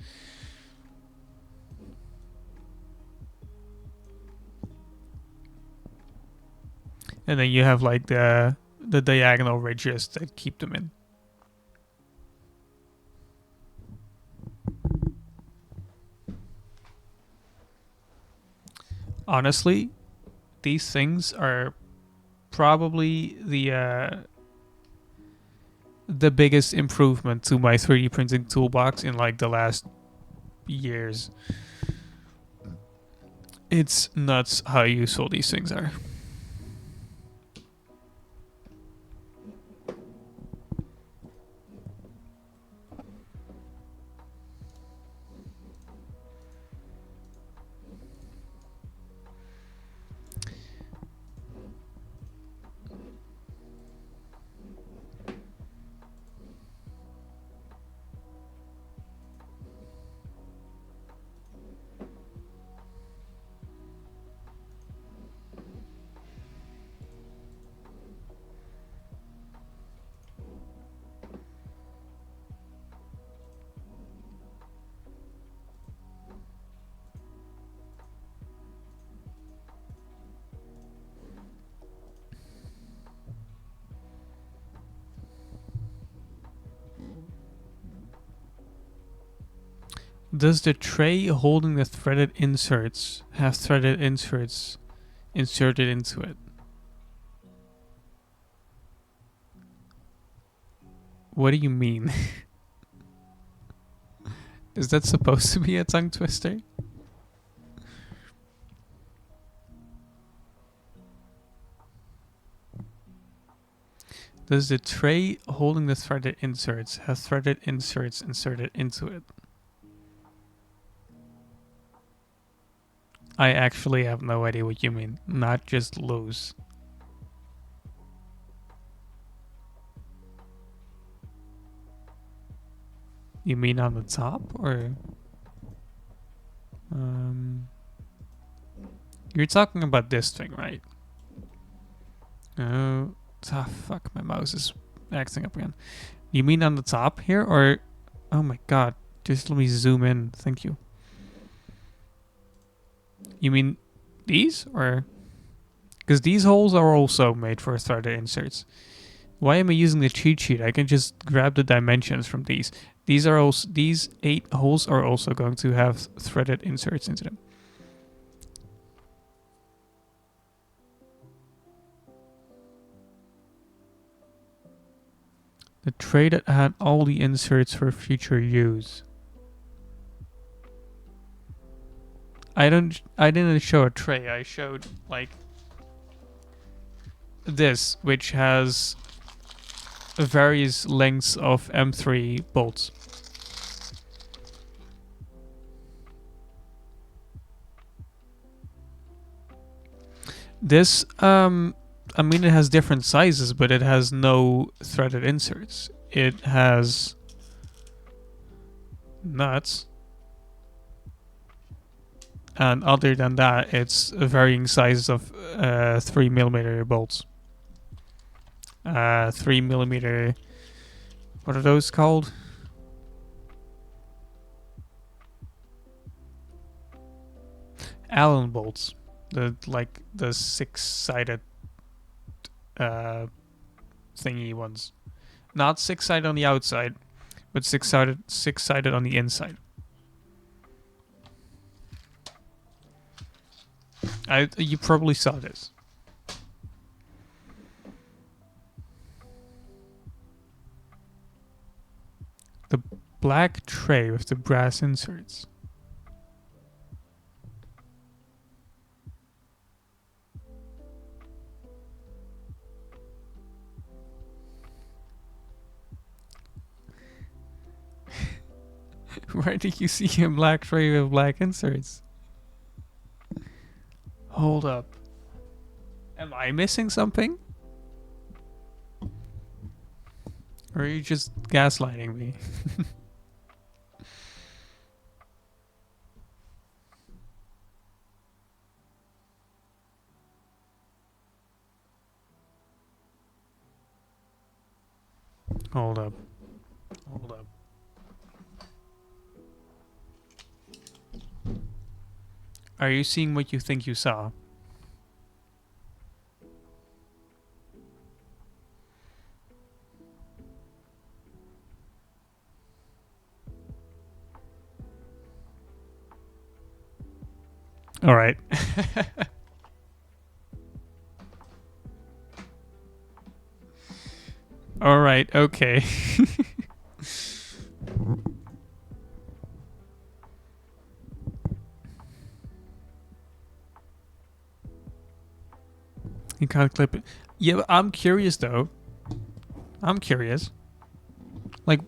And then you have like the diagonal ridges that keep them in. Honestly, these things are probably the biggest improvement to my 3D printing toolbox in like the last years. It's nuts how useful these things are. Does the tray holding the threaded inserts have threaded inserts inserted into it? What do you mean? Is that supposed to be a tongue twister? Does the tray holding the threaded inserts have threaded inserts inserted into it? I actually have no idea what you mean. Not just loose. You mean on the top, or you're talking about this thing, right? Oh, fuck! My mouse is acting up again. You mean on the top here, or oh my god! Just let me zoom in. Thank you. You mean these, or because these holes are also made for threaded inserts? Why am I using the cheat sheet? I can just grab the dimensions from these. These 8 holes are also going to have threaded inserts into them. The tray that had all the inserts for future use. I didn't show a tray. I showed like this, which has various lengths of M3 bolts. This, I mean, it has different sizes, but it has no threaded inserts. It has nuts. And other than that, it's varying sizes of 3mm bolts. 3mm. What are those called? Allen bolts. The 6-sided thingy ones. Not 6-sided on the outside, but 6-sided on the inside. You probably saw this. The black tray with the brass inserts. Where did you see a black tray with black inserts? Hold up. Am I missing something? Or are you just gaslighting me? Hold up. Hold up. Are you seeing what you think you saw? All right. All right. Okay. You can't clip it. Yeah, but I'm curious though. I'm curious. Like,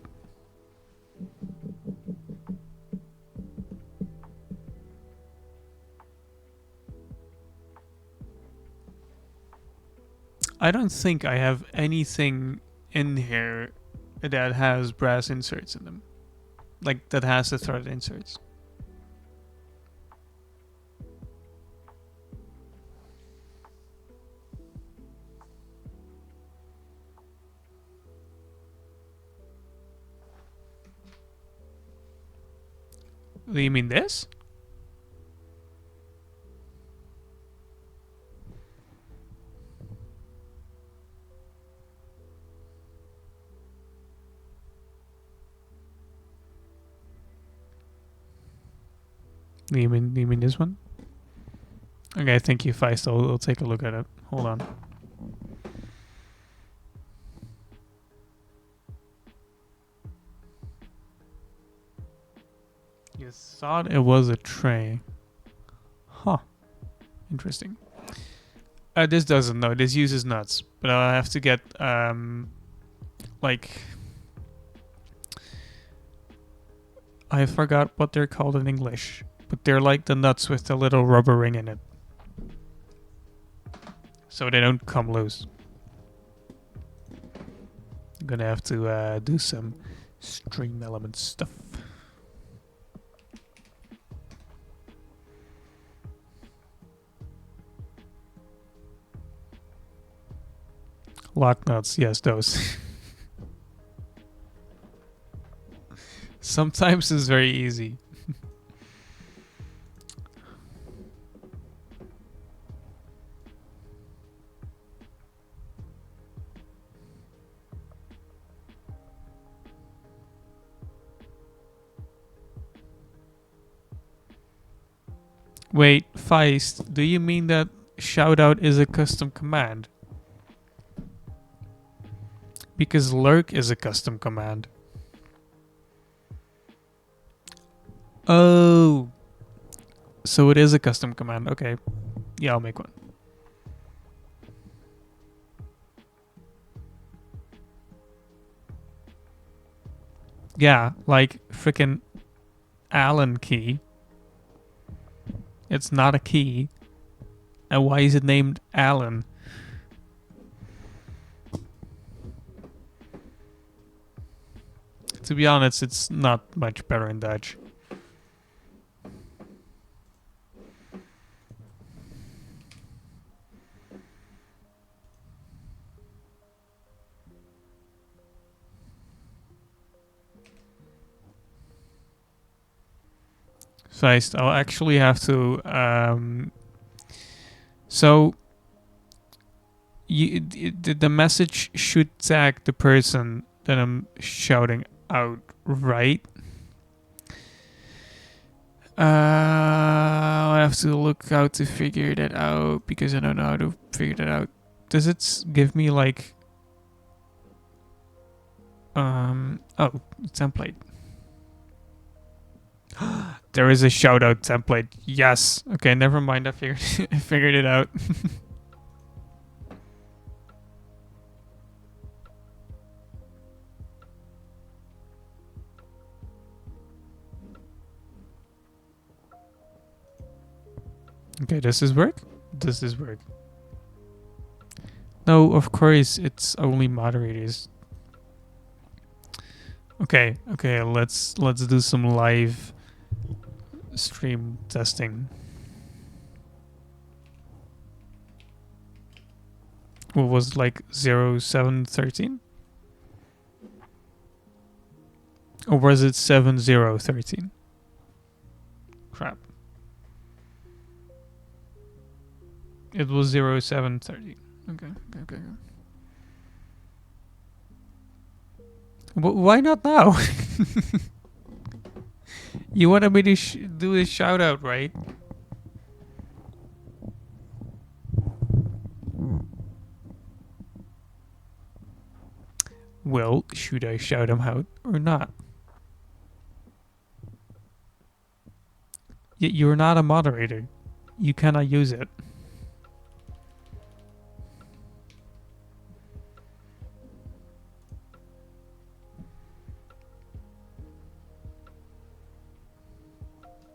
I don't think I have anything in here that has brass inserts in them. Like, that has the threaded inserts. Do you mean this? Do you mean this one? Okay, thank you, Feist. I'll take a look at it. Hold on. You thought it was a tray. Huh. Interesting. This doesn't, no. This uses nuts. But I'll have to get, like... I forgot what they're called in English. But they're like the nuts with the little rubber ring in it. So they don't come loose. I'm gonna have to do some stream element stuff. Lock nuts, yes, those. Sometimes it's very easy. Wait, Feist, do you mean that shoutout is a custom command? Because lurk is a custom command. Oh. So it is a custom command. Okay. Yeah, I'll make one. Yeah, like freaking Allen key. It's not a key. And why is it named Allen? To be honest, it's not much better in Dutch. Feist, I'll actually have to. So, the message should tag the person that I'm shouting out, right? I'll have to look how to figure that out because I don't know how to figure that out. Does it give me like oh, template. There is a shout out template. Yes. Okay, never mind. I figured I figured it out. Okay, does this work? Does this work? No, of course, it's only moderators. Okay, let's do some live stream testing. What was it, like 0713? Or was it 7013? Crap. It was 0713. Okay. Why not now? You wanted me to do a shout out, right? Well, should I shout him out or not? You're not a moderator. You cannot use it.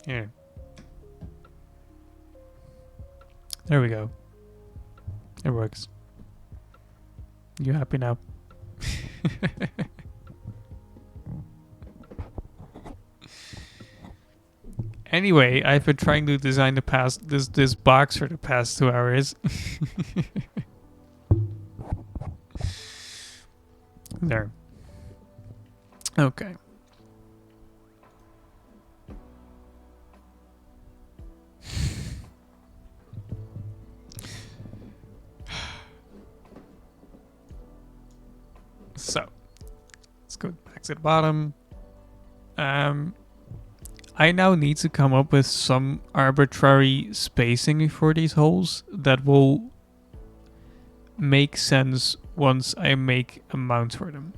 Here. There we go. It works. You happy now? Anyway, I've been trying to design this box for the past 2 hours. There. Okay. So, let's go back to the bottom. I now need to come up with some arbitrary spacing for these holes that will make sense once I make a mount for them.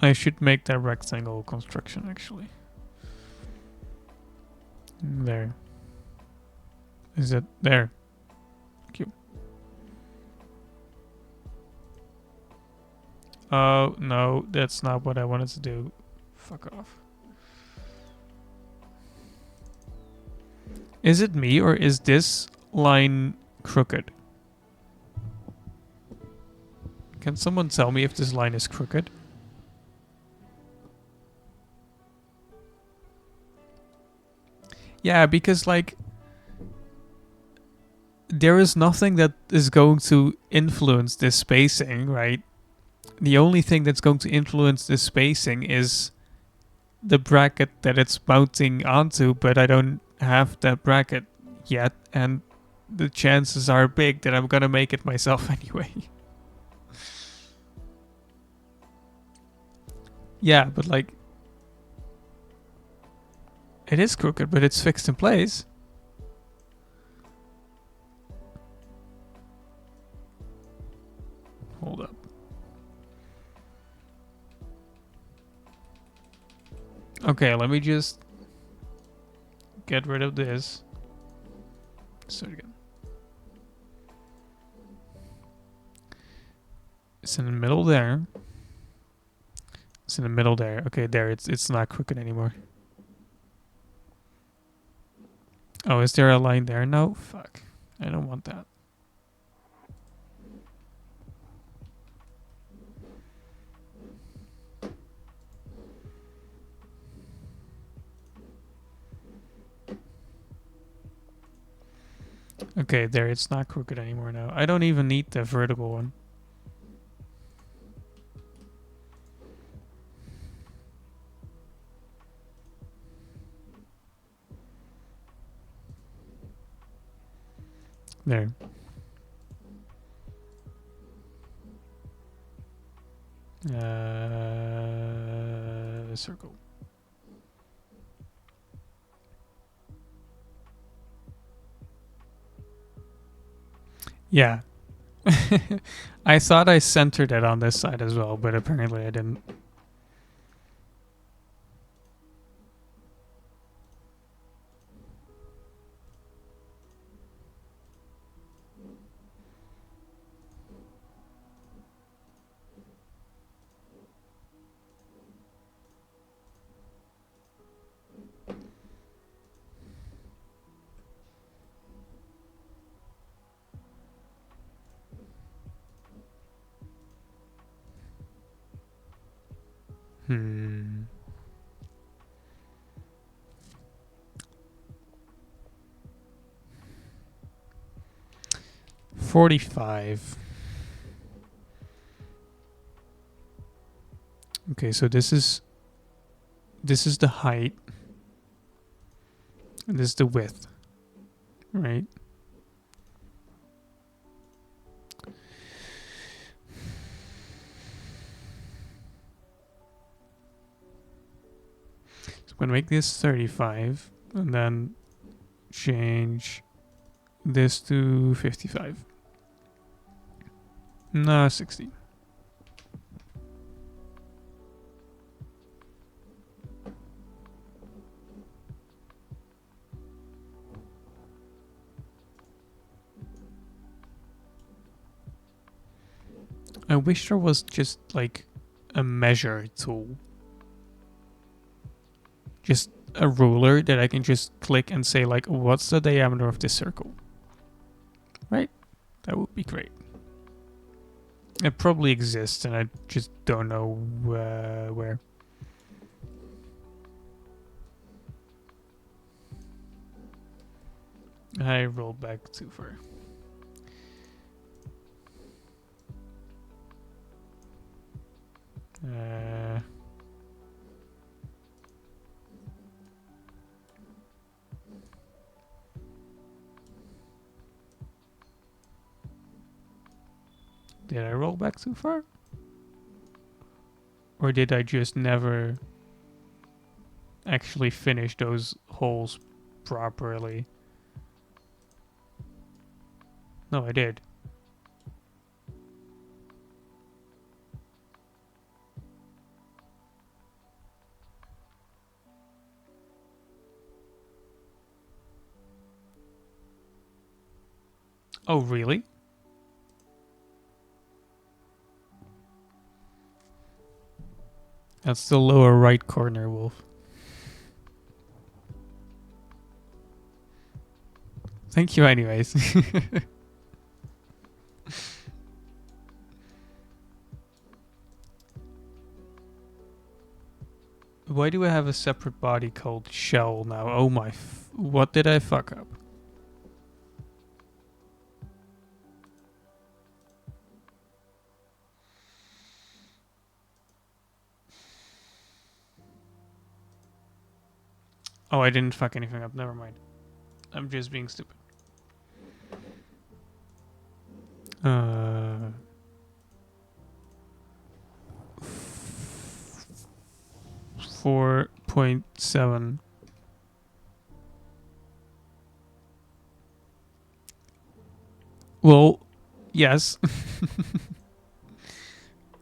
I should make that rectangle construction actually. There. Is it there? Cute. Oh, no, that's not what I wanted to do. Fuck off. Is it me or is this line crooked? Can someone tell me if this line is crooked? Yeah, because like there is nothing that is going to influence this spacing, right? The only thing that's going to influence this spacing is the bracket that it's mounting onto, but I don't have that bracket yet, and the chances are big that I'm gonna make it myself anyway. Yeah, but like it is crooked, but it's fixed in place. Hold up. Okay, let me just get rid of this. Start again. It's in the middle there. It's in the middle there. Okay, there. It's not crooked anymore. Oh, is there a line there? No, fuck. I don't want that. Okay, there. It's not crooked anymore now. I don't even need the vertical one. There. Circle. Yeah. I thought I centered it on this side as well, but apparently I didn't. Hmm. $45. Okay, so this is the height, and this is the width, right? So I'm gonna make this 35, and then change this to 55. No, 60. I wish there was just like a measure tool. Just a ruler that I can just click and say like, what's the diameter of this circle? Right? That would be great. It probably exists and I just don't know where. I rolled back too far. Did I roll back too far? Or did I just never actually finish those holes properly? No, I did. Oh, really? That's the lower right corner, Wolf. Thank you anyways. Why do I have a separate body called shell now? Oh my... what did I fuck up? Oh, I didn't fuck anything up. Never mind. I'm just being stupid. 4.7. Well, yes.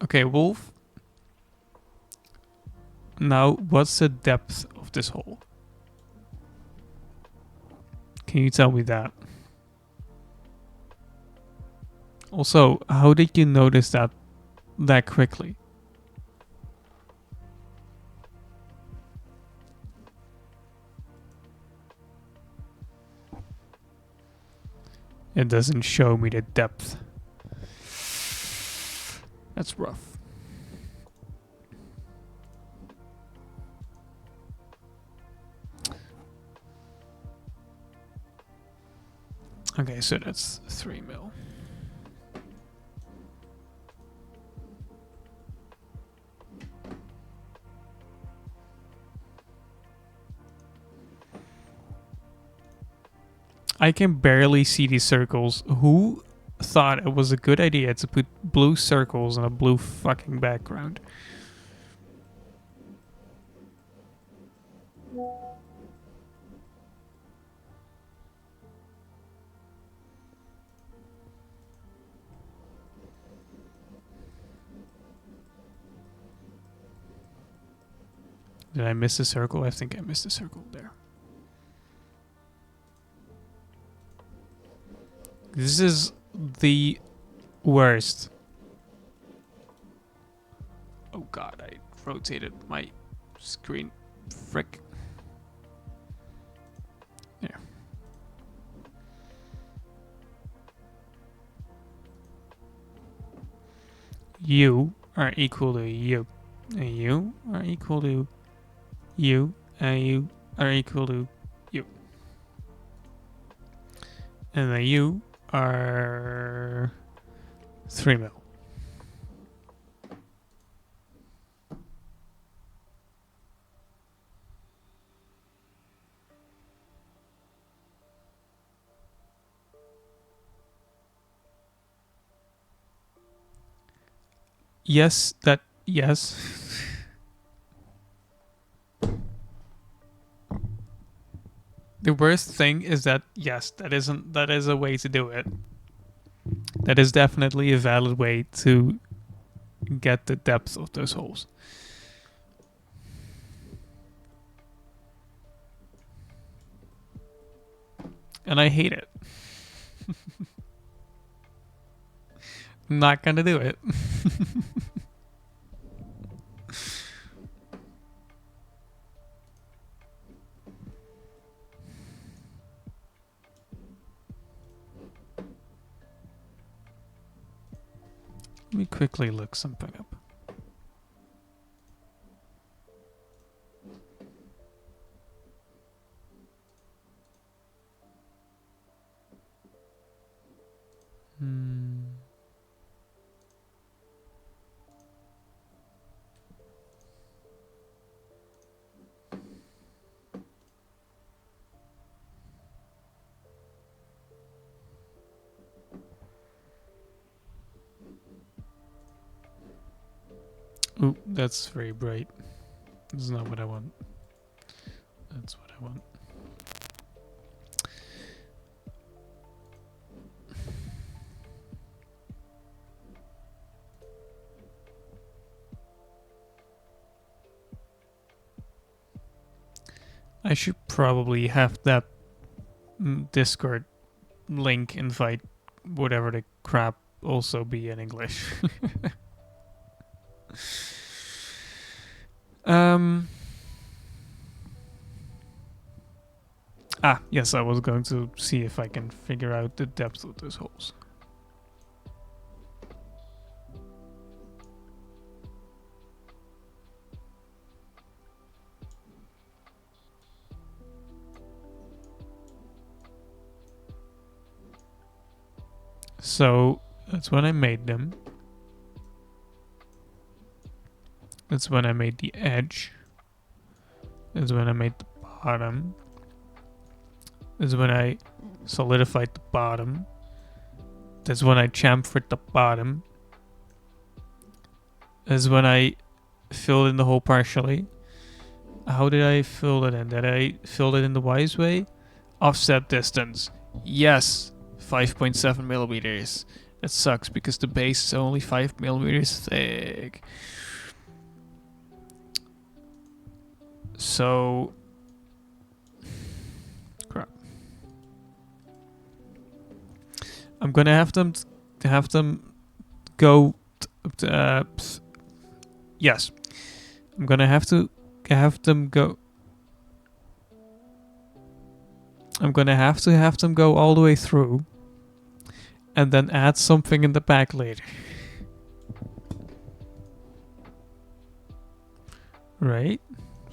Okay, Wolf. Now, what's the depth of this hole? Can you tell me that? Also, how did you notice that quickly? It doesn't show me the depth. That's rough. Okay, so that's 3 mil. I can barely see these circles. Who thought it was a good idea to put blue circles on a blue fucking background? Did I miss a circle? I think I missed a circle there. This is the worst. Oh god, I rotated my screen. Frick. There. You are equal to you. And you are equal to you, and you are equal to you. And then you are 3 mil. Yes. The worst thing is that, yes, that is a way to do it. That is definitely a valid way to get the depth of those holes. And I hate it. Not gonna do it. Let me quickly look something up. Ooh, that's very bright. That's not what I want. That's what I want. I should probably have that Discord link invite, whatever the crap, also be in English. Yes, I was going to see if I can figure out the depth of those holes. So that's when I made them. That's when I made the edge. That's when I made the bottom. That's when I solidified the bottom. That's when I chamfered the bottom. That's when I filled in the hole partially. How did I fill it in? Did I fill it in the wise way? Offset distance. Yes, 5.7 millimeters. That sucks because the base is only 5 millimeters thick. So, crap. I'm gonna have them go. Yes, I'm gonna have them go. I'm gonna have them go all the way through, and then add something in the back later. Right?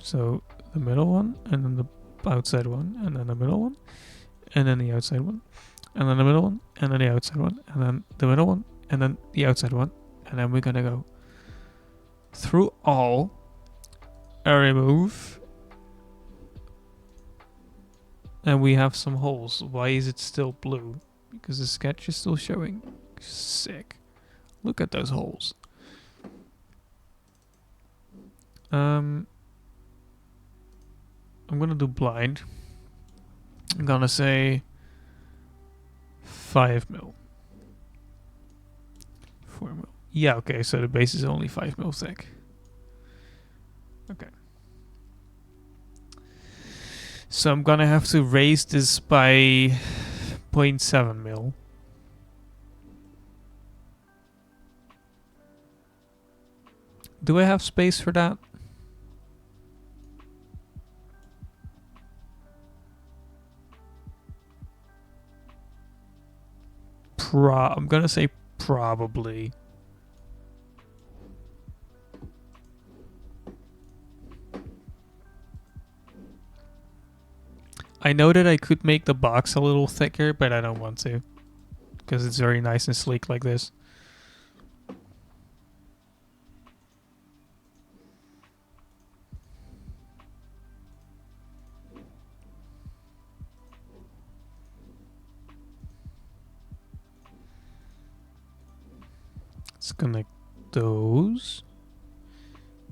So the middle one, and then the outside one, and then the middle one, and then the outside one, and then the middle one, and then the outside one, and then the middle one, and then the outside one, and then we're gonna go through all and remove, and we have some holes. Why is it still blue? Because the sketch is still showing. Sick. Look at those holes. I'm gonna do blind. I'm gonna say 5 mil. 4 mil. Yeah, okay, so the base is only 5 mil thick. Okay. So I'm gonna have to raise this by 0.7 mil. Do I have space for that? I'm gonna say probably. I know that I could make the box a little thicker, but I don't want to. Because it's very nice and sleek like this. Let's connect those.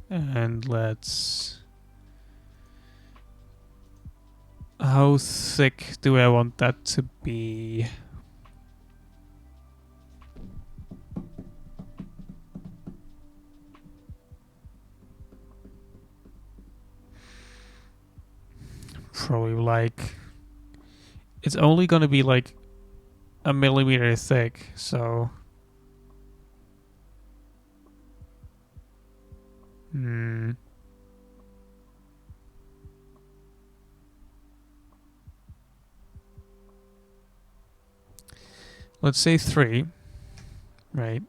And let's... How thick do I want that to be? Probably like... It's only gonna be like a millimeter thick, so... Let's say 3, right?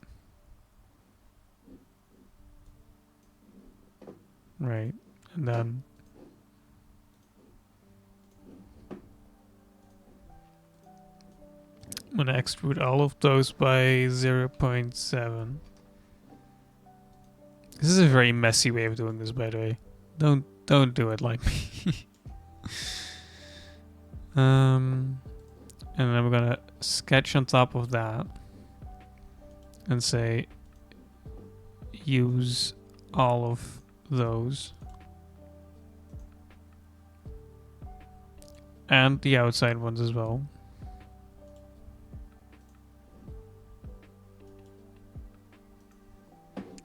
Right, and then I'm gonna extrude all of those by 0.7. This is a very messy way of doing this, by the way. Don't do it like me. And then we're gonna sketch on top of that and say use all of those and the outside ones as well.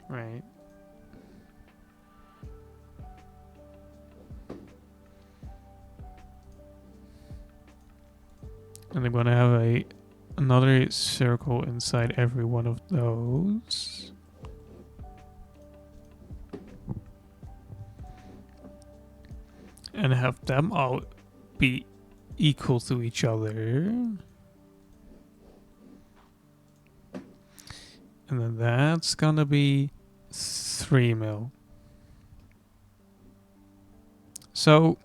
Right. And I'm gonna have another circle inside every one of those. And have them all be equal to each other. And then that's gonna be 3 mil. So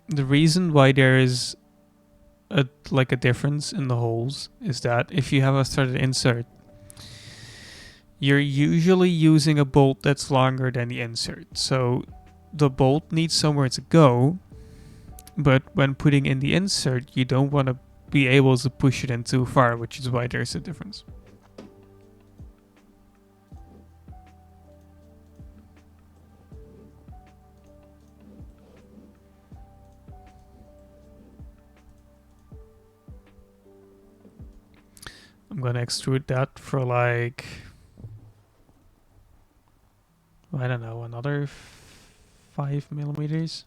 the reason why there is a difference in the holes is that if you have a threaded insert, you're usually using a bolt that's longer than the insert. So the bolt needs somewhere to go, but when putting in the insert, you don't want to be able to push it in too far, which is why there's a difference. I'm gonna extrude that for like, I don't know, another 5 millimeters.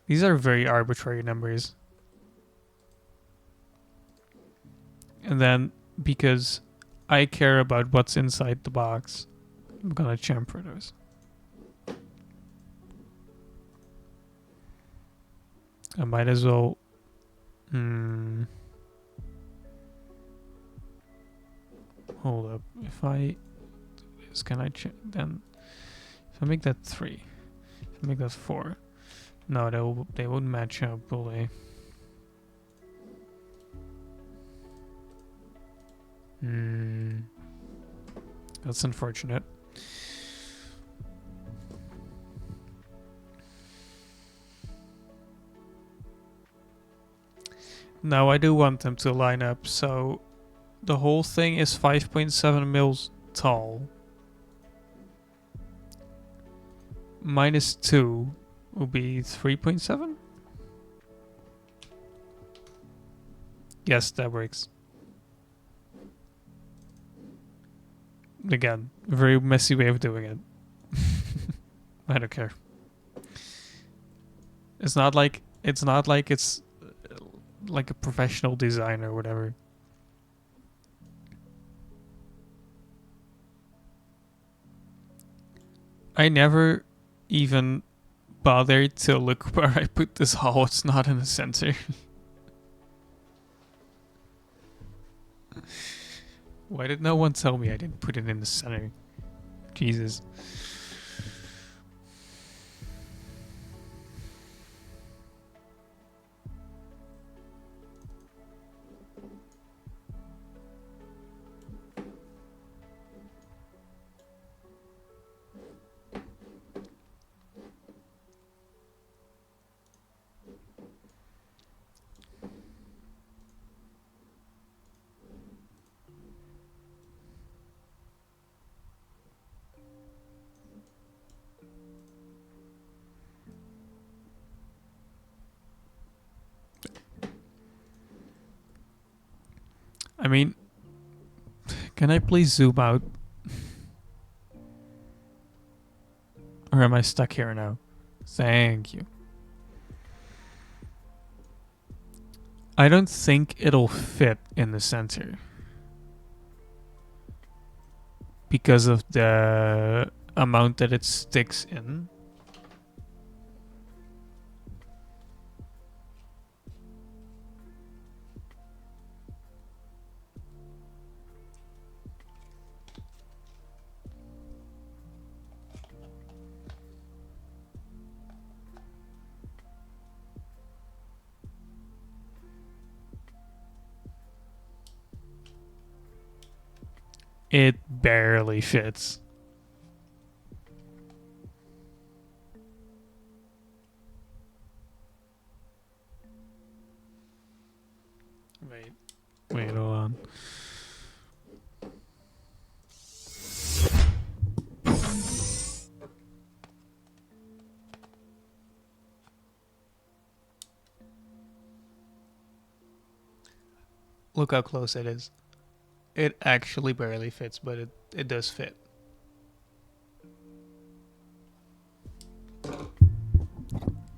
These are very arbitrary numbers. And then, because I care about what's inside the box, I'm gonna chamfer those. I might as well... Hold up. If I do this, can I then... If I make that 3, if I make that 4... No, they won't match up, will they? That's unfortunate. Now I do want them to line up, so the whole thing is 5.7 mils tall. Minus 2 will be 3.7? Yes, that works. Again, a very messy way of doing it. I don't care. It's not like it's like a professional design or whatever. I never even bothered to look where I put this hole. It's not in the center. Why did no one tell me I didn't put it in the center? Jesus. mean, can I please zoom out? Or am I stuck here now? Thank you. I don't think it'll fit in the center because of the amount that it sticks in. It barely fits. Wait, hold on. Look how close it is. It actually barely fits, but it does fit.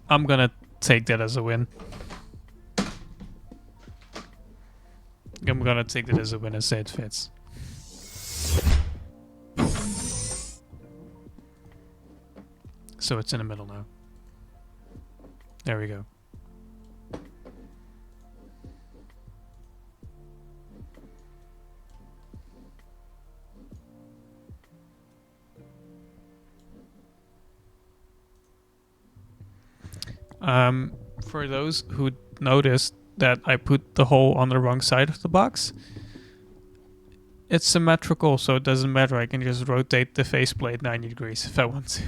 I'm gonna take that as a win. I'm gonna take that as a win and say it fits. So it's in the middle now. There we go. For those who noticed that I put the hole on the wrong side of the box, it's symmetrical, so it doesn't matter. I can just rotate the faceplate 90 degrees if I want to.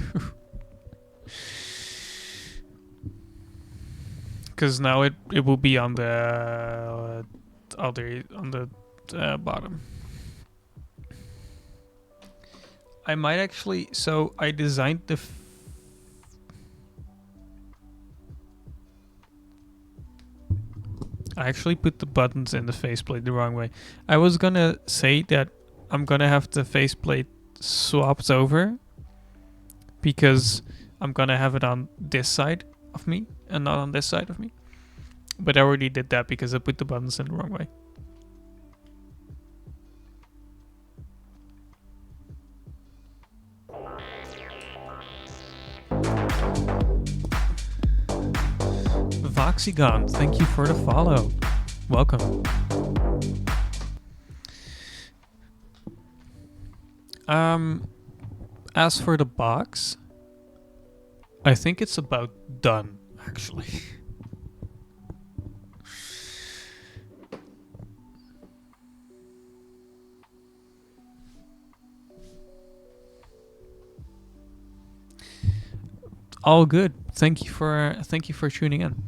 Because now it will be on the bottom. I might actually. So I designed the. I actually put the buttons in the faceplate the wrong way. I was gonna say that I'm gonna have the faceplate swapped over because I'm gonna have it on this side of me and not on this side of me. But I already did that because I put the buttons in the wrong way. Voxygon, thank you for the follow. Welcome. As for the box, I think it's about done, actually. All good. Thank you for tuning in.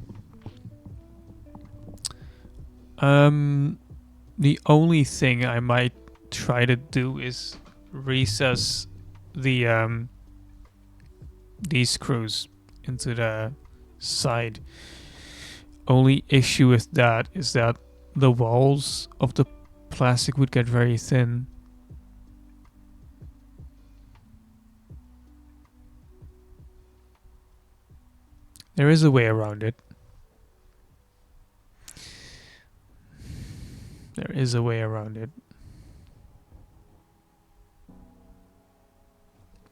The only thing I might try to do is recess the these screws into the side. Only issue with that is that the walls of the plastic would get very thin. There is a way around it. There is a way around it.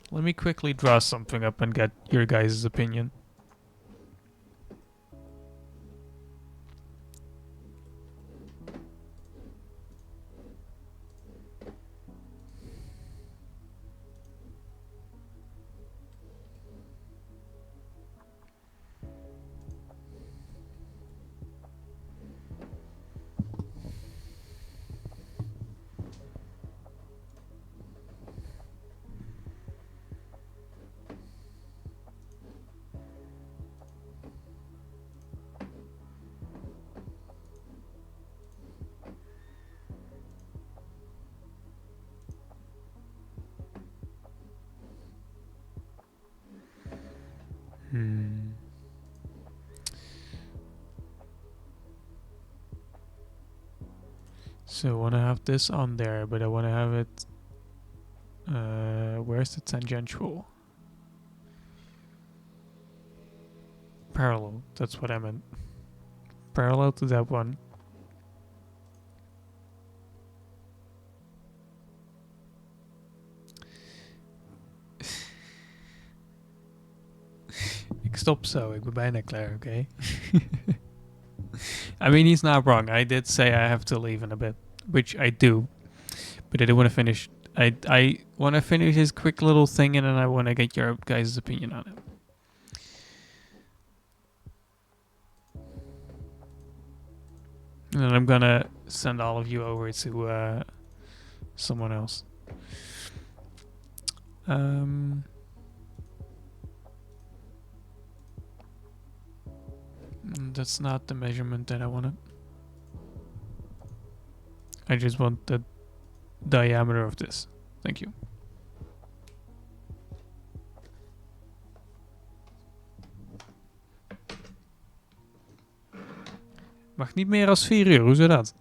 Let me quickly draw something up and get your guys' opinion. So I want to have this on there, but I want to have it... where's the tangential? Parallel, that's what I meant. Parallel to that one. Ik stop zo, ik ben bijna klaar, oké? I mean, he's not wrong. I did say I have to leave in a bit, which I do. But I do want to finish. I want to finish his quick little thing, and then I want to get your guys' opinion on it. And then I'm gonna send all of you over to someone else. That's not the measurement that I wanted. I just want the diameter of this. Thank you. Mag niet meer als 4 uur, hoe zit dat?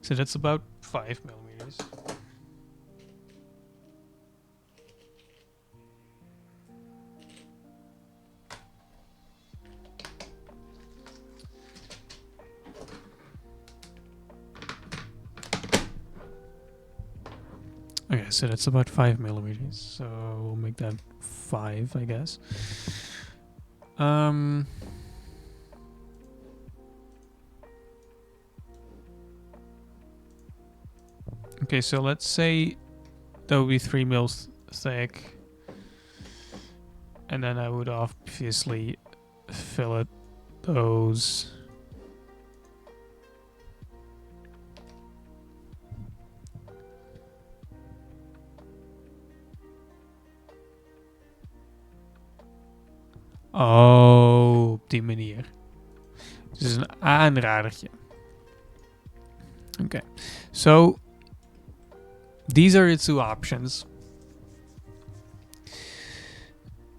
So that's about 5 millimeters. Okay, so that's about 5 millimeters. So we'll make that 5, I guess. Okay, so let's say that would be 3 mils thick. And then I would obviously fillet those. Oh, op die manier. Dus een aanradertje. Okay, so these are the 2 options.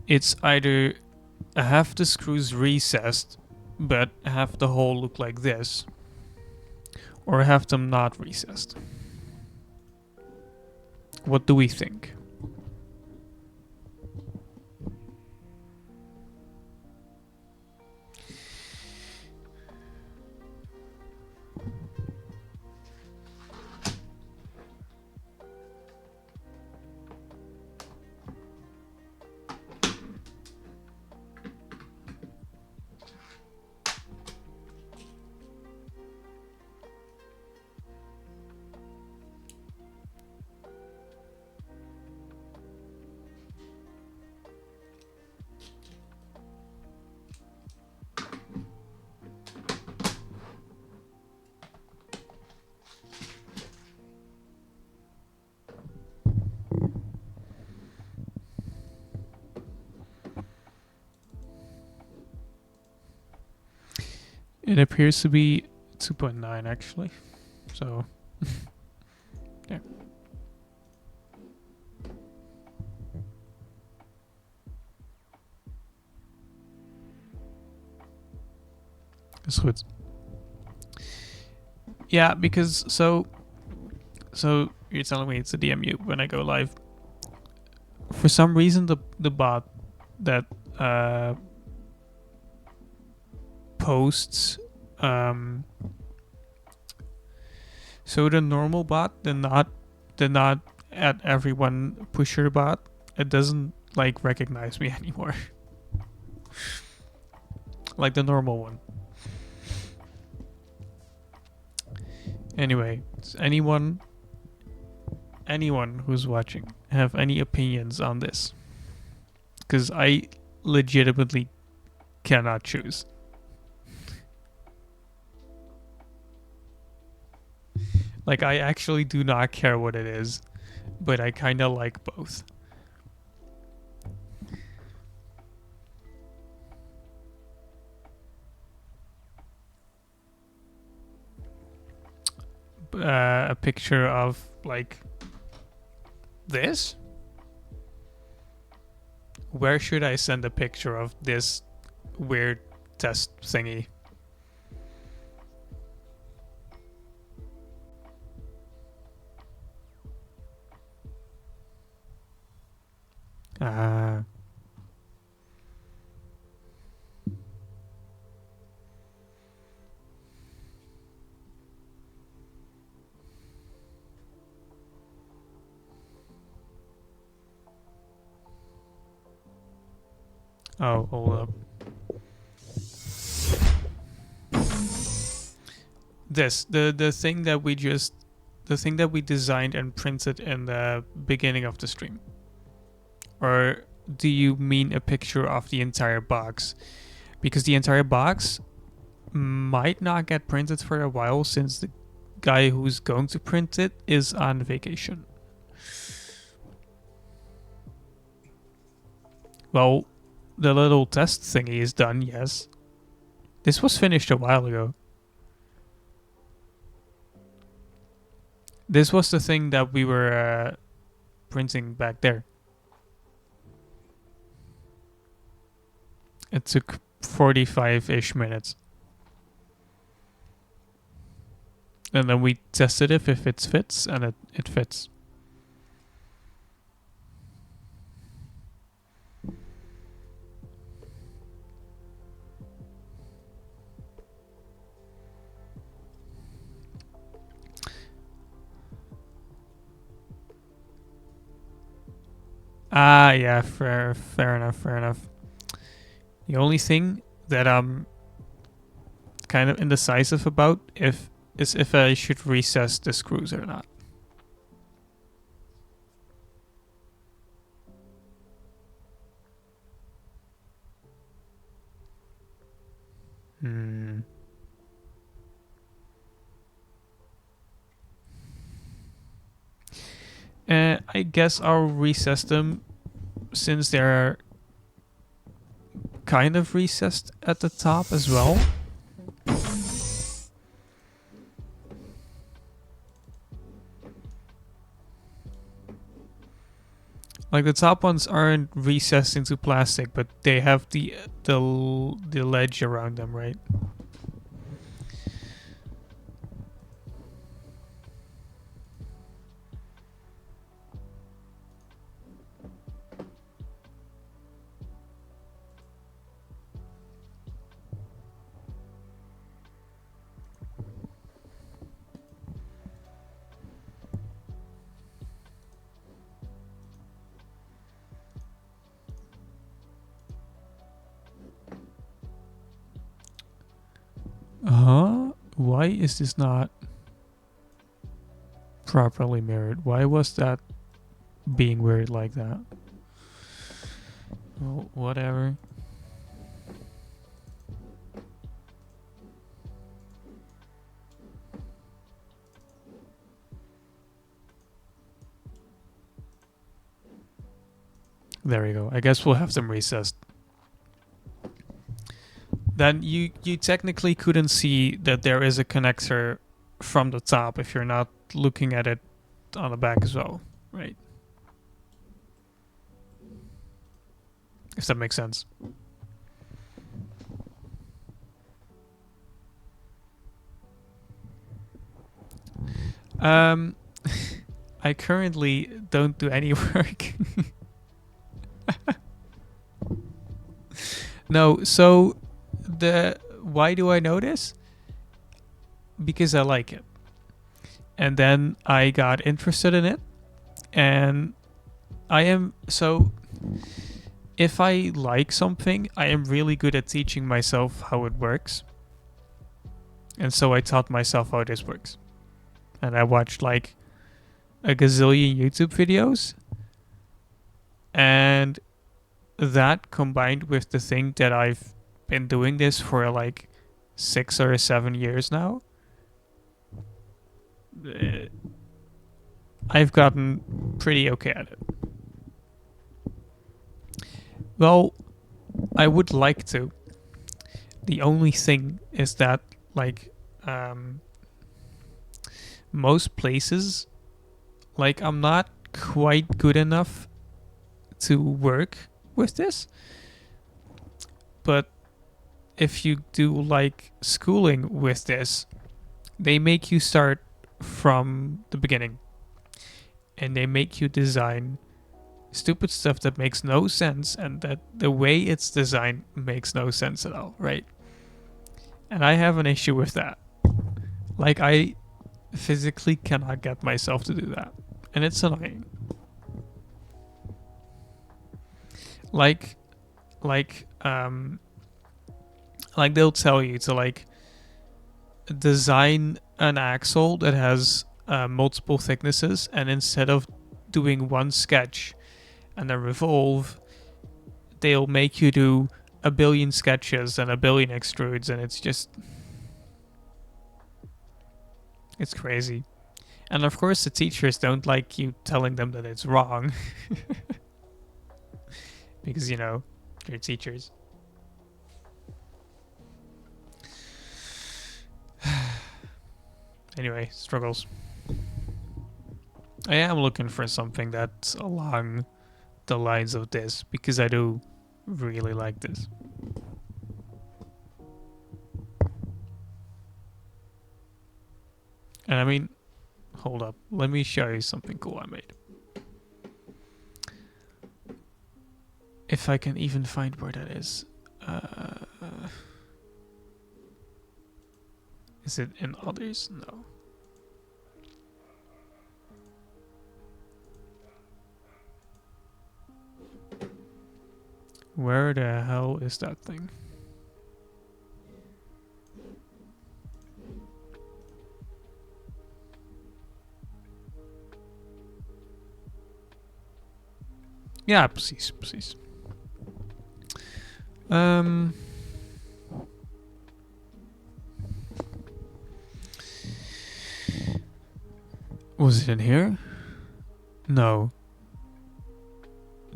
It's either have the screws recessed, but have the hole look like this, or have them not recessed. What do we think? It appears to be 2.9 actually. So, yeah. Is goed. Yeah, because so you're telling me it's a DMU when I go live. For some reason, the bot that posts, so the normal bot, the not at everyone pusher bot, it doesn't like recognize me anymore. Like the normal one. Anyway, does anyone who's watching have any opinions on this? Because I legitimately cannot choose. Like, I actually do not care what it is, but I kind of like both. A picture of, like, this? Where should I send a picture of this weird test thingy? Ah. Oh, hold up. The thing that we designed and printed in the beginning of the stream. Or do you mean a picture of the entire box? Because the entire box might not get printed for a while since the guy who's going to print it is on vacation. Well, the little test thingy is done, yes. This was finished a while ago. This was the thing that we were printing back there. It took 45-ish minutes. And then we tested if it fits, and it fits. Ah, yeah, fair enough. The only thing that I'm kind of indecisive about is if I should recess the screws or not. I guess I'll recess them since they're kind of recessed at the top as well. Like the top ones aren't recessed into plastic, but they have the ledge around them, right? Why is this not properly mirrored? Why was that being weird like that? Well, whatever. There we go. I guess we'll have them recessed. Then you technically couldn't see that there is a connector from the top if you're not looking at it on the back as well, right? If that makes sense. I currently don't do any work. No, so why do I know this? Because I like it. And then I got interested in it, and if I like something, I am really good at teaching myself how it works. And so I taught myself how this works. And I watched like a gazillion YouTube videos. And that combined with the thing that I've been doing this for like 6 or 7 years now, I've gotten pretty okay at it. Well, I would like to. The only thing is that like most places, like I'm not quite good enough to work with this. But if you do like schooling with this, they make you start from the beginning. And they make you design stupid stuff that makes no sense, and that the way it's designed makes no sense at all, right? And I have an issue with that. Like, I physically cannot get myself to do that. And it's annoying. Like, like, um, like they'll tell you to like design an axle that has multiple thicknesses, and instead of doing one sketch and then revolve, they'll make you do a billion sketches and a billion extrudes, and it's crazy. And of course the teachers don't like you telling them that it's wrong. Because, you know, they're teachers. Anyway, struggles. I am looking for something that's along the lines of this, because I do really like this. And I mean, hold up, let me show you something cool I made. If I can even find where that is. Is it in others? No. Where the hell is that thing? Ja, precies, precies. Was it in here? No.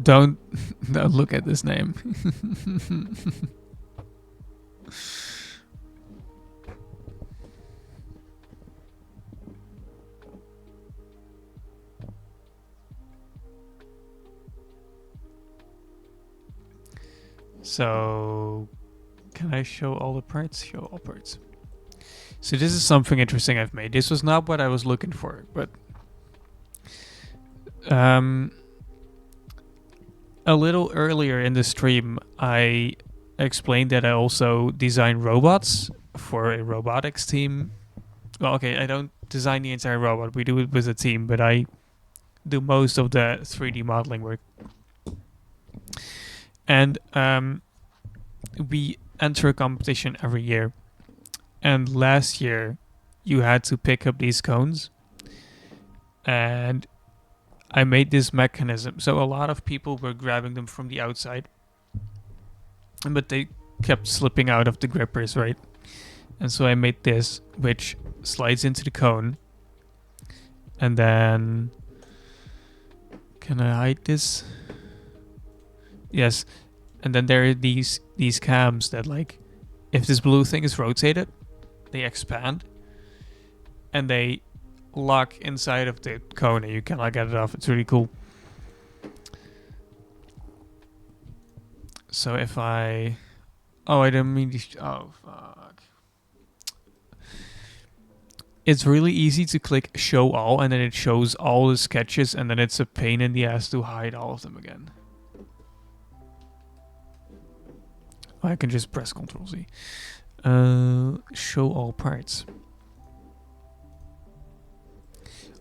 Don't look at this name. So, can I show all the parts? Show all parts. So this is something interesting I've made. This was not what I was looking for, but a little earlier in the stream, I explained that I also design robots for a robotics team. Well, okay, I don't design the entire robot. We do it with a team, but I do most of the 3D modeling work. And we enter a competition every year. And last year, you had to pick up these cones. And I made this mechanism. So a lot of people were grabbing them from the outside. But they kept slipping out of the grippers, right? And so I made this, which slides into the cone. And then... Can I hide this? Yes. And then there are these cams that, like, if this blue thing is rotated, they expand. And they lock inside of the cone and you cannot get it off. It's really cool. So if I... Oh, I didn't mean to... Oh, fuck. It's really easy to click show all, and then it shows all the sketches, and then it's a pain in the ass to hide all of them again. I can just press Ctrl Z. Show all parts.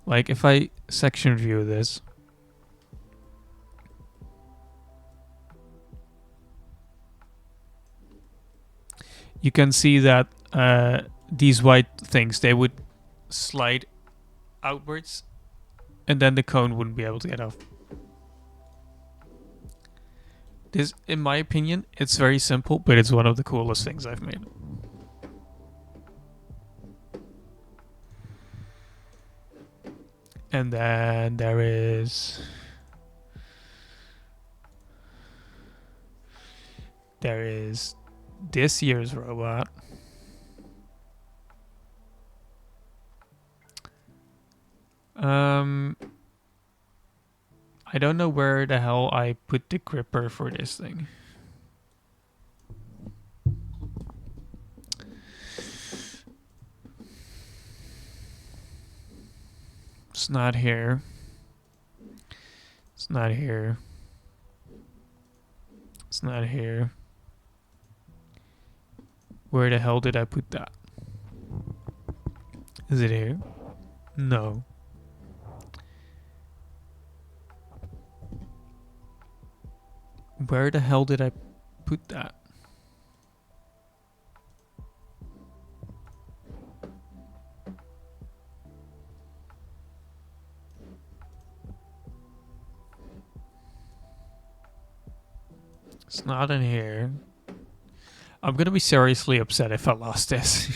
Like if I section view this, you can see that these white things, they would slide outwards, and then the cone wouldn't be able to get off. This, in my opinion, it's very simple, but it's one of the coolest things I've made. And then there is this year's robot. I don't know where the hell I put the gripper for this thing. It's not here. It's not here. It's not here. Where the hell did I put that? Is it here? No. Where the hell did I put that? It's not in here. I'm gonna be seriously upset if I lost this.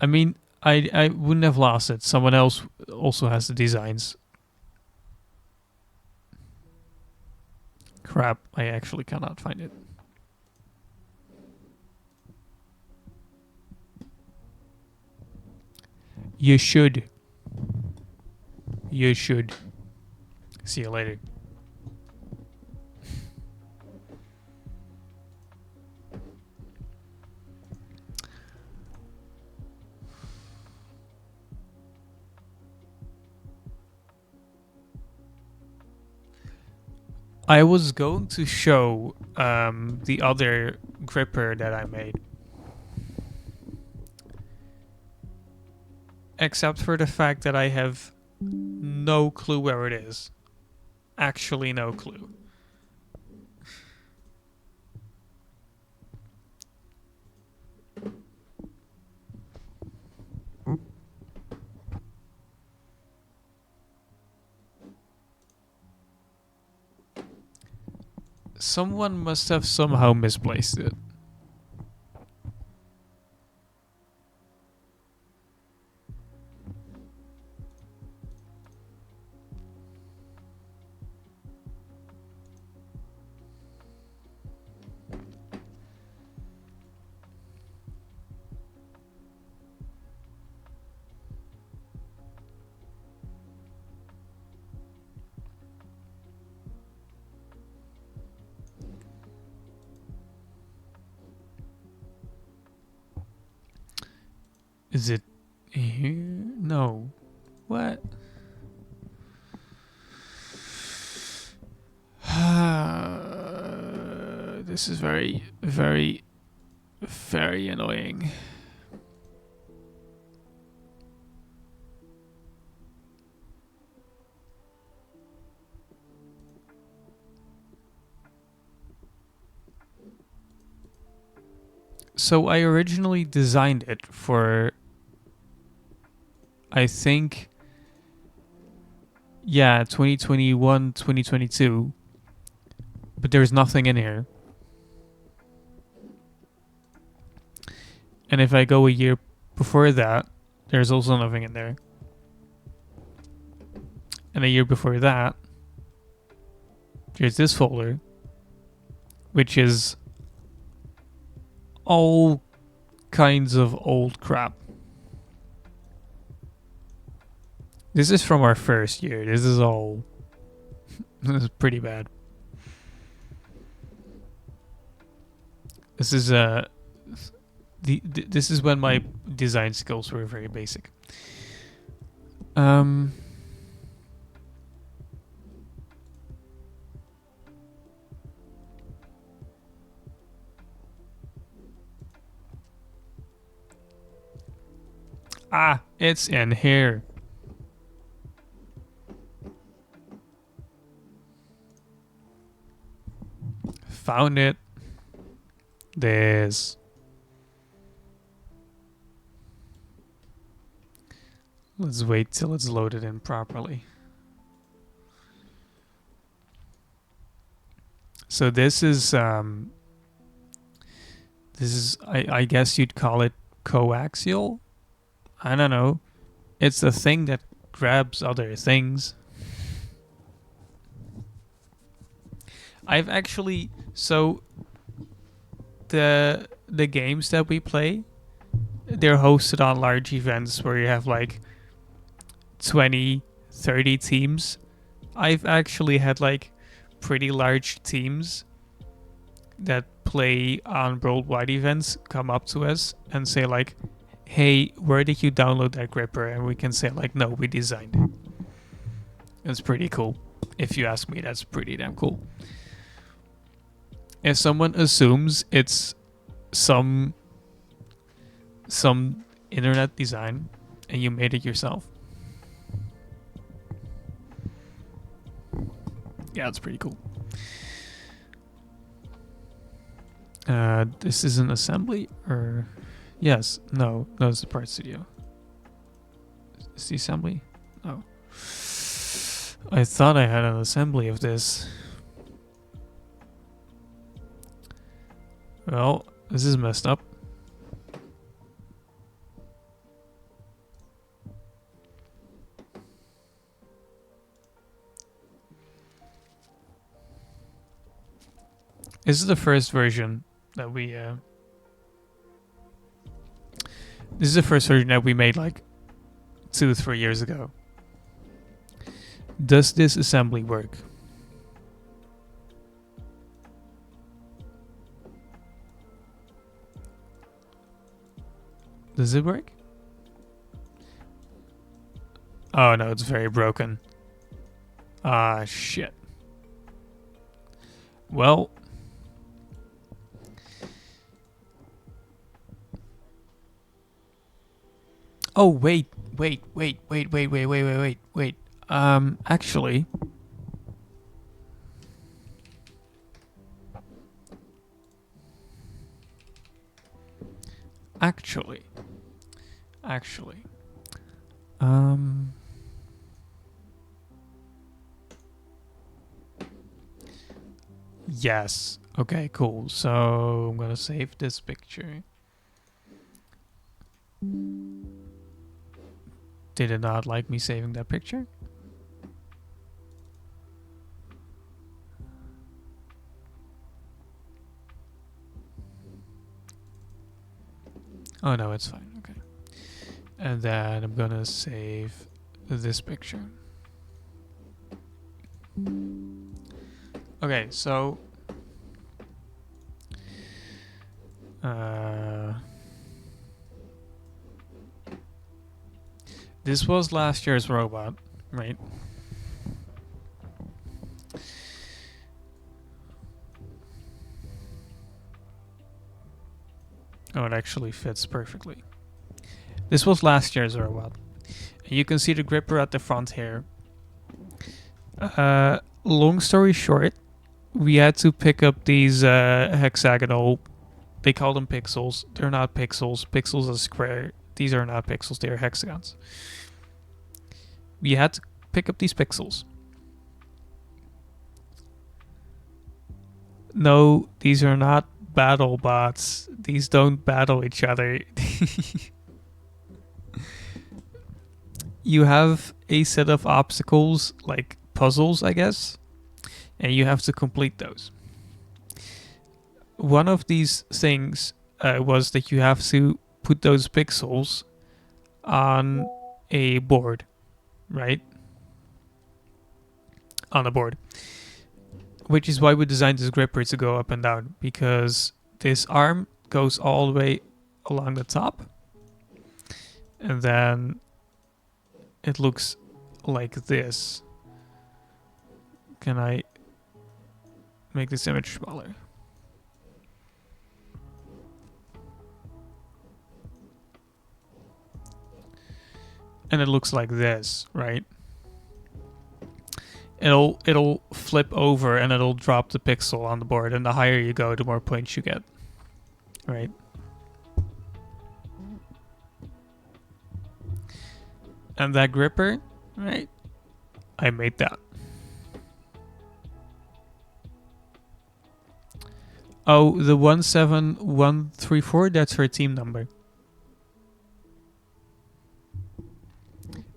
I mean, I wouldn't have lost it. Someone else also has the designs. Crap, I actually cannot find it. You should. You should. See you later. I was going to show the other gripper that I made. Except for the fact that I have no clue where it is. Actually no clue. Someone must have somehow misplaced it. Is it here? No. What? This is very, very, very annoying. So I originally designed it for, I think, yeah, 2021, 2022. But there's nothing in here. And if I go a year before that, there's also nothing in there. And a year before that, there's this folder, which is all kinds of old crap. This is from our first year. This is all... this is pretty bad. This is this is when my design skills were very basic. Ah, it's in here. Found it. This. Let's wait till it's loaded in properly. So this is I guess you'd call it coaxial. I don't know. It's a thing that grabs other things. I've actually, so the games that we play, they're hosted on large events where you have like 20, 30 teams. I've actually had like pretty large teams that play on worldwide events come up to us and say like, hey, where did you download that gripper? And we can say like, no, we designed it. It's pretty cool. If you ask me, that's pretty damn cool. If someone assumes it's some internet design and you made it yourself, yeah, it's pretty cool. This is an assembly, or yes, no, it's the part studio. Is the assembly? No. I thought I had an assembly of this. Well, this is messed up. This is the first version that we this is the first version that we made like 2-3 years ago. Does this assembly work? Does it work? Oh no, it's very broken. Ah, shit. Well, oh wait. Actually, yes. Okay, cool. So I'm gonna save this picture. Did it not like me saving that picture? Oh no, it's fine. Okay. And then I'm gonna save this picture. Okay, so this was last year's robot, right? Oh, it actually fits perfectly. This was last year's robot. And you can see the gripper at the front here. Long story short, we had to pick up these hexagonal, they call them pixels. They're not pixels. Pixels are square. These are not pixels, they are hexagons. We had to pick up these pixels. No, these are not battle bots. These don't battle each other. You have a set of obstacles, like puzzles, I guess, and you have to complete those. One of these things was that you have to put those pixels on a board, right? On a board. Which is why we designed this gripper to go up and down, because this arm goes all the way along the top, and then it looks like this. Can I make this image smaller? And it looks like this, right? It'll flip over and it'll drop the pixel on the board, and the higher you go, the more points you get, right? And that gripper, right? I made that. Oh, the 17134, that's her team number.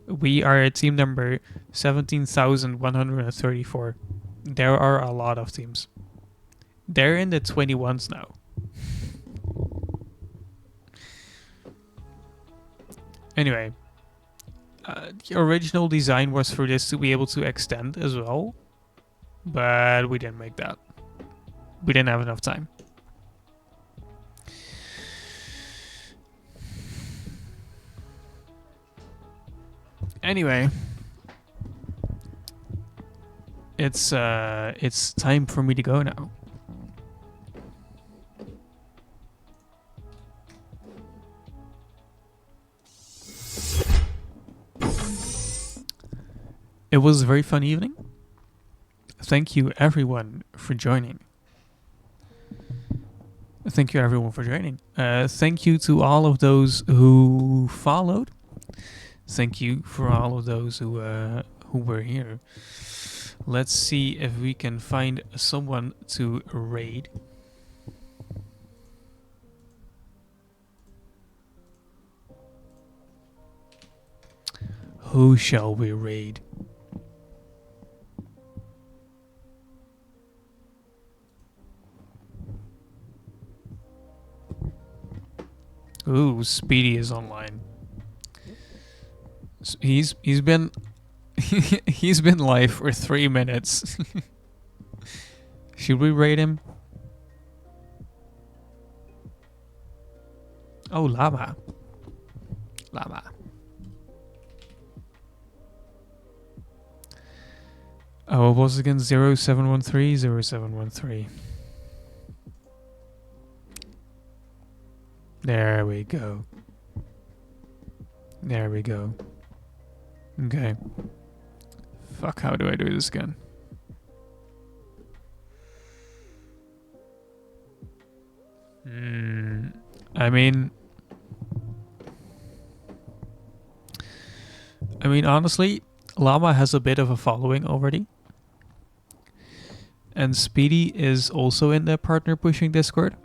We are at team number 17,134. There are a lot of teams. They're in the 21s now. Anyway, The original design was for this to be able to extend as well, but we didn't make that. We didn't have enough time. Anyway, it's time for me to go now. It was a very fun evening. Thank you everyone for joining. Thank you everyone for joining. Thank you to all of those who followed. Thank you for all of those who were here. Let's see if we can find someone to raid. Who shall we raid? Ooh, Speedy is online. He's been he's been live for 3 minutes. Should we raid him? Oh, Llama. Oh, it was again 0713 0713. There we go. Okay. Fuck, how do I do this again? I mean, honestly, Llama has a bit of a following already. And Speedy is also in the partner pushing Discord.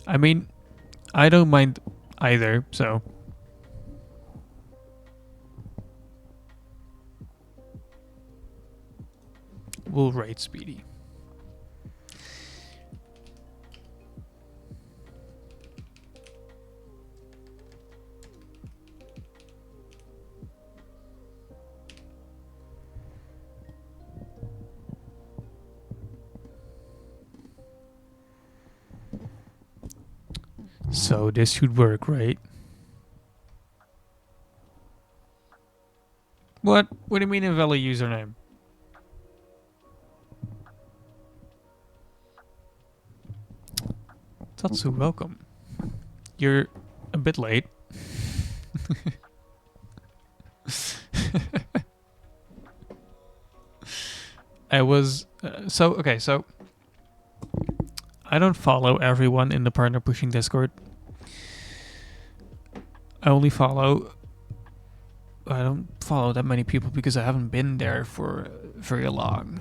I mean, I don't mind either, so. We'll raid Speedy. So this should work, right? What? What do you mean invalid username? Tatsu, welcome. You're a bit late. I was... so I don't follow everyone in the partner pushing Discord. I don't follow that many people because I haven't been there for very long.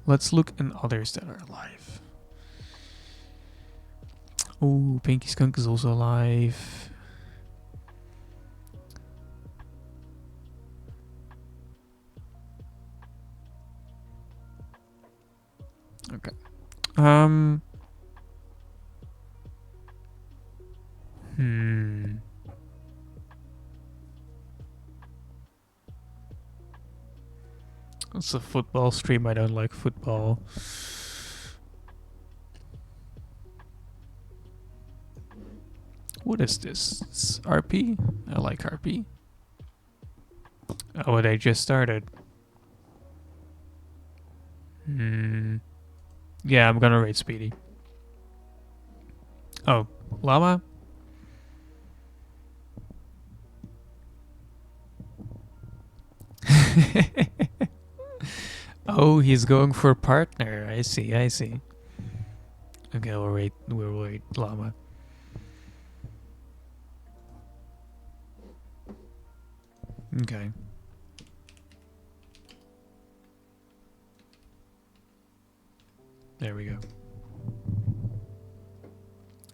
Let's look in others that are alive. Oh, Pinky Skunk is also alive. Okay. It's a football stream. I don't like football. What is this? It's RP? I like RP. Oh, they just started. Yeah, I'm gonna raid Speedy. Oh, Llama? Oh, he's going for a partner. I see. Okay, we'll raid Llama. Okay. There we go.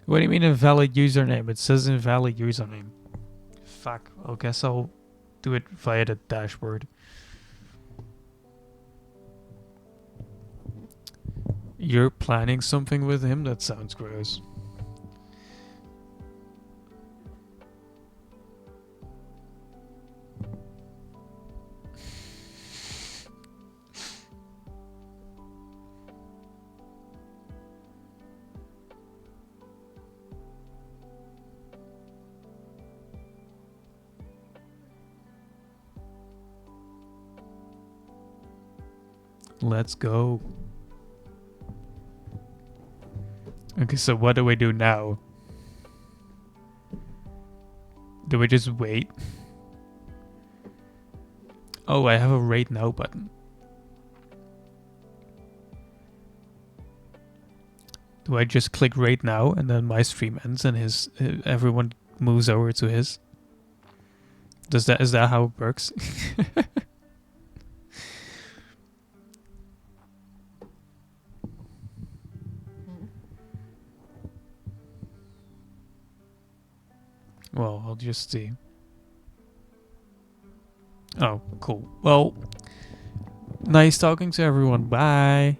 What do you mean invalid username? It says invalid username. Fuck. I guess I'll do it via the dashboard. You're planning something with him? That sounds gross. Let's go. Okay, so what do we do now? Do we just wait? Oh, I have a rate now button. Do I just click rate now and then my stream ends and his everyone moves over to his? Is that how it works? Well, I'll just see. Oh, cool. Well, nice talking to everyone. Bye.